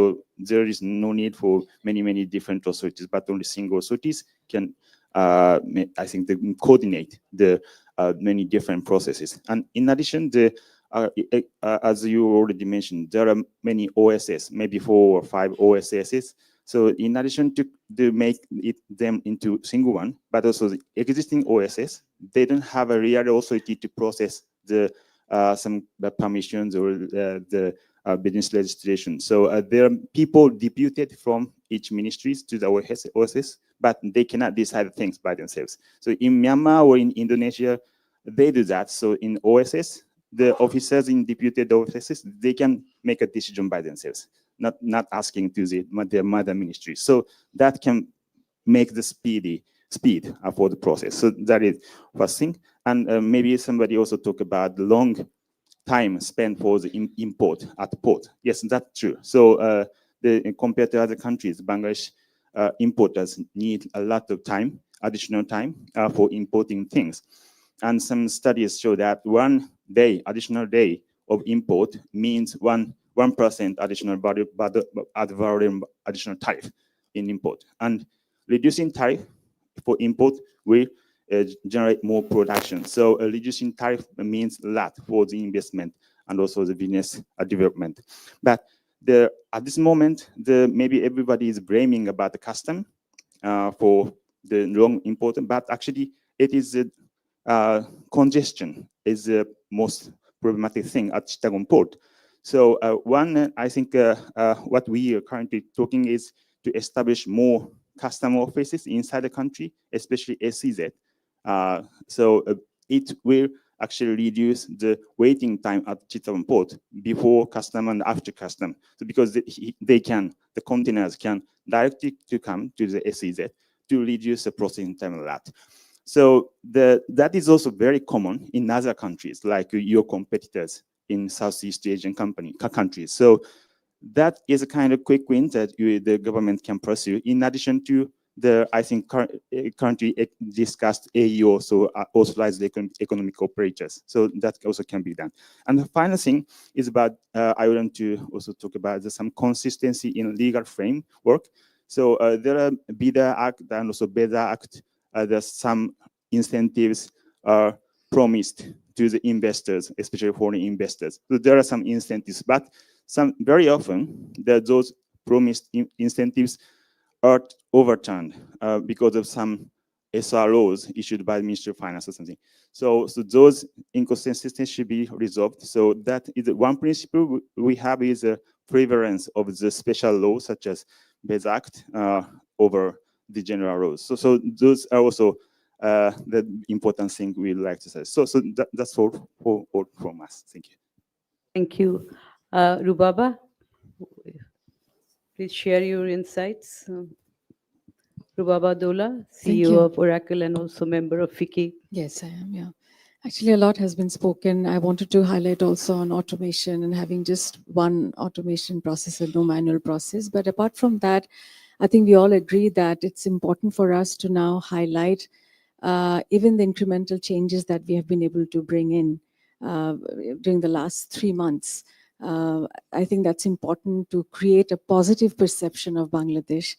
there is no need for many different authorities, but only single authorities can, I think, coordinate the many different processes. And in addition, as you already mentioned, there are many OSS, maybe 4 or 5 OSSs. So in addition to make them into single one, but also the existing OSS, they don't have a real authority to process some permissions or the business legislation. So there are people deputed from each ministries to the OSS, but they cannot decide things by themselves. So in Myanmar or in Indonesia, they do that. So in OSS, the officers in deputed OSS, they can make a decision by themselves, not asking to their mother ministry. So that can make the speed for the process. So that is first thing. And maybe somebody also talk about the long time spent for the import at the port. Yes, that's true. So compared to other countries, Bangladesh importers need a lot of time, additional time for importing things. And some studies show that additional day of import means 1% additional volume, additional tariff in import. And reducing tariff for import will generate more production. So reducing tariff means a lot for the investment and also the business development. But at this moment, maybe everybody is blaming about the custom for the wrong important, but actually it is congestion is the most problematic thing at Chittagong port. So I think what we are currently talking is to establish more customer offices inside the country, especially SEZ. So it will actually reduce the waiting time at Chittagong port before custom and after custom. So because the containers can directly to come to the SEZ to reduce the processing time of that. So that is also very common in other countries, like your competitors in Southeast Asian countries. So that is a kind of quick win that the government can pursue, in addition to I think currently discussed AEO, so authorized economic operators. So that also can be done. And the final thing is about, I want to also talk about some consistency in legal framework. So there are BIDA Act and also BEDA Act. There's some incentives are promised to the investors, especially foreign investors. So there are some incentives, but very often those promised incentives are overturned because of some SROs issued by the Ministry of Finance or something. So those inconsistencies should be resolved. So that is one principle we have, is a prevalence of the special laws such as BES Act over the general rules. So those are also the important thing we like to say. So that's all from us. Thank you. Thank you. Rubaba, please share your insights. Rubaba Dola, CEO of Oracle and also member of FICCI. Yes, I am, yeah. Actually, a lot has been spoken. I wanted to highlight also on automation and having just one automation process and no manual process. But apart from that, I think we all agree that it's important for us to now highlight even the incremental changes that we have been able to bring in during the last 3 months. I think that's important to create a positive perception of Bangladesh.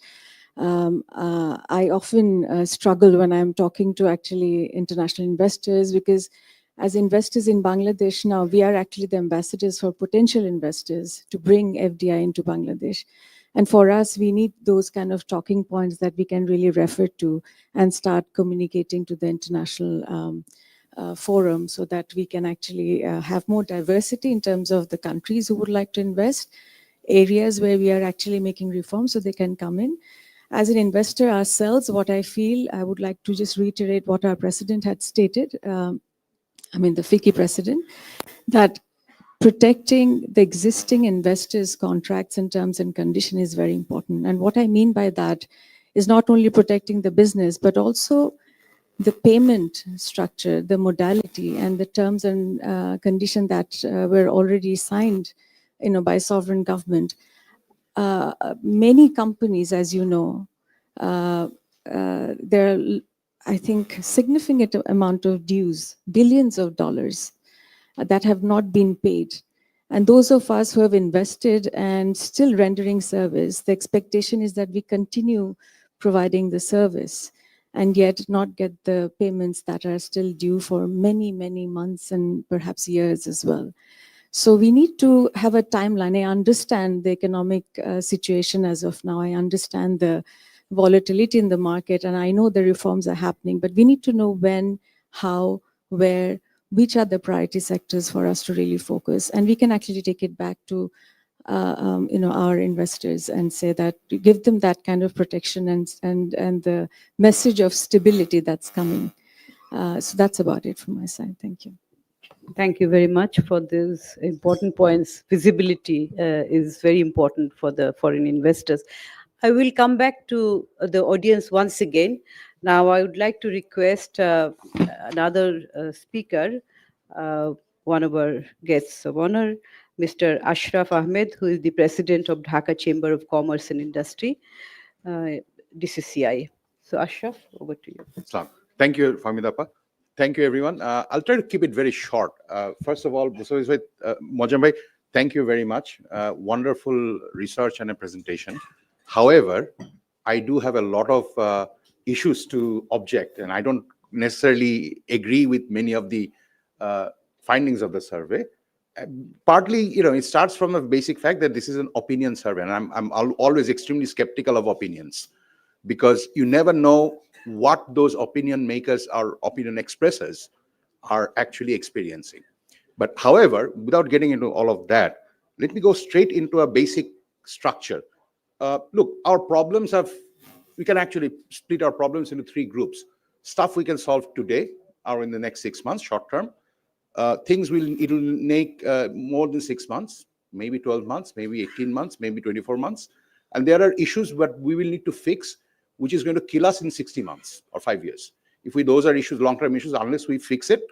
I often struggle when I'm talking to actually international investors, because as investors in Bangladesh now, we are actually the ambassadors for potential investors to bring FDI into Bangladesh. And for us, we need those kind of talking points that we can really refer to and start communicating to the international forum, so that we can actually have more diversity in terms of the countries who would like to invest, areas where we are actually making reforms so they can come in. As an investor ourselves, what I feel, I would like to just reiterate what our president had stated, the FICCI president, that protecting the existing investors' contracts and terms and conditions is very important. And what I mean by that is not only protecting the business, but also the payment structure, the modality, and the terms and conditions that were already signed, by sovereign government. Many companies, as you know, there are, I think, significant amount of dues, billions of dollars, that have not been paid. And those of us who have invested and still rendering service, the expectation is that we continue providing the service and yet not get the payments that are still due for many, many months and perhaps years as well. So we need to have a timeline. I understand the economic situation as of now. I understand the volatility in the market, and I know the reforms are happening, but we need to know when, how, where, which are the priority sectors for us to really focus. And we can actually take it back to our investors and say that, give them that kind of protection and the message of stability that's coming. So that's about it from my side. Thank you. Thank you very much for these important points. Visibility is very important for the foreign investors. I will come back to the audience once again. Now, I would like to request another speaker, one of our guests of honor, Mr. Ashraf Ahmed, who is the president of Dhaka Chamber of Commerce and Industry, DCCI. So, Ashraf, over to you. Thank you, Fahmidappa. Thank you, everyone. I'll try to keep it very short. First of all, Moazzem bhai, thank you very much. Wonderful research and a presentation. However, I do have a lot of issues to object, and I don't necessarily agree with many of the findings of the survey. partly, it starts from a basic fact that this is an opinion survey, and I'm always extremely skeptical of opinions, because you never know what those opinion makers or opinion expressors are actually experiencing. But however, without getting into all of that, let me go straight into a basic structure. Look, our problems we can actually split our problems into three groups. Stuff we can solve today or in the next 6 months, short term. Things it'll make more than 6 months, maybe 12 months, maybe 18 months, maybe 24 months. And there are issues that we will need to fix, which is going to kill us in 60 months or 5 years. Those are issues, long-term issues, unless we fix it,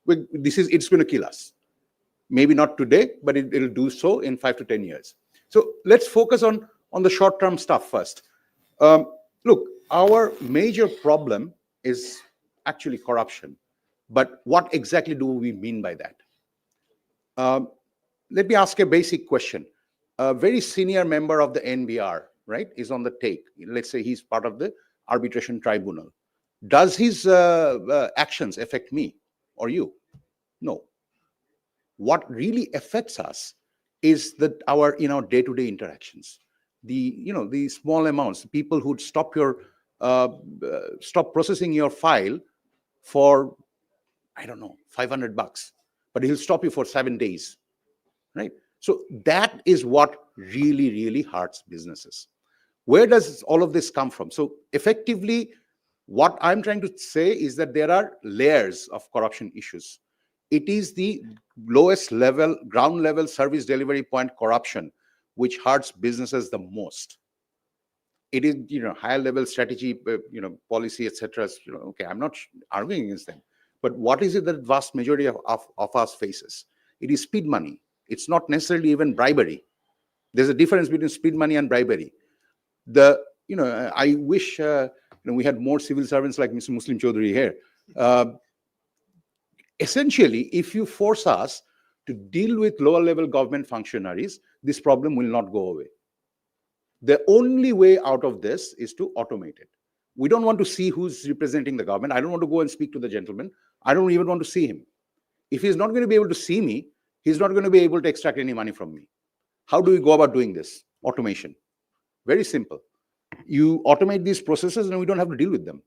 it's going to kill us. Maybe not today, but it'll do so in 5 to 10 years. So let's focus on the short-term stuff first. Look, our major problem is actually corruption. But what exactly do we mean by that? Let me ask a basic question. A very senior member of the NBR, right, is on the take. Let's say he's part of the arbitration tribunal. Does his actions affect me or you? No. What really affects us is that our day-to-day interactions, the small amounts, people who'd stop processing your file for, I don't know, $500, but he'll stop you for 7 days, right? So that is what really, really hurts businesses. Where does all of this come from? So effectively, what I'm trying to say is that there are layers of corruption issues. It is the lowest level, ground level service delivery point corruption, which hurts businesses the most. It is, higher level strategy, policy, etc. Okay, I'm not arguing against them. But what is it that vast majority of us faces? It is speed money. It's not necessarily even bribery. There's a difference between speed money and bribery. I wish we had more civil servants like Mr. Muslim Chaudhary here. Essentially, if you force us to deal with lower level government functionaries, this problem will not go away. The only way out of this is to automate it. We don't want to see who's representing the government. I don't want to go and speak to the gentleman. I don't even want to see him. If he's not going to be able to see me, he's not going to be able to extract any money from me. How do we go about doing this? Automation. Very simple. You automate these processes and we don't have to deal with them.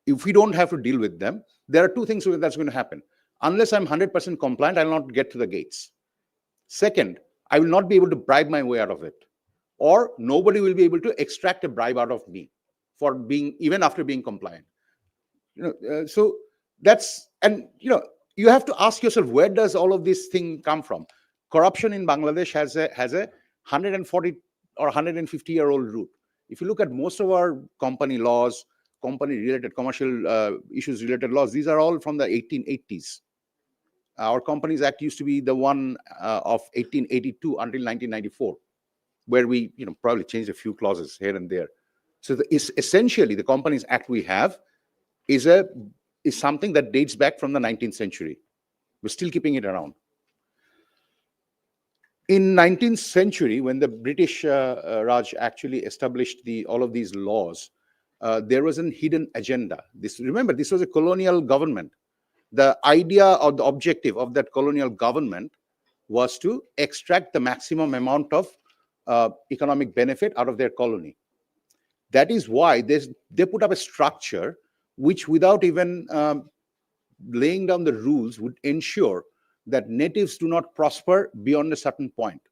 If we don't have to deal with them, there are two things that's going to happen. Unless I'm 100% compliant, I'll not get to the gates. Second, I will not be able to bribe my way out of it. Or nobody will be able to extract a bribe out of me for being, even after being compliant. So that's, and you have to ask yourself, where does all of this thing come from? Corruption in Bangladesh has a 140 or 150-year-old root. If you look at most of our company laws, company-related, commercial issues related laws, these are all from the 1880s. Our Companies Act used to be the one of 1882 until 1994, where we probably changed a few clauses here and there. So essentially, the Companies Act we have is something that dates back from the 19th century. We're still keeping it around. In 19th century, when the British Raj actually established all of these laws, there was a hidden agenda. Remember, this was a colonial government. The idea or the objective of that colonial government was to extract the maximum amount of economic benefit out of their colony. That is why they put up a structure which, without even laying down the rules, would ensure that natives do not prosper beyond a certain point,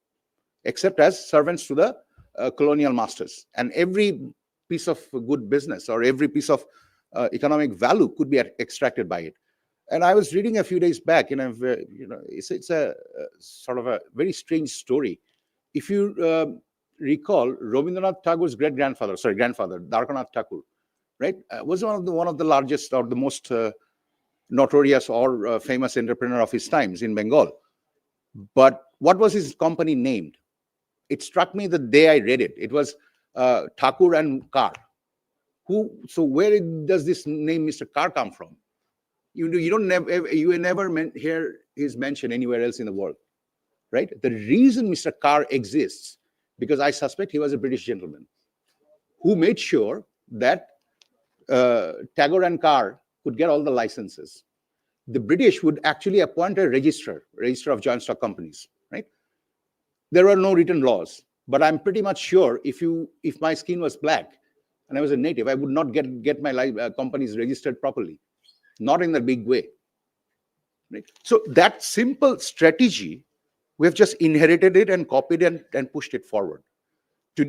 except as servants to the colonial masters. And every piece of good business or every piece of economic value could be extracted by it. And I was reading a few days back, it's a sort of a very strange story. If you recall, Rabindranath Tagore's grandfather, Dharkanath Thakur, right, was one of the largest or the most notorious or famous entrepreneur of his times in Bengal. But what was his company named? It struck me the day I read it. It was Thakur and Kar. So where does this name Mr. Kar come from? You never hear his mention anywhere else in the world, right? The reason Mr. Kar exists, because I suspect he was a British gentleman who made sure that Tagore and Kar could get all the licenses. the British would actually appoint a register of joint stock companies, right? There are no written laws, but I'm pretty much sure if my skin was black and I was a native, I would not get my companies registered properly, not in a big way. Right? So that simple strategy, we have just inherited it and copied it and pushed it forward.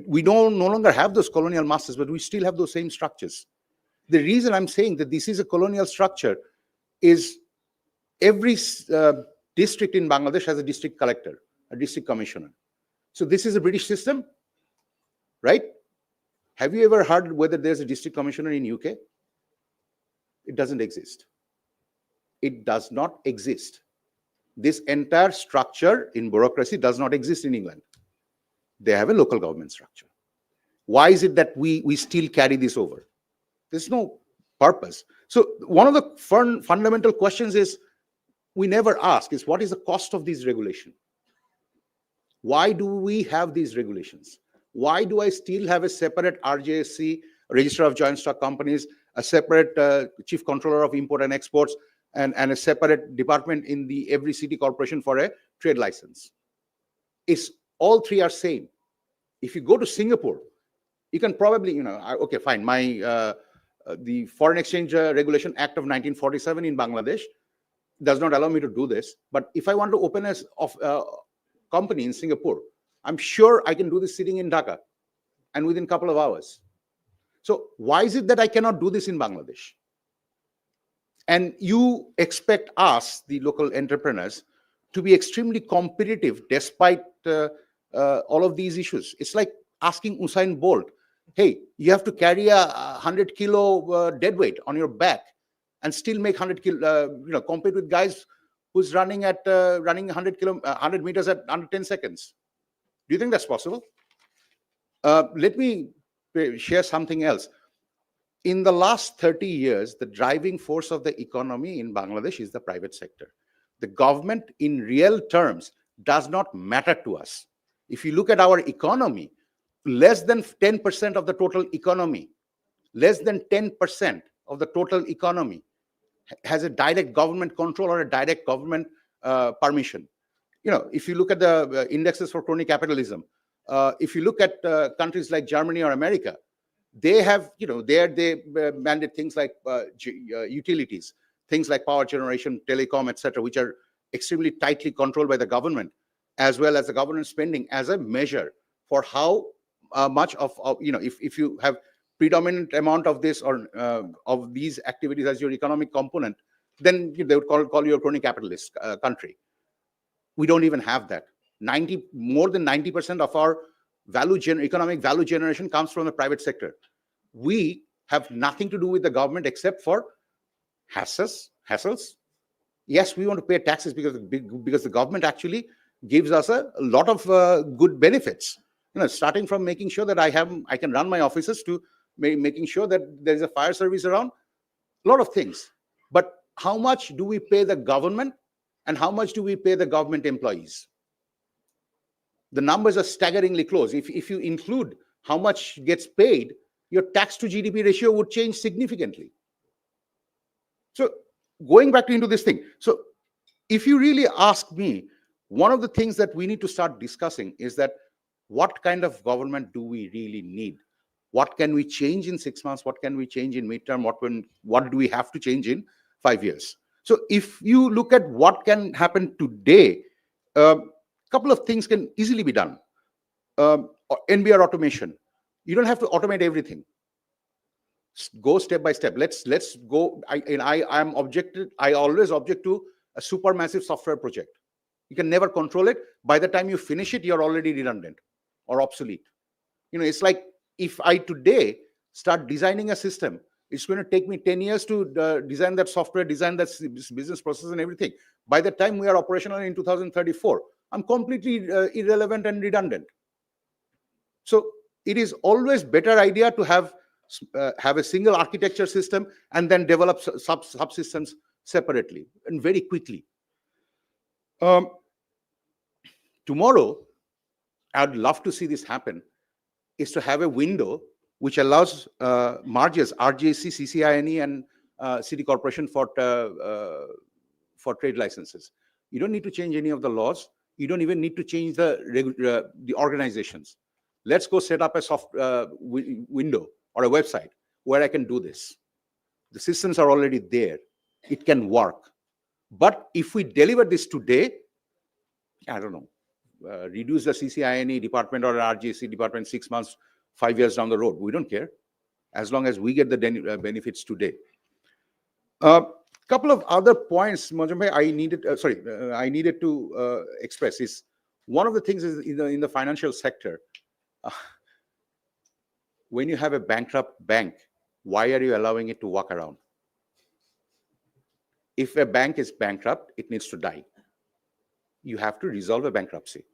We no longer have those colonial masters, but we still have those same structures. The reason I'm saying that this is a colonial structure is every district in Bangladesh has a district collector, a district commissioner. So this is a British system, right? Have you ever heard whether there's a district commissioner in UK? It doesn't exist. It does not exist. This entire structure in bureaucracy does not exist in England. They have a local government structure. Why is it that we still carry this over? There's no purpose. So one of the fundamental questions is we never ask is what is the cost of these regulations? Why do we have these regulations? Why do I still have a separate RJSC, Register of Joint Stock Companies, a separate Chief Controller of Import and Exports, and a separate department in every city corporation for a trade license? It's all three are same. If you go to Singapore, you can probably, okay, fine. The Foreign Exchange Regulation Act of 1947 in Bangladesh does not allow me to do this. But if I want to open a company in Singapore, I'm sure I can do this sitting in Dhaka and within a couple of hours. So why is it that I cannot do this in Bangladesh? And you expect us, the local entrepreneurs, to be extremely competitive despite all of these issues. It's like asking Usain Bolt, hey, you have to carry a 100-kilo dead weight on your back and still make 100 compete with guys who's running 100 meters at under 10 seconds. Do you think that's possible? Let me share something else. In the last 30 years, the driving force of the economy in Bangladesh is the private sector. The government, in real terms, does not matter to us. If you look at our economy, less than 10% of the total economy, less than 10% of the total economy has a direct government control or a direct government permission. If you look at the indexes for crony capitalism, if you look at countries like Germany or America, they have, they mandate things like utilities, things like power generation, telecom, etc., which are extremely tightly controlled by the government, as well as the government spending as a measure for how much of if you have predominant amount of this or of these activities as your economic component, then they would call you a crony capitalist country. We don't even have that. More than 90% of our economic value generation comes from the private sector. We have nothing to do with the government except for hassles. Yes, we want to pay taxes because the government actually gives us a lot of good benefits. Starting from making sure that I can run my offices to making sure that there is a fire service around, a lot of things. But how much do we pay the government and how much do we pay the government employees? The numbers are staggeringly close. If you include how much gets paid, your tax to GDP ratio would change significantly. So going back into this thing. So if you really ask me, one of the things that we need to start discussing is that what kind of government do we really need? What can we change in 6 months? What can we change in midterm? What do we have to change in 5 years? So if you look at what can happen today, couple of things can easily be done. NBR automation. You don't have to automate everything. Go step by step. Let's go. I always object to a supermassive software project. You can never control it. By the time you finish it, you're already redundant or obsolete. It's like if I today start designing a system, it's going to take me 10 years to design that software, design that business process and everything. By the time we are operational in 2034, I'm completely irrelevant and redundant. So it is always better idea to have a single architecture system and then develop subsystems separately and very quickly. Tomorrow, I'd love to see this happen, is to have a window which allows mergers, RJC, CCINE, and City Corporation for for trade licenses. You don't need to change any of the laws. You don't even need to change the organizations. Let's go set up a soft window or a website where I can do this. The systems are already there. It can work. But if we deliver this today, I don't know, reduce the CCINE department or RGC department 6 months, 5 years down the road, we don't care, as long as we get the benefits today. Couple of other points, Moazzem bhai, I needed to express is, one of the things is in the financial sector, when you have a bankrupt bank, why are you allowing it to walk around? If a bank is bankrupt, it needs to die. You have to resolve a bankruptcy.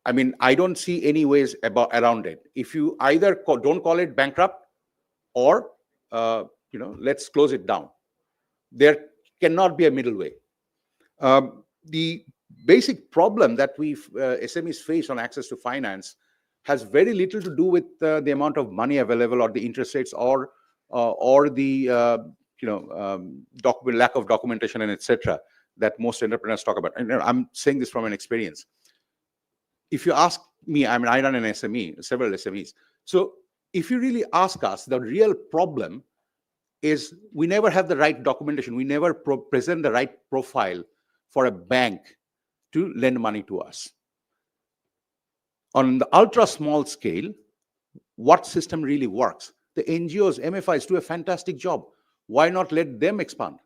I mean, I don't see any ways around it. If you either don't call it bankrupt or, let's close it down. There cannot be a middle way. The basic problem that SMEs face on access to finance has very little to do with the amount of money available or the interest rates or the lack of documentation and etc. that most entrepreneurs talk about. And I'm saying this from an experience. If you ask me, I mean, I run an SME, several SMEs. So if you really ask us, the real problem is we never have the right documentation. We never present the right profile for a bank to lend money to us. On the ultra small scale, what system really works? The NGOs, MFIs do a fantastic job. Why not let them expand?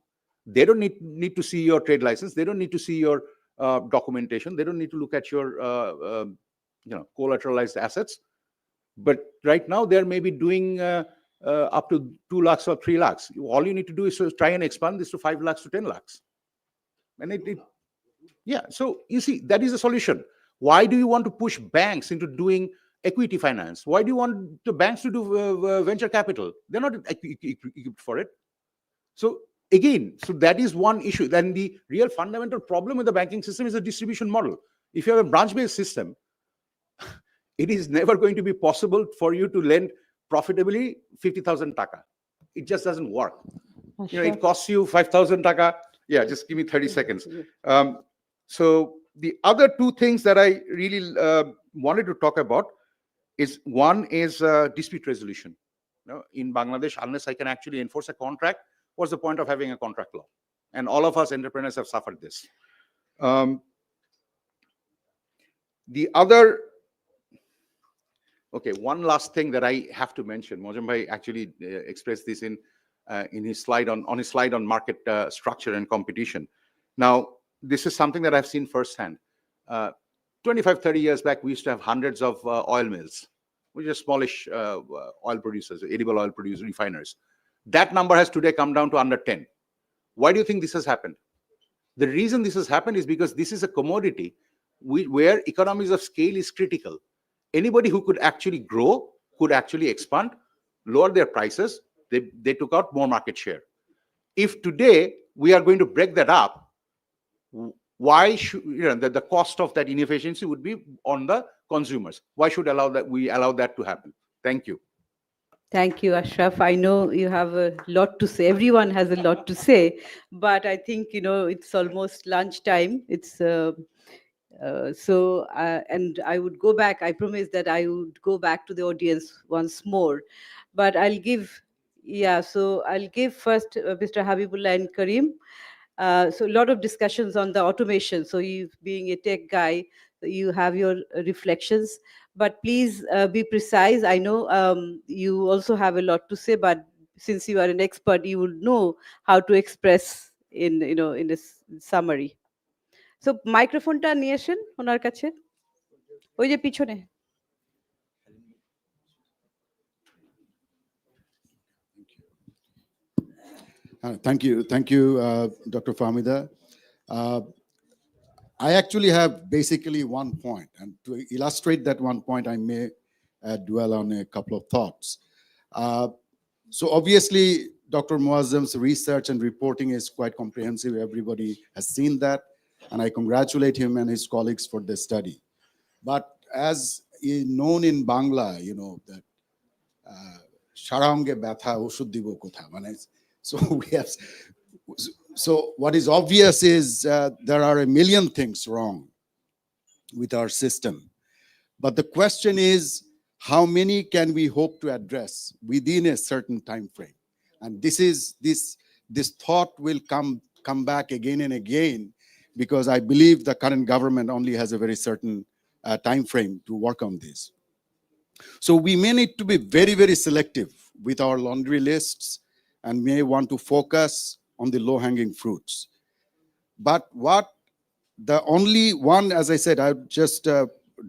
They don't need to see your trade license. They don't need to see your documentation. They don't need to look at your collateralized assets. But right now, they're maybe doing up to 2 lakhs or 3 lakhs. All you need to do is to try and expand this to 5 lakhs to 10 lakhs. And so you see, that is a solution. Why do you want to push banks into doing equity finance? Why do you want the banks to do venture capital? They're not equipped for it. So again, that is one issue. Then the real fundamental problem with the banking system is the distribution model. If you have a branch-based system, it is never going to be possible for you to lend profitably 50,000 taka. It just doesn't work. It costs you 5,000 taka. Yeah, just give me 30 seconds. So the other two things that I really wanted to talk about is, one is dispute resolution. In Bangladesh, unless I can actually enforce a contract, what's the point of having a contract law? And all of us entrepreneurs have suffered this. The other, one last thing that I have to mention. Moazzem bhai actually expressed this in his slide on market structure and competition. Now, this is something that I've seen firsthand. 25, 30 years back, we used to have hundreds of oil mills, which are smallish oil producers, edible oil producers, refiners. That number has today come down to under 10. Why do you think this has happened? The reason this has happened is because this is a commodity where economies of scale is critical. Anybody who could actually grow, could actually expand, lower their prices, they took out more market share. If today we are going to break that up, why should the cost of that inefficiency would be on the consumers? Why should we allow that to happen? Thank you. Thank you, Ashraf. I know you have a lot to say. Everyone has a lot to say, but I think it's almost lunchtime. It's and I would go back. I promise that I would go back to the audience once more, but I'll give. Yeah, so I'll give first Mr. Habibullah and Karim. So a lot of discussions on the automation. So you, being a tech guy, you have your reflections, but please be precise. I know you also have a lot to say, but since you are an expert, you will know how to express in a summary. So microphone ta niye ashen onar kache, oi je pichone. Thank you, Dr. Fahmida. I actually have basically one point, and to illustrate that one point, I may dwell on a couple of thoughts. So obviously, Dr. Moazzem's research and reporting is quite comprehensive. Everybody has seen that, and I congratulate him and his colleagues for this study. But as is known in Bangla, that Sharange Batha Oshud Dibo Kotha. So So what is obvious is there are a million things wrong with our system. But the question is, how many can we hope to address within a certain time frame? And this thought will come back again and again, because I believe the current government only has a very certain time frame to work on this. So we may need to be very, very selective with our laundry lists and may want to focus on the low-hanging fruits. But the only one, as I said, I just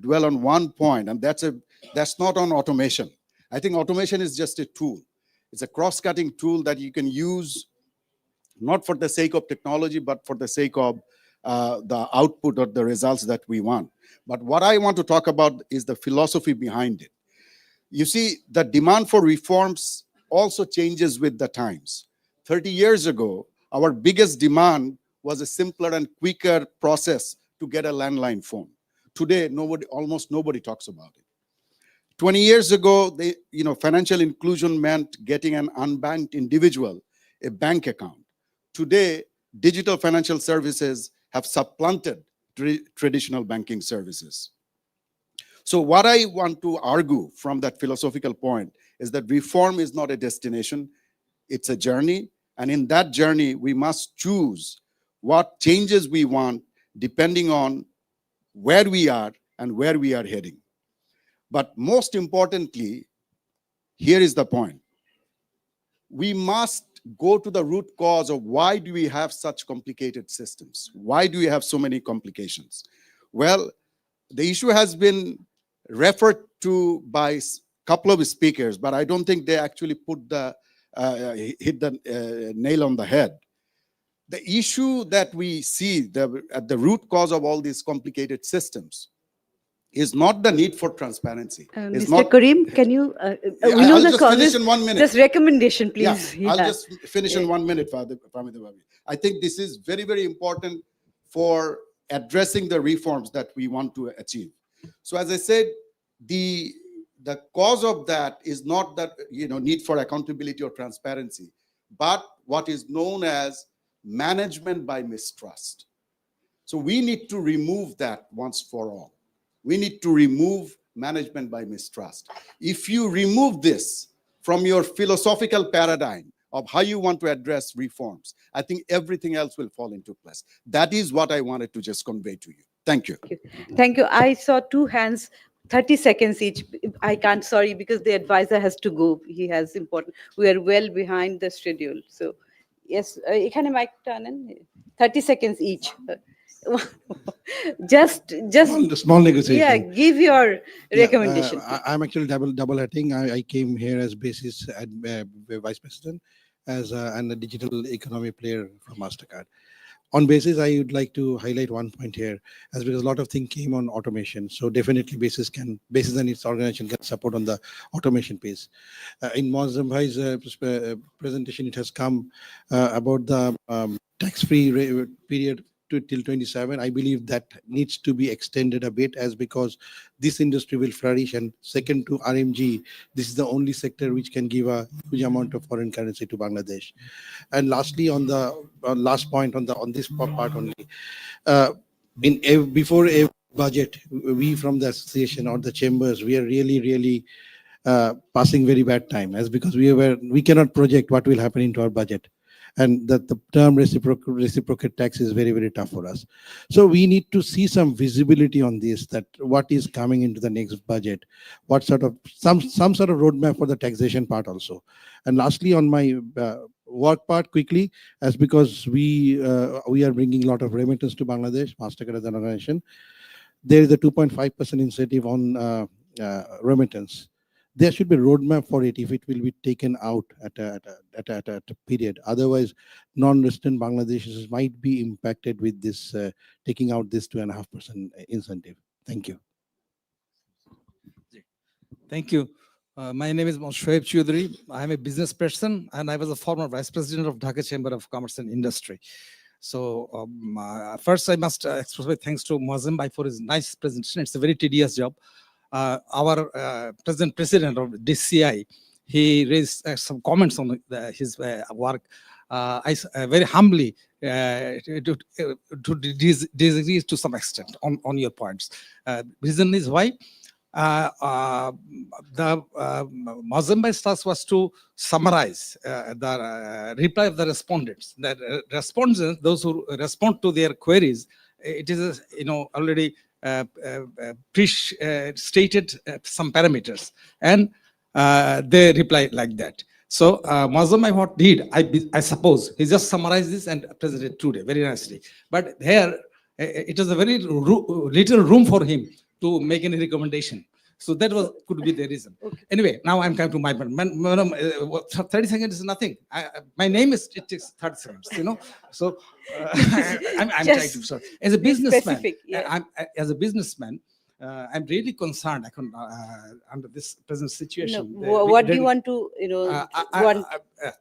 dwell on one point, and that's not on automation. I think automation is just a tool. It's a cross-cutting tool that you can use not for the sake of technology, but for the sake of the output or the results that we want. But what I want to talk about is the philosophy behind it. You see, the demand for reforms also changes with the times. 30 years ago, our biggest demand was a simpler and quicker process to get a landline phone. Today, almost nobody talks about it. 20 years ago, financial inclusion meant getting an unbanked individual a bank account. Today, digital financial services have supplanted traditional banking services. So what I want to argue from that philosophical point is that reform is not a destination, it's a journey. And in that journey, we must choose what changes we want depending on where we are and where we are heading. But most importantly, here is the point. We must go to the root cause of why do we have such complicated systems? Why do we have so many complications? Well, the issue has been referred to by a couple of speakers, but I don't think they actually hit the nail on the head. The issue that we see at the root cause of all these complicated systems is not the need for transparency. Mr. Karim, can you? We know I'll the just causes. finish in 1 minute. Just recommendation, please. Yeah, I'll just finish in 1 minute, Father. I think this is very, very important for addressing the reforms that we want to achieve. So as I said, the cause of that is not that need for accountability or transparency, but what is known as management by mistrust. So we need to remove that once for all. We need to remove management by mistrust. If you remove this from your philosophical paradigm of how you want to address reforms, I think everything else will fall into place. That is what I wanted to just convey to you. Thank you. Thank you. I saw two hands, 30 seconds each. I can't, sorry, because the advisor has to go. He has important. We are well behind the schedule. So, yes, ekhane mic টানেন, 30 seconds each. just small negotiation. Yeah, give your recommendation. I'm actually double hatting. I came here as basis vice president and a digital economy player from MasterCard. On basis, I would like to highlight one point here, as because a lot of things came on automation. So definitely basis and its organization can support on the automation piece. In Moazzem Bhai's presentation, it has come about the tax-free period till 27. I believe that needs to be extended a bit, as because this industry will flourish. And second to RMG, this is the only sector which can give a huge amount of foreign currency to Bangladesh. And lastly, on the last point on this part only, before a budget, we from the association or the chambers, we are really passing very bad time, as because we cannot project what will happen into our budget. And that the term reciprocate tax is very tough for us. So we need to see some visibility on this, that what is coming into the next budget, what sort of some sort of roadmap for the taxation part also. And lastly, on my work part quickly, as because we are bringing a lot of remittance to Bangladesh, MasterCard as an organization, there is a 2.5% incentive on remittance. There should be a roadmap for it if it will be taken out at a period. Otherwise, non-resident Bangladeshis might be impacted with this taking out this 2.5% incentive. Thank you. Thank you. My name is Shoaib Choudhury. I am a business person and I was a former vice president of Dhaka Chamber of Commerce and Industry. So first I must express my thanks to Moazzem Bhai for his nice presentation. It's a very tedious job. Our president of DCI, he raised some comments on his work. very humbly to disagree to some extent on your points. Reason is why the Moazzem Bhai's task was to summarize the reply of the respondents. That respondents, those who respond to their queries, it is already stated some parameters, and they reply like that. So Moazzem Bhai what did, I suppose, he just summarized this and presented today very nicely. But here, it was a very little room for him to make any recommendation. So that could be the reason. Okay. Anyway, now I'm coming to my point. Madam, 30 seconds is nothing. My name is, it takes 30 seconds, So I'm trying to, sorry. As a businessman, as a businessman, I'm really concerned under this present situation. What do you want to, want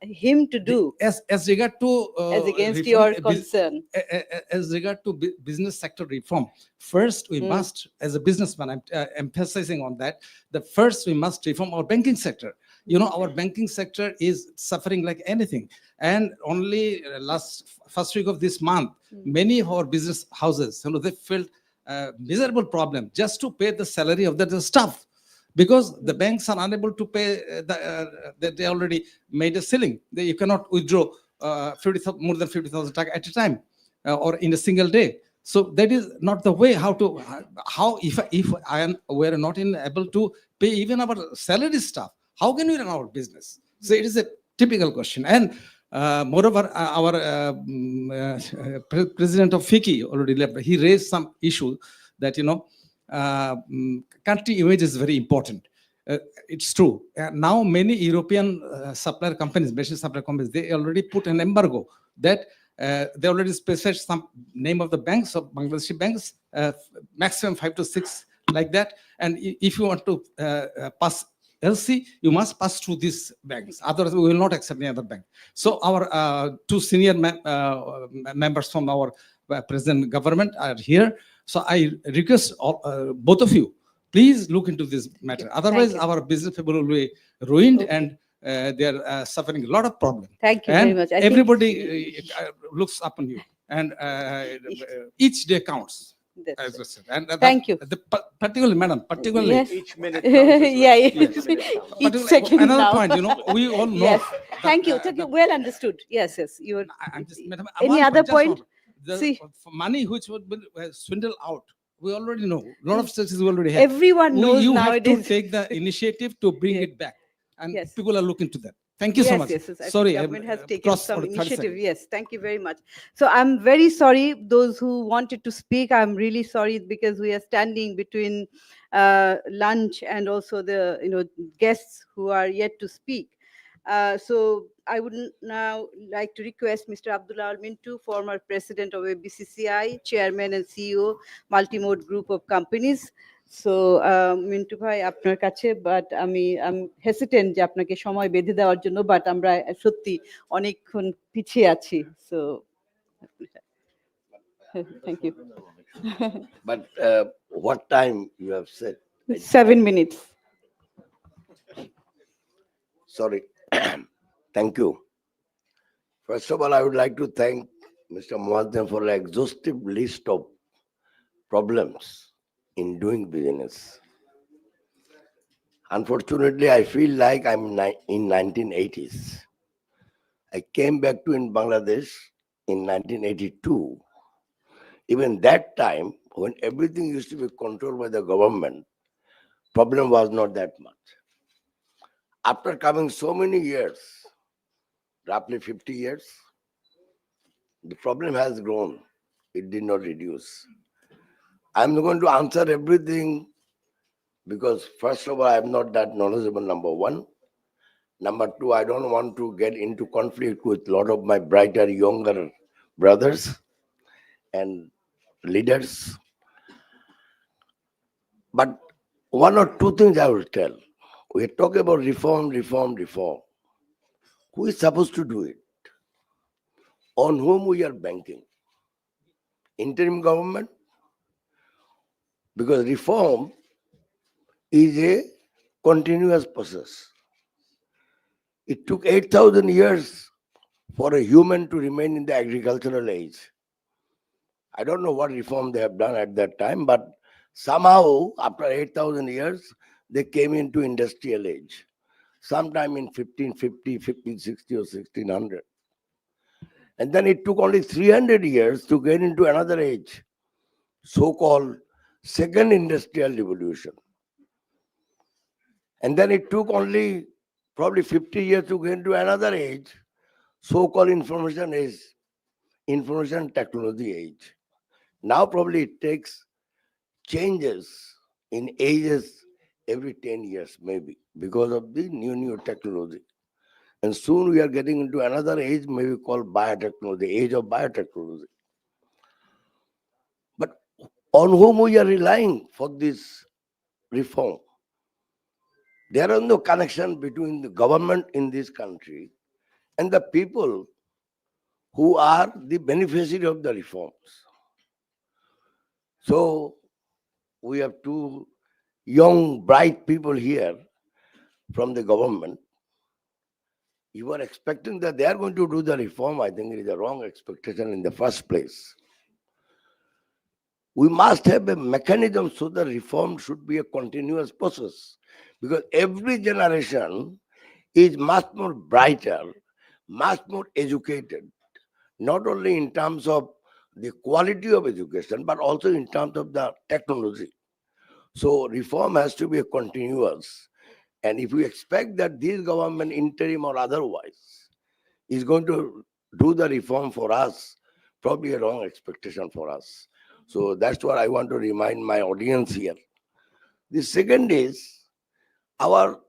him to do? As regard to as against reform, your concern. As regard to business sector reform, first we must, as a businessman, I'm emphasizing on that. The first we must reform our banking sector. Our banking sector is suffering like anything. And only first week of this month, many of our business houses, they felt miserable problem just to pay the salary of the staff, because the banks are unable to pay that they already made a ceiling. You cannot withdraw more than 50,000 at a time or in a single day. So that is not the way how if we are not able to pay even our salary staff, how can we run our business? So it is a typical question. And moreover, our president of FICCI already left. He raised some issue that country image is very important. It's true. Now many European supplier companies, British supplier companies, they already put an embargo that they already specified some name of the banks, of Bangladeshi banks, maximum 5 to 6 like that. And if you want to pass LC, you must pass through these banks. Otherwise, we will not accept any other bank. So our two senior members from our present government are here. So I request both of you, please look into this matter. Otherwise, our business people will be ruined and they are suffering a lot of problems. Thank you very much. Everybody looks up on you, and each day counts. As I said. And thank you. Particularly, madam, particularly. Yes. Each minute. Each second another now. point, we all know. Yes. Thank you. Well understood. Yes. You. Madam, Any other point? The money which would be swindled out, we already know. A lot of statistics we already have. Everyone knows you nowadays. have to take the initiative to bring it back, and people are looking to that. Thank you so much. Yes, Sorry, government has taken some initiative. Seconds. Yes, thank you very much. So I'm very sorry, those who wanted to speak. I'm really sorry because we are standing between lunch and also the guests who are yet to speak. So I would now like to request Mr. Abdullah Al Mintu, former president of ABCCI, chairman and CEO, Multimode Group of Companies. So Mintu ভাই আপনার কাছে, but আমি হেসিটেন্ট যে আপনাকে সময় বেঁধে দেওয়ার জন্য, বাট আমরা সত্যি অনেকক্ষণ পিছিয়ে আছি। So thank you. But what time you have said? 7 minutes. Sorry. Thank you. First of all, I would like to thank Mr. Moazzem for an exhaustive list of problems in doing business. Unfortunately, I feel like I'm in 1980s. I came back to in Bangladesh in 1982. Even that time, when everything used to be controlled by the government, problem was not that much. After coming so many years, roughly 50 years, the problem has grown. It did not reduce. I'm going to answer everything because first of all, I'm not that knowledgeable, number one. Number two, I don't want to get into conflict with a lot of my brighter, younger brothers and leaders. But one or two things I will tell. We're talking about reform. Who is supposed to do it? On whom we are banking? Interim government? Because reform is a continuous process. It took 8,000 years for a human to remain in the agricultural age. I don't know what reform they have done at that time, but somehow after 8,000 years, they came into industrial age, sometime in 1550, 1560 or 1600. And then it took only 300 years to get into another age, so-called second industrial revolution. And then it took only probably 50 years to get into another age, so-called information age, information technology age. Now probably it takes changes in ages every 10 years, maybe, because of the new technology. And soon we are getting into another age, maybe called biotechnology, age of biotechnology. But on whom we are relying for this reform? There is no connection between the government in this country and the people who are the beneficiary of the reforms. So we have two young, bright people here from the government. You are expecting that they are going to do the reform. I think it is a wrong expectation in the first place. We must have a mechanism so the reform should be a continuous process, because every generation is much more brighter, much more educated, not only in terms of the quality of education, but also in terms of the technology. So reform has to be a continuous. And if we expect that this government, interim or otherwise, is going to do the reform for us, probably a wrong expectation for us. So that's what I want to remind my audience here. The second is, our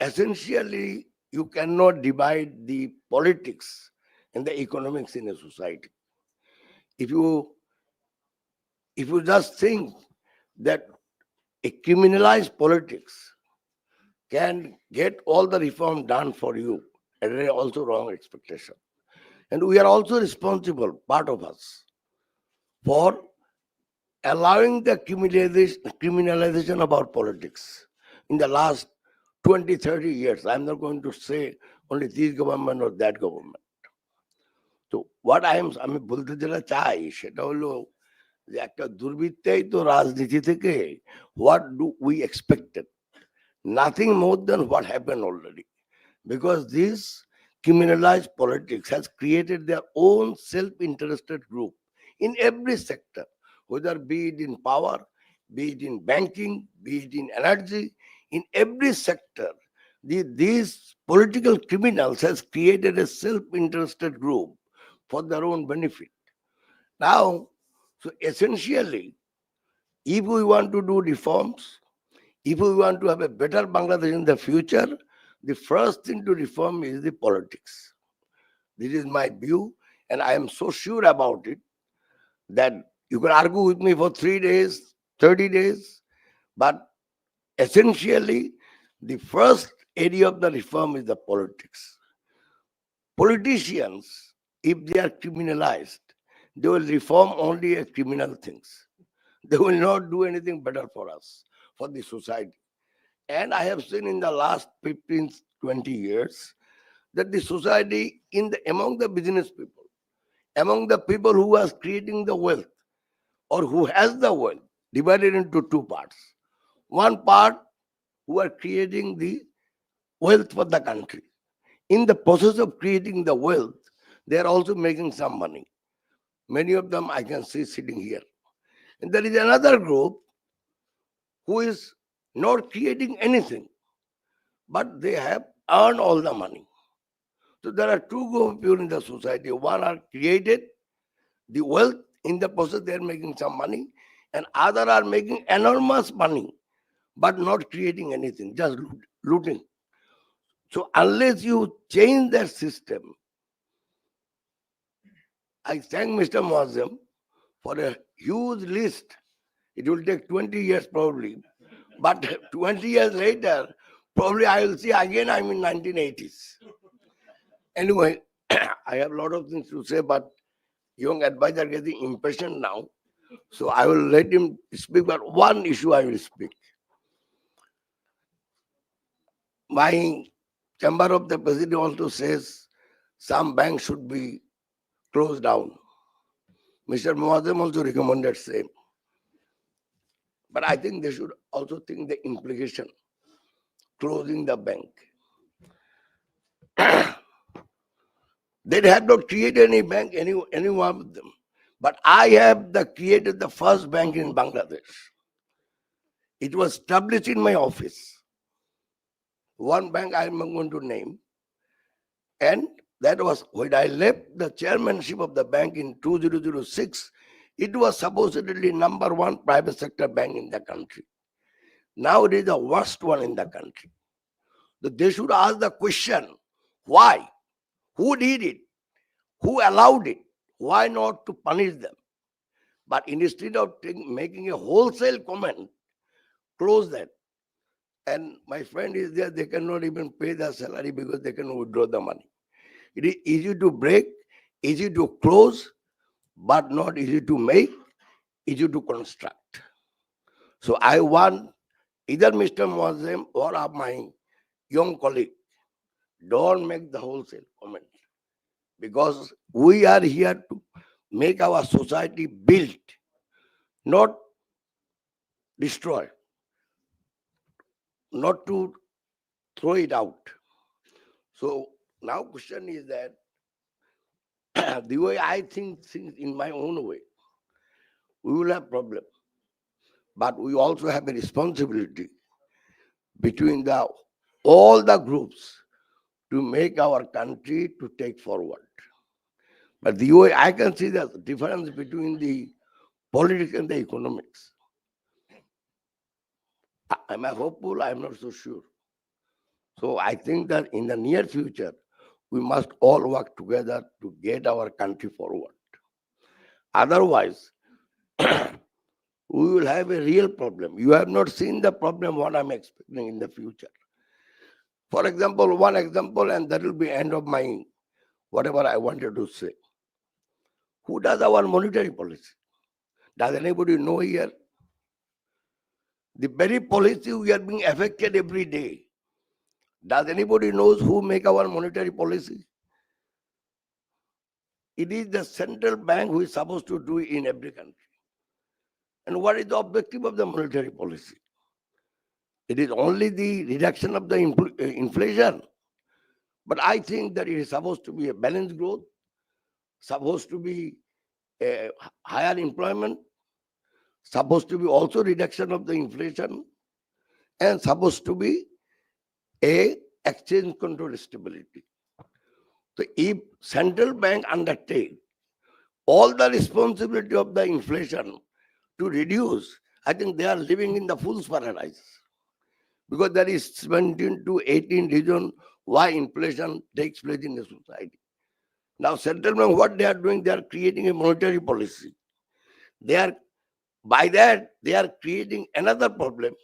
essentially, you cannot divide the politics and the economics in a society. If you just think that a criminalized politics can get all the reform done for you, and it is also wrong expectation. And we are also responsible, part of us, for allowing the criminalization of our politics in the last 20, 30 years. I'm not going to say only this government or that government. So what আমি বলতে যেটা চাই সেটা হলো যে একটা দুর্বৃত্তাই তো রাজনীতি থেকে what do we expected? Nothing more than what happened already. Because this criminalized politics has created their own self-interested group in every sector, whether be it in power, be it in banking, be it in energy, in every sector. These political criminals has created a self-interested group for their own benefit. Now, so essentially, if we want to do reforms, if we want to have a better Bangladesh in the future, the first thing to reform is the politics. This is my view, and I am so sure about it that you can argue with me for 3 days, 30 days, but essentially, the first area of the reform is the politics. Politicians, if they are criminalized, they will reform only criminal things. They will not do anything better for us, for the society. And I have seen in the last 15, 20 years that the society among the business people, among the people who are creating the wealth or who has the wealth, divided into two parts. One part who are creating the wealth for the country. In the process of creating the wealth, they are also making some money. Many of them I can see sitting here. And there is another group who is not creating anything, but they have earned all the money. So there are two groups of people in the society. One are created the wealth, in the process they are making some money, and other are making enormous money, but not creating anything, just looting. So unless you change that system, I thank Mr. Moazzem for a huge list. It will take 20 years probably, but 20 years later, probably I will see again I'm in 1980s. Anyway, I have a lot of things to say, but young advisor getting impatient now. So I will let him speak, but one issue I will speak. My chamber of the president also says some banks should be closed down. Mr. Moazzem also recommended same. But I think they should also think the implication, closing the bank. They have not created any bank, any one of them. But I have created the first bank in Bangladesh. It was established in my office. One bank I am going to name. And that was when I left the chairmanship of the bank in 2006. It was supposedly #1 private sector bank in the country. Now it is the worst one in the country. So they should ask the question, why? Who did it? Who allowed it? Why not to punish them? But instead of making a wholesale comment, close that. And my friend is there, they cannot even pay their salary because they can withdraw the money. It is easy to break, easy to close, but not easy to make, easy to construct. So I want either Mr. Moazzem or my young colleague, don't make the wholesale comment. Because we are here to make our society build, not destroy, not to throw it out. So now question is that the way I think things in my own way, we will have problem. But we also have a responsibility between all the groups to make our country to take forward. But the way I can see the difference between the politics and the economics. Am I hopeful? I'm not so sure. So I think that in the near future, we must all work together to get our country forward. Otherwise, we will have a real problem. You have not seen the problem what I'm expecting in the future. For example, one example, and that will be end of my whatever I wanted to say. Who does our monetary policy? Does anybody know here? The very policy we are being affected every day. Does anybody knows who make our monetary policy? It is the central bank who is supposed to do it in every country. And what is the objective of the monetary policy? It is only the reduction of the inflation. But I think that it is supposed to be a balanced growth, supposed to be a higher employment, supposed to be also reduction of the inflation, and supposed to be a exchange control stability. So if central bank undertake all the responsibility of the inflation to reduce, I think they are living in the fool's paradise. Because there is 17 to 18 reasons why inflation takes place in the society. Now, central bank, what they are doing, they are creating a monetary policy. By that, they are creating another problem.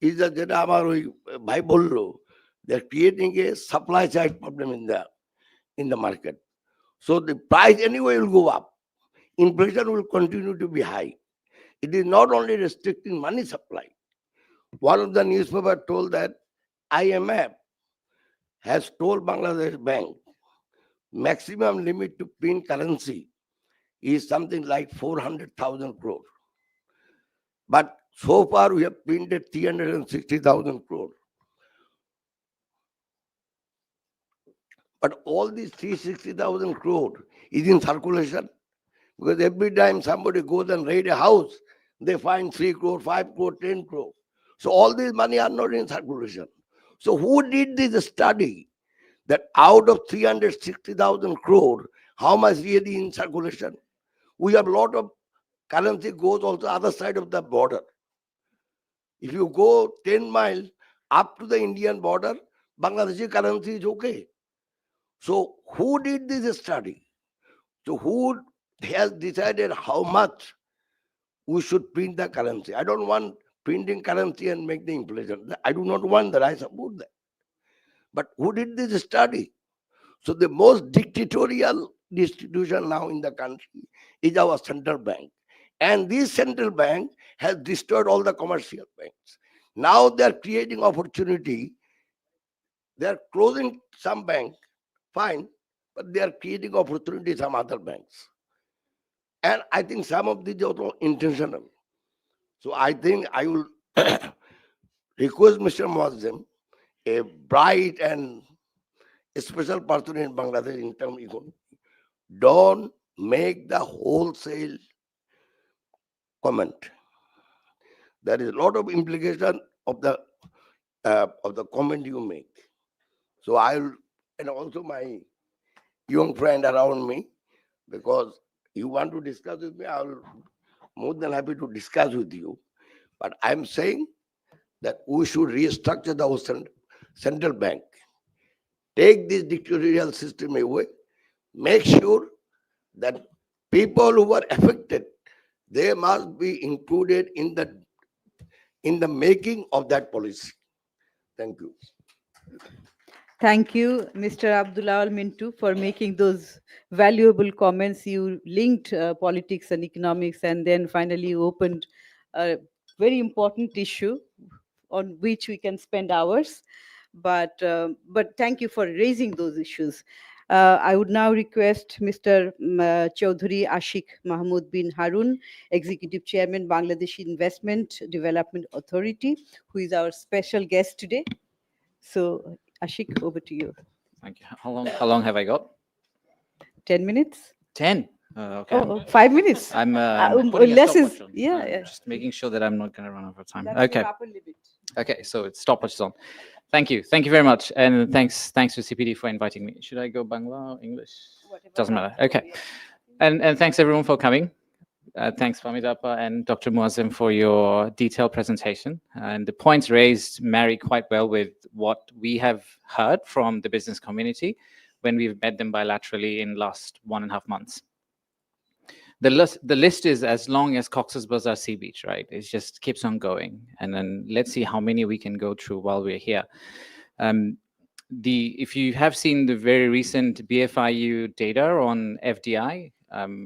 Is that they are creating a supply side problem in the market. So the price anyway will go up. Inflation will continue to be high. It is not only restricting money supply. One of the newspaper told that IMF has told Bangladesh Bank maximum limit to print currency is something like 400,000 crore. But so far we have printed 360,000 crore. But all these 360,000 crore is in circulation. Because every time somebody goes and raid a house, they find 3 crore, 5 crore, 10 crore. So all this money are not in circulation. So who did this study that out of 360,000 crore, how much really in circulation? We have a lot of currency goes also other side of the border. If you go 10 miles up to the Indian border, Bangladeshi currency is okay. So who did this study? So who has decided how much we should print the currency? I don't want printing currency and make the inflation. I do not want that. I support that. But who did this study? So the most dictatorial institution now in the country is our central bank. And this central bank has destroyed all the commercial banks. Now they are creating opportunity. They are closing some bank, fine, but they are creating opportunities some other banks. And I think some of these are also intentional. So I think I will request Mr. Moazzem, a bright and special person in Bangladesh in terms of economy, don't make the wholesale comment. There is a lot of implication of the comment you make. So I'll, and also my young friend around me, because you want to discuss with me, I'll more than happy to discuss with you. But I'm saying that we should restructure the central bank. Take this dictatorial system away. Make sure that people who are affected, they must be included in the making of that policy. Thank you. Thank you, Mr. Abdullah Mintu, for making those valuable comments. You linked politics and economics, and then finally opened a very important issue on which we can spend hours. But thank you for raising those issues. I would now request Mr. Chaudhuri Ashik Mahmood bin Harun, Executive Chairman, Bangladesh Investment Development Authority, who is our special guest today. So, Ashik, over to you. Thank you. How long have I got? 10 minutes? 10. Okay. Oh, 5 minutes. I'm putting a less is, stopwatch on. yeah, I'm yeah. just making sure that I'm not going to run over time. That's Okay. your upper limit. Okay, so it's stopwatch is on. Thank you. Thank you very much. And thanks to CPD for inviting me. Should I go Bangla or English? Whatever. Doesn't matter. Okay. And thanks everyone for coming. Thanks Famidappa and Dr. Moazzem for your detailed presentation. And the points raised marry quite well with what we have heard from the business community when we've met them bilaterally in last 1.5 months. The list is as long as Cox's Bazar Sea Beach, right? It just keeps on going. And then let's see how many we can go through while we're here. If you have seen the very recent BFIU data on FDI,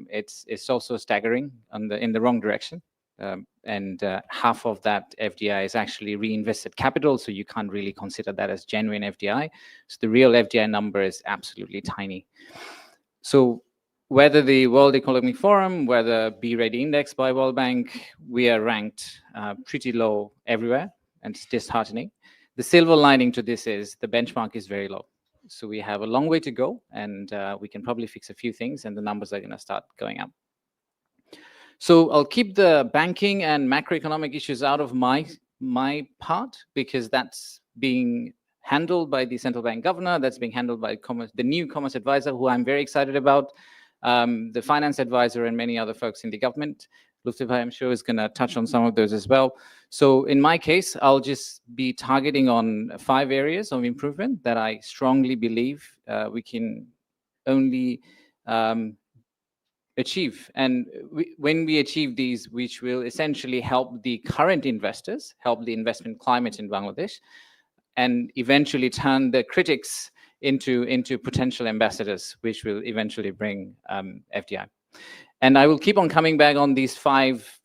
it's also staggering in the wrong direction. And half of that FDI is actually reinvested capital, so you can't really consider that as genuine FDI. So the real FDI number is absolutely tiny. So whether the World Economic Forum, whether Be Ready Index by World Bank, we are ranked pretty low everywhere, and it's disheartening. The silver lining to this is the benchmark is very low. So we have a long way to go, and we can probably fix a few things, and the numbers are going to start going up. So I'll keep the banking and macroeconomic issues out of my part, because that's being handled by the central bank governor, that's being handled by the new commerce advisor, who I'm very excited about, the finance advisor, and many other folks in the government. Lutfi, I'm sure, is going to touch on some of those as well. So in my case, I'll just be targeting on 5 areas of improvement that I strongly believe we can only achieve. And when we achieve these, which will essentially help the current investors, help the investment climate in Bangladesh, and eventually turn the critics into potential ambassadors, which will eventually bring FDI. And I will keep on coming back on these 5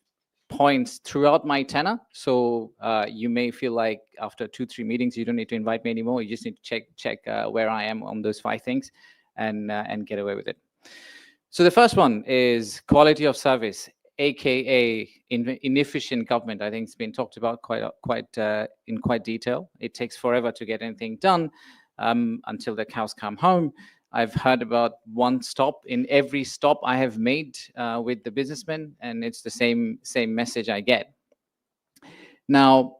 points throughout my tenure. So you may feel like after 2-3 meetings, you don't need to invite me anymore. You just need to check where I am on those 5 things and get away with it. So the first one is quality of service, aka inefficient government. I think it's been talked about in quite detail. It takes forever to get anything done until the cows come home. I've heard about one stop in every stop I have made with the businessmen, and it's the same message I get. Now,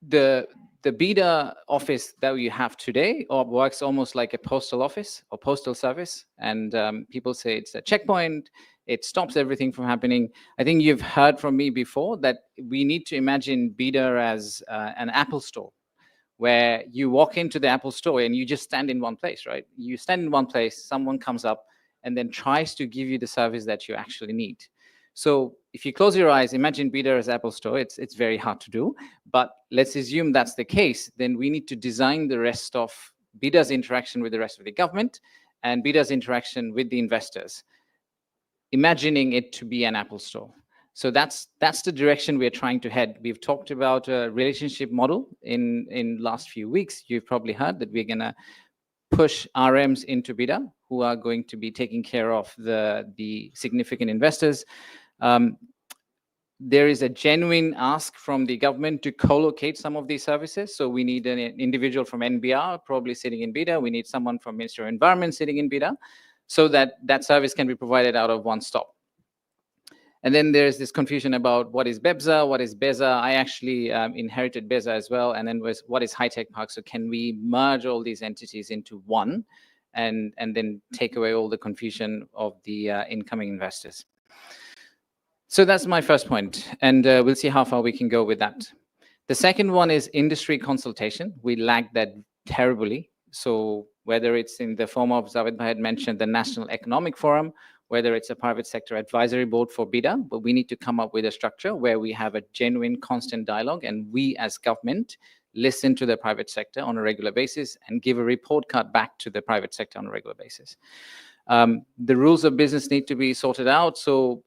the BIDA office that we have today works almost like a postal office or postal service, and people say it's a checkpoint. It stops everything from happening. I think you've heard from me before that we need to imagine BIDA as an Apple store, where you walk into the Apple store and you just stand in one place, right? You stand in one place, someone comes up and then tries to give you the service that you actually need. So if you close your eyes, imagine BIDA as Apple store. It's very hard to do, but let's assume that's the case. Then we need to design the rest of BIDA's interaction with the rest of the government and BIDA's interaction with the investors, imagining it to be an Apple store. So that's the direction we're trying to head. We've talked about a relationship model in last few weeks. You've probably heard that we're going to push RMs into BIDA, who are going to be taking care of the significant investors. There is a genuine ask from the government to co-locate some of these services. So we need an individual from NBR probably sitting in BIDA. We need someone from Ministry of Environment sitting in BIDA, so that that service can be provided out of one stop. And then there's this confusion about what is BEBZA, what is BEZA. I actually inherited BEZA as well. And then what is high-tech park? So can we merge all these entities into one and then take away all the confusion of the incoming investors? So that's my first point, and we'll see how far we can go with that. The second one is industry consultation. We lack that terribly. So whether it's in the form of, Zaved had mentioned, the National Economic Forum, whether it's a private sector advisory board for BIDA, but we need to come up with a structure where we have a genuine constant dialogue, and we as government listen to the private sector on a regular basis and give a report card back to the private sector on a regular basis. The rules of business need to be sorted out. So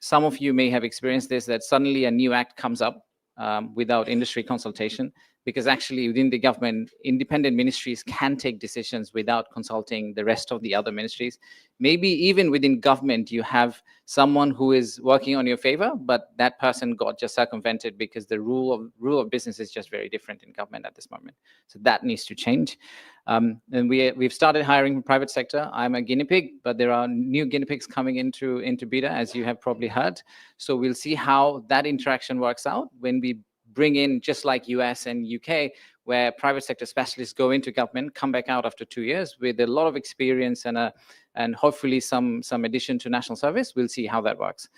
some of you may have experienced this, that suddenly a new act comes up without industry consultation, because actually within the government, independent ministries can take decisions without consulting the rest of the other ministries. Maybe even within government, you have someone who is working on your favor, but that person got just circumvented because the rule of business is just very different in government at this moment. So that needs to change. And we've started hiring from private sector. I'm a guinea pig, but there are new guinea pigs coming into BIDA, as you have probably heard. So we'll see how that interaction works out when we bring in, just like US and UK, where private sector specialists go into government, come back out after 2 years with a lot of experience and hopefully some addition to national service. We'll see how that works.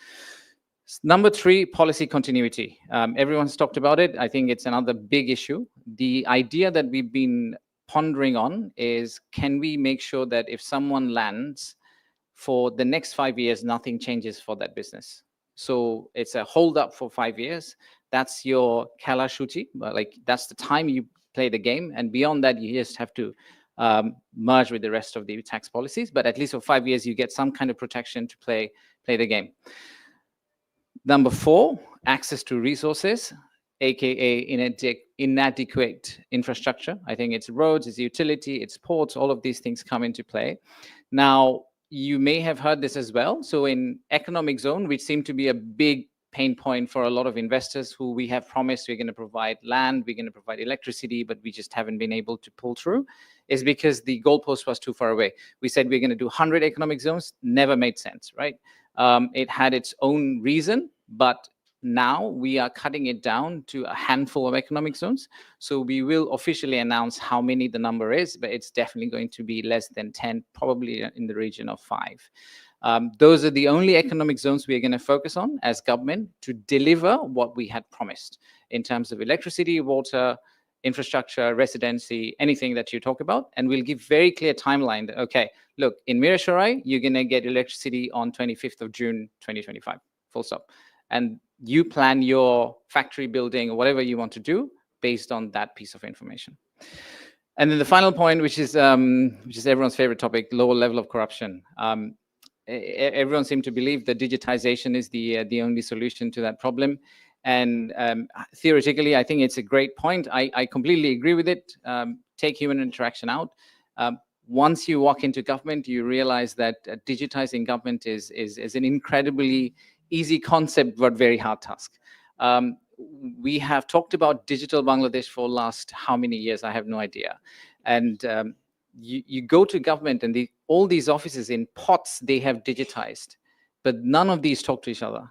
Number 3, policy continuity. Everyone's talked about it. I think it's another big issue. The idea that we've been pondering on is, can we make sure that if someone lands, for the next 5 years, nothing changes for that business? So it's a hold up for 5 years. That's your kala shuti, but like that's the time you play the game. And beyond that, you just have to merge with the rest of the tax policies. But at least for 5 years, you get some kind of protection to play the game. Number 4, access to resources, aka inadequate infrastructure. I think it's roads, it's utility, it's ports, all of these things come into play. Now, you may have heard this as well. So in economic zone, which seem to be a big pain point for a lot of investors who we have promised we're going to provide land, we're going to provide electricity, but we just haven't been able to pull through, is because the goalpost was too far away. We said we're going to do 100 economic zones, never made sense, right? It had its own reason, but now we are cutting it down to a handful of economic zones. So we will officially announce how many the number is, but it's definitely going to be less than 10, probably in the region of 5. Those are the only economic zones we are going to focus on as government to deliver what we had promised in terms of electricity, water, infrastructure, residency, anything that you talk about. And we'll give very clear timeline that, okay, look, in Mirasharai, you're going to get electricity on 25th of June, 2025, full stop. And you plan your factory building or whatever you want to do based on that piece of information. And then the final point, which is everyone's favorite topic, lower level of corruption. Everyone seems to believe that digitization is the only solution to that problem. And theoretically, I think it's a great point. I completely agree with it. Take human interaction out. Once you walk into government, you realize that digitizing government is an incredibly easy concept, but very hard task. We have talked about digital Bangladesh for last how many years? I have no idea. And you go to government and all these offices in pots, they have digitized, but none of these talk to each other.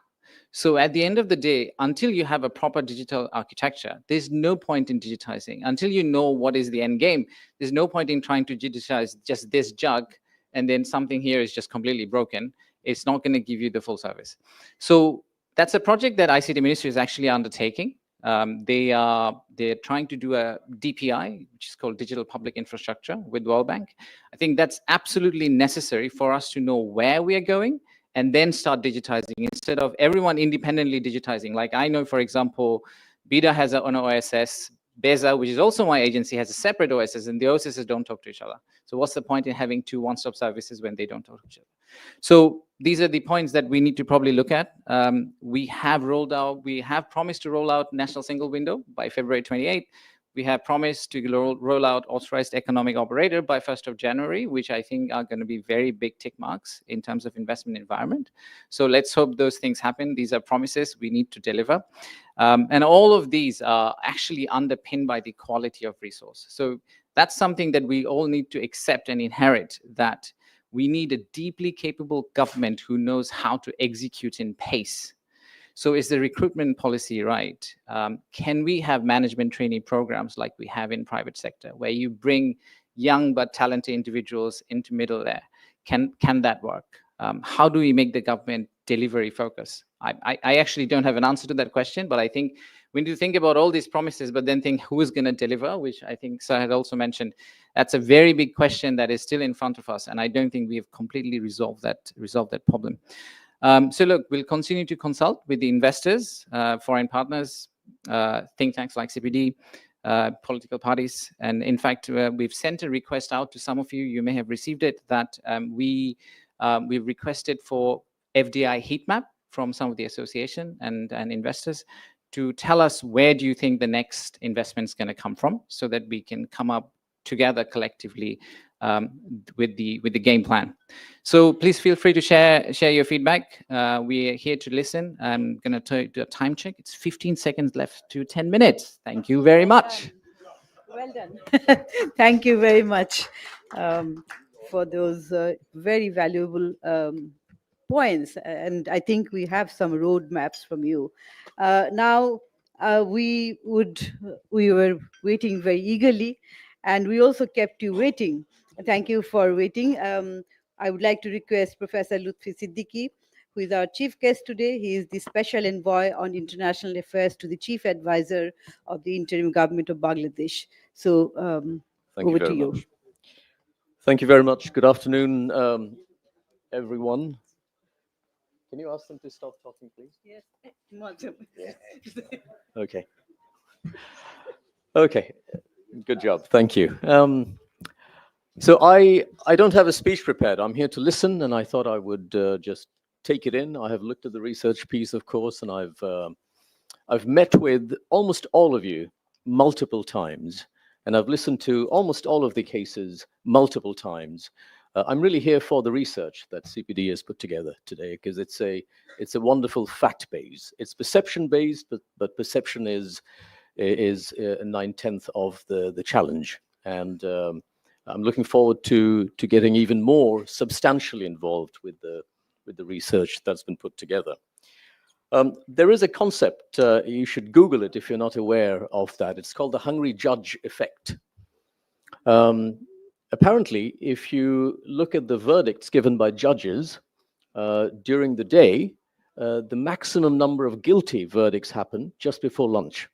So at the end of the day, until you have a proper digital architecture, there's no point in digitizing. Until you know what is the end game, there's no point in trying to digitize just this jug and then something here is just completely broken. It's not going to give you the full service. So that's a project that ICT Ministry is actually undertaking. They're trying to do a DPI, which is called Digital Public Infrastructure with World Bank. I think that's absolutely necessary for us to know where we are going and then start digitizing instead of everyone independently digitizing. Like I know, for example, BIDA has an OSS, BEZA, which is also my agency, has a separate OSS, and the OSSs don't talk to each other. So what's the point in having 2 one-stop services when they don't talk to each other? So these are the points that we need to probably look at. We have promised to roll out national single window by February 28. We have promised to roll out authorized economic operator by 1st of January, which I think are going to be very big tick marks in terms of investment environment. So let's hope those things happen. These are promises we need to deliver. And all of these are actually underpinned by the quality of resource. So that's something that we all need to accept and inherit, that we need a deeply capable government who knows how to execute in pace. So is the recruitment policy right? Can we have management training programs like we have in private sector, where you bring young but talented individuals into middle there? Can that work? How do we make the government delivery focus? I actually don't have an answer to that question, but I think we need to think about all these promises, but then think who is going to deliver, which I think Sir had also mentioned. That's a very big question that is still in front of us, and I don't think we have completely resolved that problem. So look, we'll continue to consult with the investors, foreign partners, think tanks like CPD, political parties. And in fact, we've sent a request out to some of you. You may have received it, that we've requested for FDI heat map from some of the association and investors to tell us where do you think the next investment is going to come from, so that we can come up together collectively with the game plan. So please feel free to share your feedback. We are here to listen. I'm going to do a time check. It's 15 seconds left to 10 minutes. Thank you very much. Well done. Thank you very much for those very valuable points. And I think we have some roadmaps from you. Now, we were waiting very eagerly, and we also kept you waiting. Thank you for waiting. I would like to request Professor Lutfi Siddiqui, who is our chief guest today. He is the Special Envoy on International Affairs to the Chief Advisor of the Interim Government of Bangladesh. So over to you. Thank you very much. Good afternoon, everyone. Can you ask them to stop talking, please? Yes. Okay. Okay. Good job. Thank you. So I don't have a speech prepared. I'm here to listen, and I thought I would just take it in. I have looked at the research piece, of course, and I've met with almost all of you multiple times, and I've listened to almost all of the cases multiple times. I'm really here for the research that CPD has put together today, because it's a wonderful fact base. It's perception based, but perception is 9/10 of the challenge, and I'm looking forward to getting even more substantially involved with the research that's been put together. There is a concept, you should Google it if you're not aware of that. It's called the hungry judge effect. Apparently, if you look at the verdicts given by judges during the day, the maximum number of guilty verdicts happen just before lunch,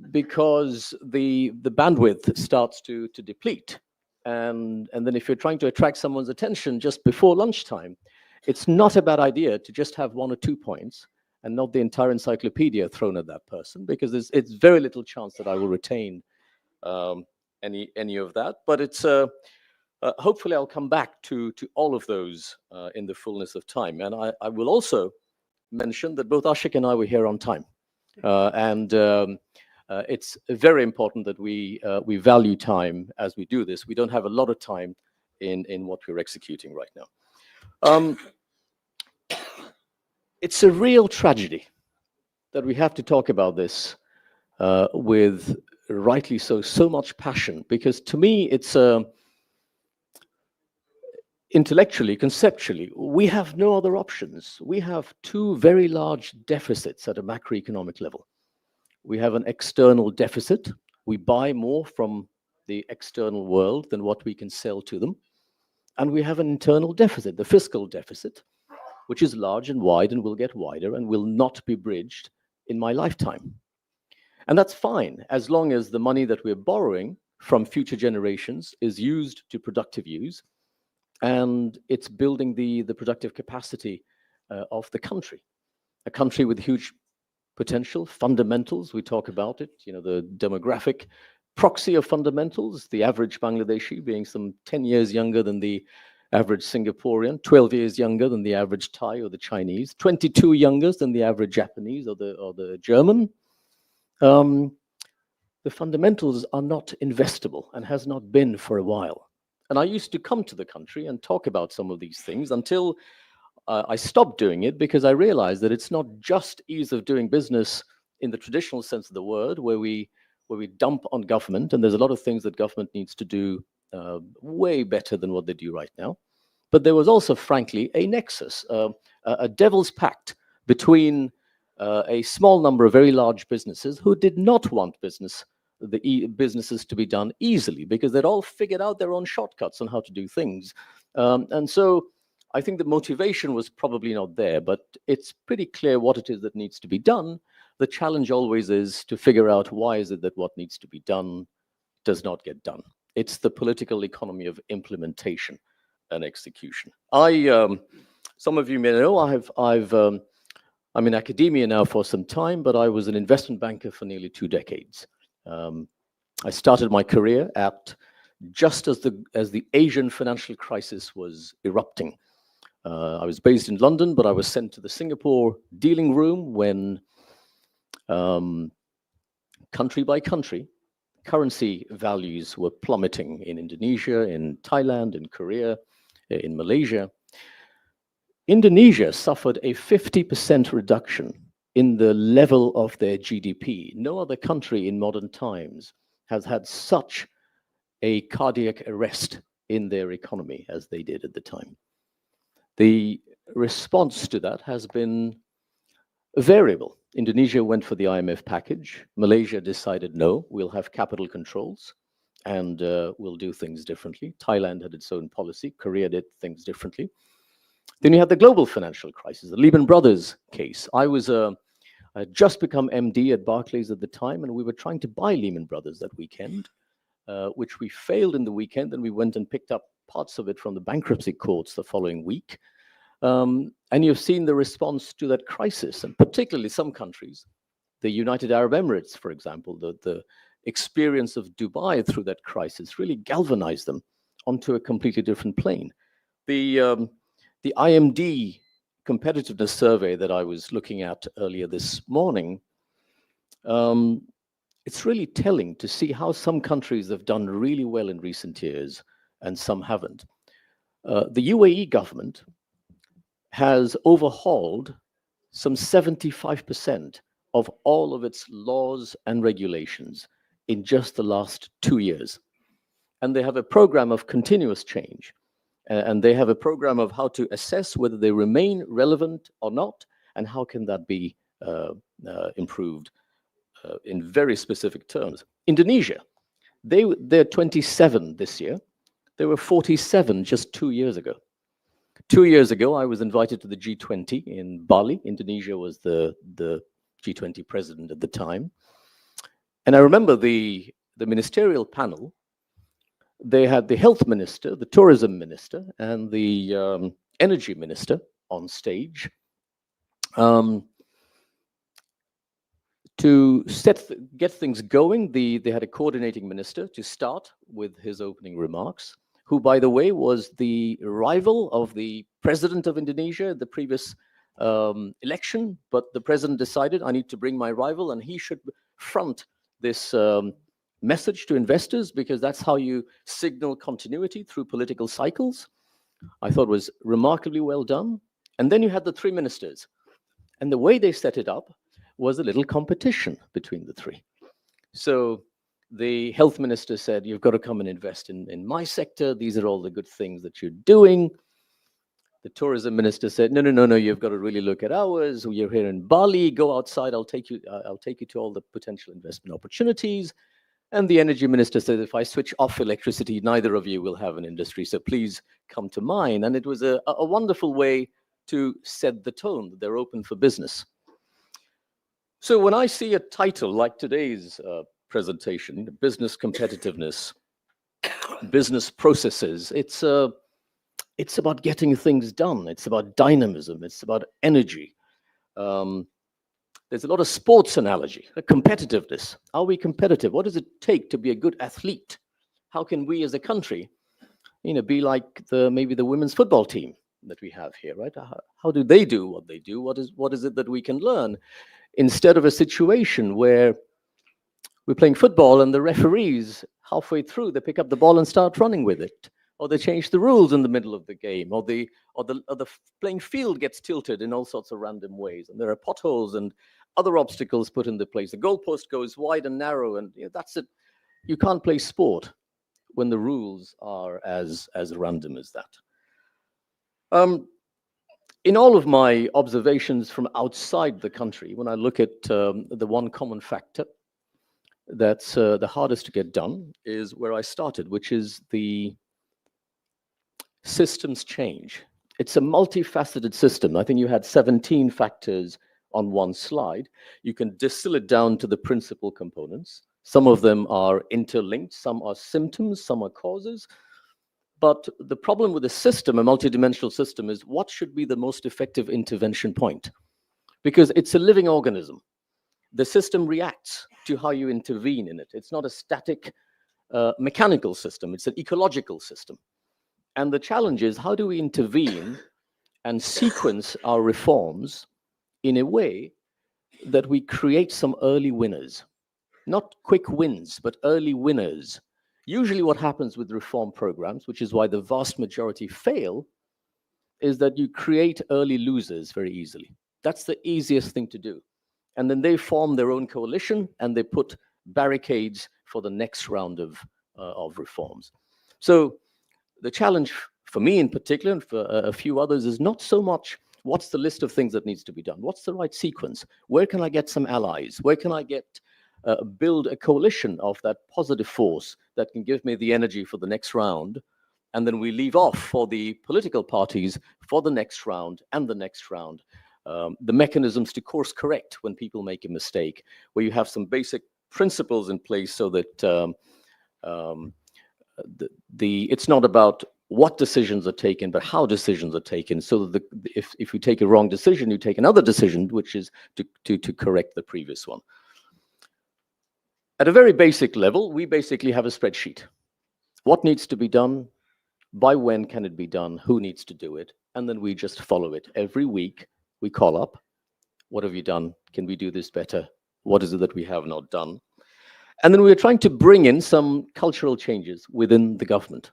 because the bandwidth starts to deplete. And then if you're trying to attract someone's attention just before lunchtime, it's not a bad idea to just have 1 or 2 points and not the entire encyclopedia thrown at that person, because it's very little chance that I will retain any of that. But it's hopefully I'll come back to all of those in the fullness of time. And I will also mention that both Ashik and I were here on time. It's very important that we value time as we do this. We don't have a lot of time in what we're executing right now. It's a real tragedy that we have to talk about this with, rightly so much passion, because to me it's intellectually, conceptually, we have no other options. We have 2 very large deficits at a macroeconomic level. We have an external deficit. We buy more from the external world than what we can sell to them. And we have an internal deficit, the fiscal deficit, which is large and wide and will get wider and will not be bridged in my lifetime. And that's fine, as long as the money that we're borrowing from future generations is used to productive use, and it's building the productive capacity of the country. A country with huge potential, fundamentals, we talk about it, the demographic proxy of fundamentals, the average Bangladeshi being some 10 years younger than the average Singaporean, 12 years younger than the average Thai or the Chinese, 22 younger than the average Japanese or the German. the fundamentals are not investable and has not been for a while. And I used to come to the country and talk about some of these things until I stopped doing it, because I realized that it's not just ease of doing business in the traditional sense of the word, where we dump on government, and there's a lot of things that government needs to do way better than what they do right now. But there was also, frankly, a nexus, a devil's pact between a small number of very large businesses who did not want businesses to be done easily, because they'd all figured out their own shortcuts on how to do things. And so I think the motivation was probably not there, but it's pretty clear what it is that needs to be done. The challenge always is to figure out why is it that what needs to be done does not get done. It's the political economy of implementation and execution. Some of you may know I'm in academia now for some time, but I was an investment banker for nearly 2 decades. I started my career just as the Asian financial crisis was erupting. I was based in London, but I was sent to the Singapore dealing room when country by country, currency values were plummeting in Indonesia, in Thailand, in Korea, in Malaysia. Indonesia suffered a 50% reduction in the level of their GDP. No other country in modern times has had such a cardiac arrest in their economy as they did at the time. The response to that has been variable. Indonesia went for the IMF package. Malaysia decided, no, we'll have capital controls and we'll do things differently. Thailand had its own policy. Korea did things differently. Then you had the global financial crisis, the Lehman Brothers case. I had just become MD at Barclays at the time, and we were trying to buy Lehman Brothers that weekend, which we failed in the weekend, and we went and picked up parts of it from the bankruptcy courts the following week. And you've seen the response to that crisis, and particularly some countries, the United Arab Emirates, for example, the experience of Dubai through that crisis really galvanized them onto a completely different plane. The IMD competitiveness survey that I was looking at earlier this morning, it's really telling to see how some countries have done really well in recent years and some haven't. The UAE government has overhauled some 75% of all of its laws and regulations in just the last 2 years. And they have a program of continuous change. And they have a program of how to assess whether they remain relevant or not, and how can that be improved in very specific terms. Indonesia, they're 27 this year. They were 47 just 2 years ago. 2 years ago, I was invited to the G20 in Bali. Indonesia was the G20 president at the time. And I remember the ministerial panel. They had the health minister, the tourism minister, and the energy minister on stage to get things going. They had a coordinating minister to start with his opening remarks, who, by the way, was the rival of the president of Indonesia at the previous election. But the president decided, I need to bring my rival, and he should front this message to investors, because that's how you signal continuity through political cycles. I thought was remarkably well done. And then you had the 3 ministers. And the way they set it up was a little competition between the 3. So the health minister said, you've got to come and invest in my sector. These are all the good things that you're doing. The tourism minister said, no, you've got to really look at ours. You're here in Bali. Go outside. I'll take you to all the potential investment opportunities. And the energy minister said, if I switch off electricity, neither of you will have an industry. So please come to mine. And it was a wonderful way to set the tone that they're open for business. So when I see a title like today's presentation, business competitiveness, business processes, it's about getting things done. It's about dynamism. It's about energy. There's a lot of sports analogy, competitiveness. Are we competitive? What does it take to be a good athlete? How can we as a country, be like maybe the women's football team that we have here, right? How do they do what they do? What is it that we can learn? Instead of a situation where We're playing football and the referees, halfway through, they pick up the ball and start running with it. Or they change the rules in the middle of the game, or the playing field gets tilted in all sorts of random ways. And there are potholes and other obstacles put into place. The goalpost goes wide and narrow, and that's it. You can't play sport when the rules are as random as that. In all of my observations from outside the country, when I look at the one common factor that's the hardest to get done is where I started, which is the systems change. It's a multifaceted system. I think you had 17 factors on one slide. You can distill it down to the principal components. Some of them are interlinked, some are symptoms, some are causes. But the problem with a system, a multidimensional system, is what should be the most effective intervention point? Because it's a living organism. The system reacts to how you intervene in it. It's not a static mechanical system, it's an ecological system. And the challenge is, how do we intervene and sequence our reforms in a way that we create some early winners? Not quick wins, but early winners. Usually what happens with reform programs, which is why the vast majority fail, is that you create early losers very easily. That's the easiest thing to do. And then they form their own coalition and they put barricades for the next round of reforms. So the challenge for me in particular, and for a few others, is not so much what's the list of things that needs to be done, what's the right sequence, where can I get some allies, where can I get build a coalition of that positive force that can give me the energy for the next round, and then we leave off for the political parties for the next round and the next round. The mechanisms to course correct when people make a mistake, where you have some basic principles in place so that it's not about what decisions are taken, but how decisions are taken. So that if you take a wrong decision, you take another decision, which is to correct the previous one. At a very basic level, we basically have a spreadsheet. What needs to be done? By when can it be done? Who needs to do it? And then we just follow it. Every week, we call up. What have you done? Can we do this better? What is it that we have not done? And then we're trying to bring in some cultural changes within the government.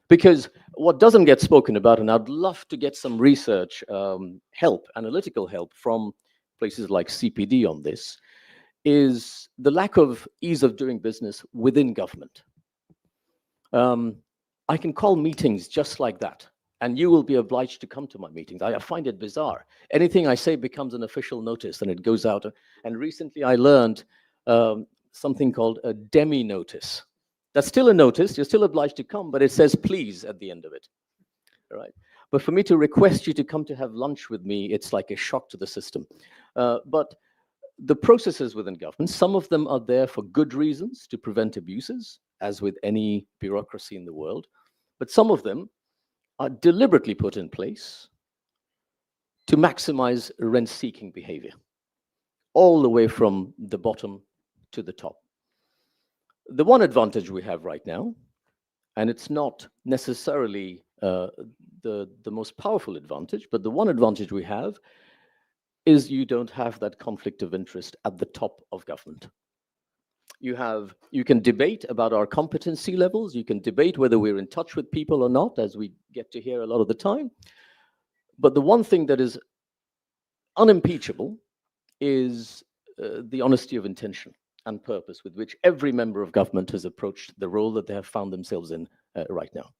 Because what doesn't get spoken about, and I'd love to get some research help, analytical help from places like CPD on this, is the lack of ease of doing business within government. I can call meetings just like that, and you will be obliged to come to my meetings. I find it bizarre. Anything I say becomes an official notice, and it goes out. And recently I learned something called a demi-notice. That's still a notice, you're still obliged to come, but it says please at the end of it, all right? But for me to request you to come to have lunch with me, it's like a shock to the system. But the processes within government, some of them are there for good reasons to prevent abuses, as with any bureaucracy in the world, but some of them are deliberately put in place to maximize rent-seeking behavior, all the way from the bottom to the top. The one advantage we have right now, and it's not necessarily the most powerful advantage, but the one advantage we have is you don't have that conflict of interest at the top of government. You can debate about our competency levels, you can debate whether we're in touch with people or not, as we get to hear a lot of the time. But the one thing that is unimpeachable is the honesty of intention and purpose with which every member of government has approached the role that they have found themselves in right now.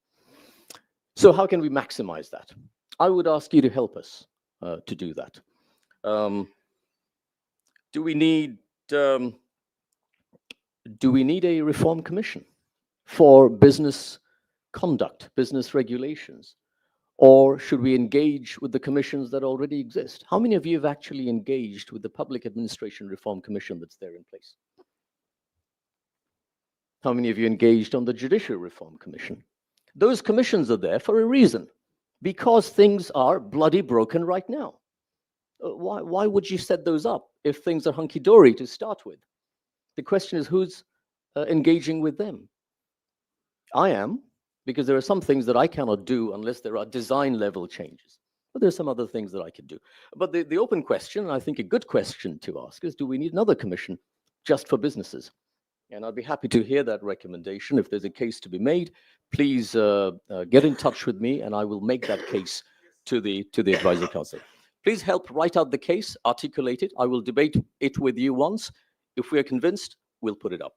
So how can we maximize that? I would ask you to help us to do that. Do we need a reform commission for business conduct, business regulations? Or should we engage with the commissions that already exist? How many of you have actually engaged with the Public Administration Reform Commission that's there in place? How many of you engaged on the Judicial Reform Commission? Those commissions are there for a reason, because things are bloody broken right now. Why would you set those up if things are hunky-dory to start with? The question is, who's engaging with them? I am, because there are some things that I cannot do unless there are design level changes. But there's some other things that I could do. But the open question, and I think a good question to ask, is do we need another commission just for businesses? And I'd be happy to hear that recommendation. If there's a case to be made, please get in touch with me and I will make that case to the Advisory Council. Please help write out the case, articulate it. I will debate it with you once. If we are convinced, we'll put it up.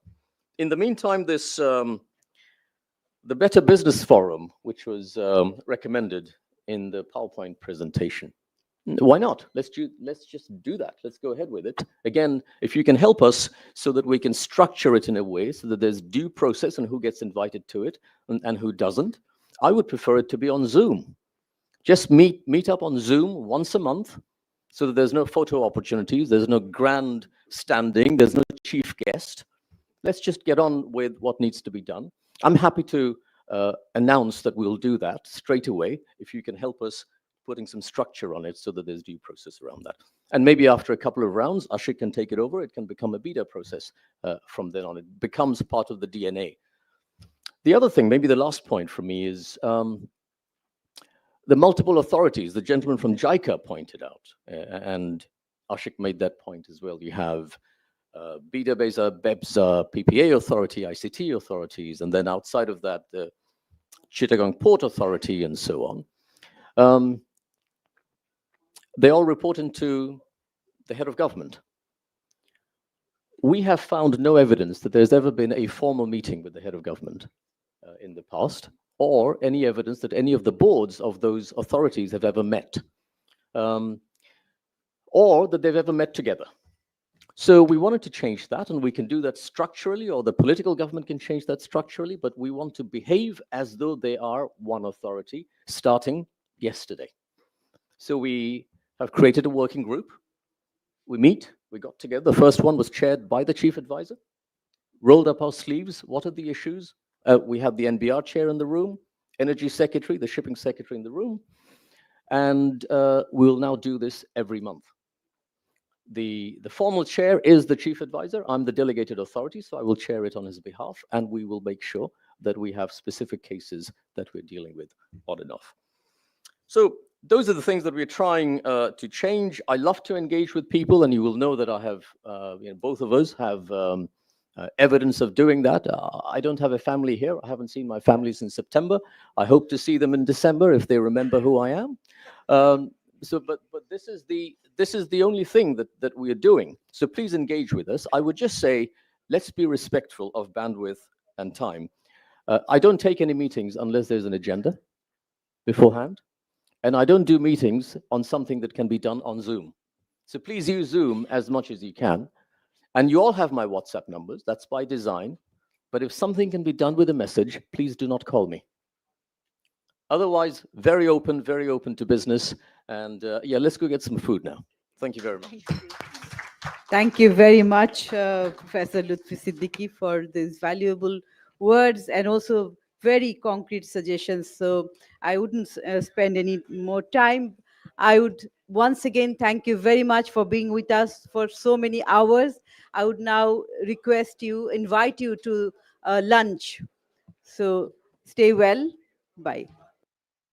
In the meantime, this the Better Business Forum, which was recommended in the PowerPoint presentation. Why not? Let's just do that. Let's go ahead with it. Again, if you can help us so that we can structure it in a way so that there's due process and who gets invited to it and who doesn't. I would prefer it to be on Zoom. Just meet up on Zoom once a month so that there's no photo opportunities, there's no grand standing, there's no chief guest. Let's just get on with what needs to be done. I'm happy to announce that we'll do that straight away if you can help us putting some structure on it so that there's due process around that. And maybe after a couple of rounds, Ashik can take it over. It can become a beta process from then on. It becomes part of the DNA. The other thing, maybe the last point for me is the multiple authorities. The gentleman from JICA pointed out, and Ashik made that point as well. You have BETA, BEPSA, PPA authority, ICT authorities, and then outside of that, the Chittagong Port Authority and so on. They all report into the head of government. We have found no evidence that there's ever been a formal meeting with the head of government in the past, or any evidence that any of the boards of those authorities have ever met, or that they've ever met together. So we wanted to change that, and we can do that structurally, or the political government can change that structurally, but we want to behave as though they are one authority starting yesterday. So we have created a working group. We meet, we got together. The first one was chaired by the chief advisor, rolled up our sleeves. What are the issues? We have the NBR chair in the room, energy secretary, the shipping secretary in the room, and we'll now do this every month. The formal chair is the chief advisor. I'm the delegated authority, so I will chair it on his behalf, and we will make sure that we have specific cases that we're dealing with on and off. So those are the things that we're trying to change. I love to engage with people, and you will know that I have, both of us have evidence of doing that. I don't have a family here. I haven't seen my family since September. I hope to see them in December if they remember who I am. But this is the only thing that we are doing. So please engage with us. I would just say, let's be respectful of bandwidth and time. I don't take any meetings unless there's an agenda beforehand. And I don't do meetings on something that can be done on Zoom. So please use Zoom as much as you can. And you all have my WhatsApp numbers. That's by design. But if something can be done with a message, please do not call me. Otherwise, very open to business. And yeah, let's go get some food now. Thank you very much. Thank you very much, Professor Lutfi Siddiqui, for these valuable words and also very concrete suggestions. So I wouldn't spend any more time. I would once again thank you very much for being with us for so many hours. I would now invite you to lunch. So stay well. Bye.